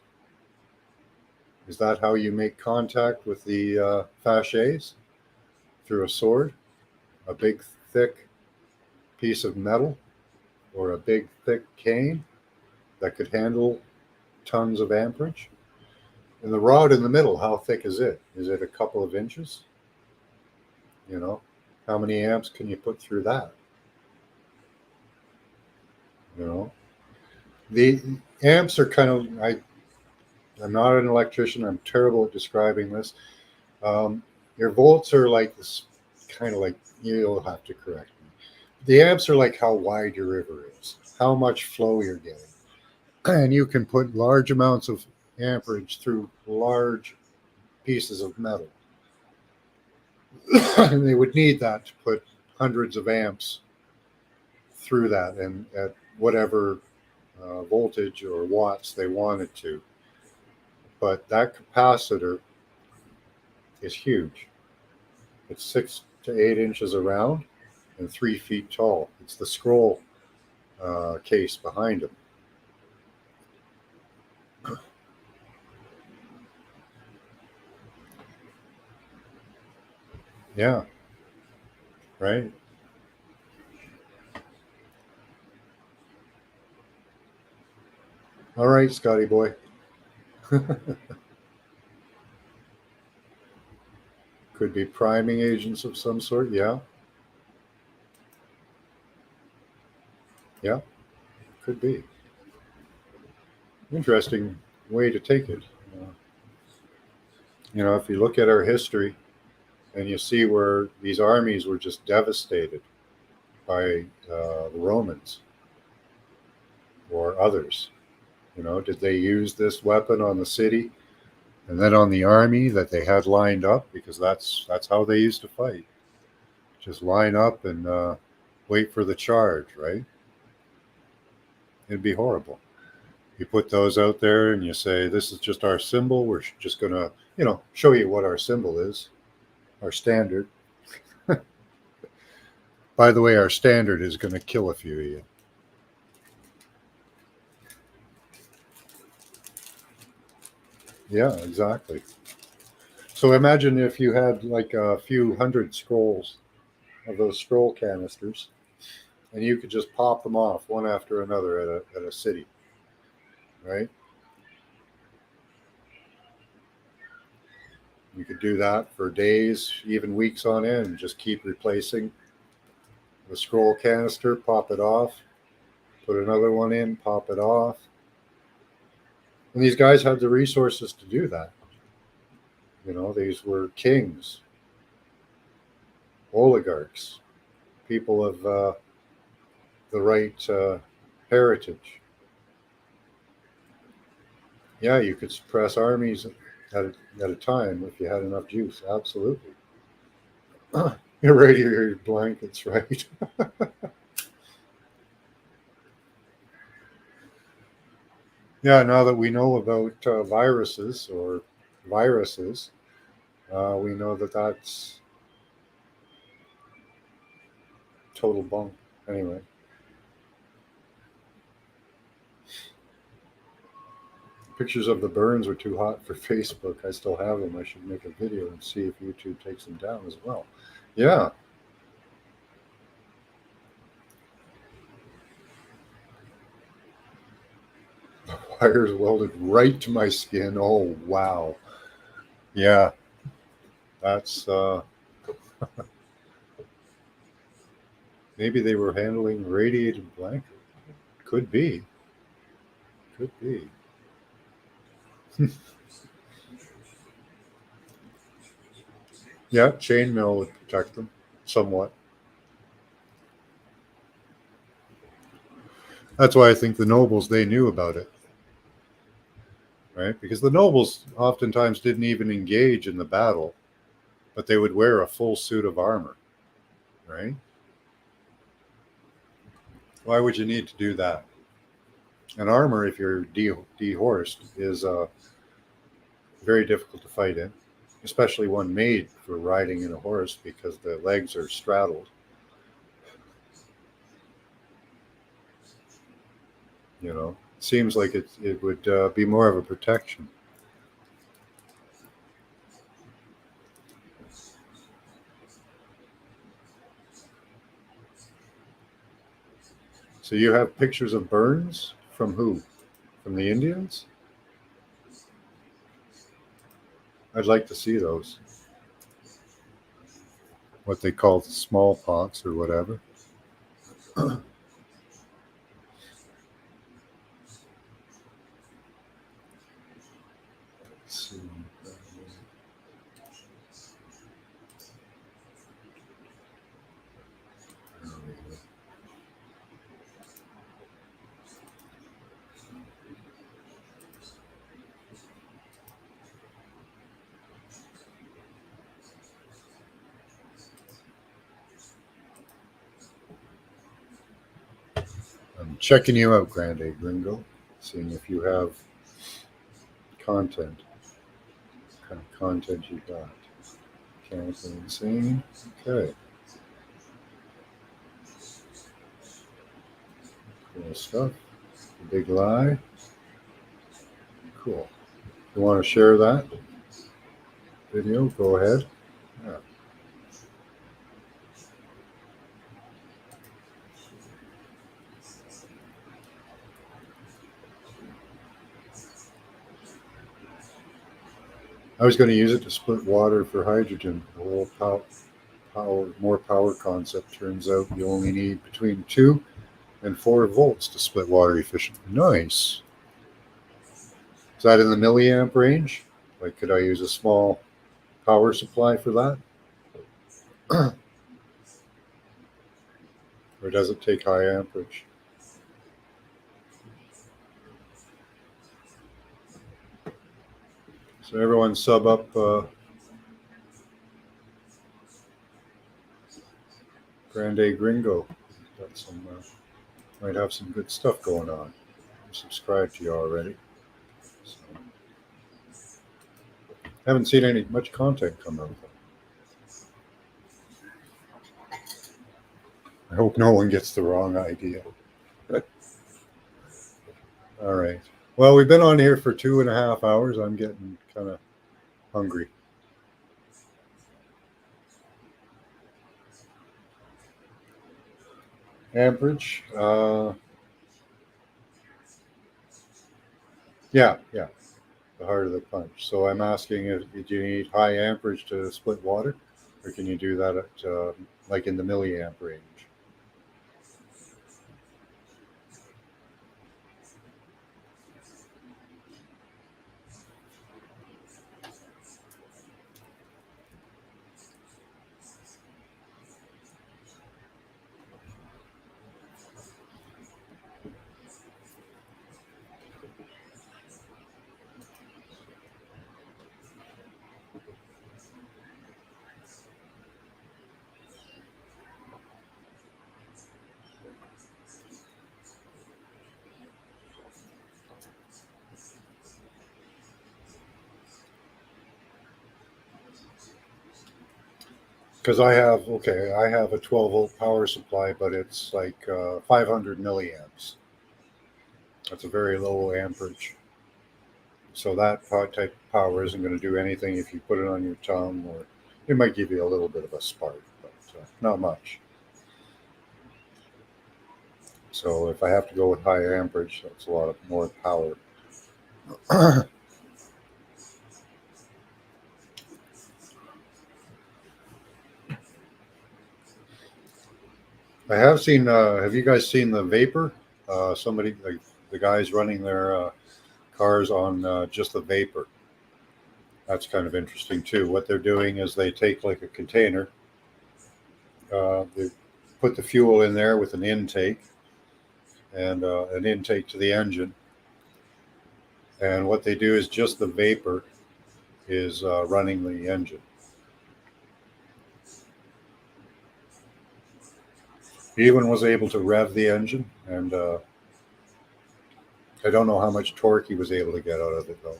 Is that how you make contact with the fasces? Through a sword? A big, thick piece of metal? Or a big, thick cane that could handle tons of amperage? And the rod in the middle, how thick is it? Is it a couple of inches? You know, how many amps can you put through that? You know, the amps are kind of, I'm not an electrician. I'm terrible at describing this. Your volts are like this, kind of like, you'll have to correct me. The amps are like how wide your river is, how much flow you're getting. And you can put large amounts of amperage through large pieces of metal. And they would need that to put hundreds of amps through that and at whatever voltage or watts they wanted to. But that capacitor is huge. It's 6 to 8 inches around and 3 feet tall. It's the scroll case behind him. Yeah, right. All right, Scotty boy. Could be priming agents of some sort. Yeah. Yeah, could be. Interesting way to take it. You know, if you look at our history and you see where these armies were just devastated by the Romans or others, you know, did they use this weapon on the city and then on the army that they had lined up? Because that's how they used to fight. Just line up and wait for the charge, right? It'd be horrible. You put those out there and you say, this is just our symbol. We're just going to, you know, show you what our symbol is, our standard. By the way, our standard is going to kill a few of you. Yeah, exactly. So imagine if you had like a few hundred scrolls of those scroll canisters and you could just pop them off one after another at a city, right? You could do that for days, even weeks on end, just keep replacing the scroll canister, pop it off, put another one in, pop it off. And these guys had the resources to do that. You know, these were kings, oligarchs, people of the right heritage. Yeah, you could suppress armies at a time if you had enough juice. Absolutely. You're ready to hear your blankets, right? Yeah, now that we know about viruses, we know that that's total bunk. Anyway, pictures of the burns were too hot for Facebook. I still have them. I should make a video and see if YouTube takes them down as well. Yeah. The wires welded right to my skin. Oh, wow. Yeah. That's, maybe they were handling radiated blanket. Could be. Could be. Yeah, chainmail would protect them somewhat. That's why I think the nobles, they knew about it, right? Because the nobles oftentimes didn't even engage in the battle, but they would wear a full suit of armor, right? Why would you need to do that? An armor, if you're dehorsed, is very difficult to fight in, especially one made for riding in a horse because the legs are straddled. You know, seems like it would be more of a protection. So you have pictures of burns from who? From the Indians? I'd like to see those. What they call smallpox or whatever. Let's see. I'm checking you out, Grande Gringo, seeing if you have content. What kind of content you got? Chemically insane. Okay. Cool stuff. The big lie. Cool. You want to share that video? Go ahead. Yeah. I was going to use it to split water for hydrogen. The whole more power concept. Turns out you only need between 2 and 4 volts to split water efficiently. Nice. Is that in the milliamp range? Like, could I use a small power supply for that? Or does it take high amperage? So everyone sub up Grande Gringo. Got some, might have some good stuff going on. I'm subscribed to you already. So, haven't seen any much content come out. I hope no one gets the wrong idea. All right. Well, we've been on here for 2.5 hours. I'm getting kind of hungry. Amperage. Yeah. The harder the punch. So I'm asking if do you need high amperage to split water, or can you do that at like in the milliamp range? Because I have a 12-volt power supply, but it's like 500 milliamps. That's a very low amperage. So that type of power isn't going to do anything if you put it on your tongue, or it might give you a little bit of a spark, but not much. So if I have to go with high amperage, that's a lot of more power. I have seen. Have you guys seen the vapor? Somebody, like the guys running their cars on just the vapor. That's kind of interesting too. What they're doing is they take like a container, they put the fuel in there with an intake and an intake to the engine. And what they do is just the vapor is running the engine. He even was able to rev the engine, and I don't know how much torque he was able to get out of it though.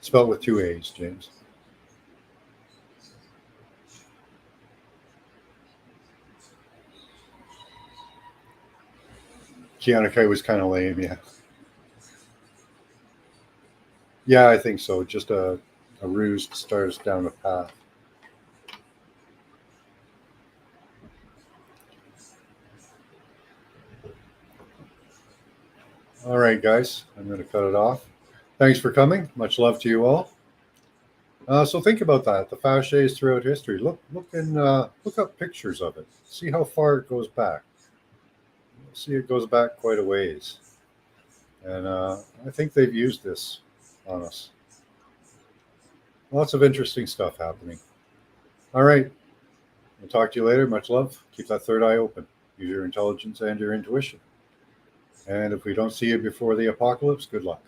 Spelled with two A's, James. Keanu K was kind of lame, yeah. Yeah, I think so. Just a ruse to start us down the path. All right, guys, I'm going to cut it off. Thanks for coming. Much love to you all. So think about that. The Fabergés throughout history. Look up pictures of it. See how far it goes back. See, it goes back quite a ways, and I think they've used this on us. Lots of interesting stuff happening. All right, we'll talk to you later. Much love. Keep that third eye open. Use your intelligence and your intuition. And if we don't see you before the apocalypse, good luck.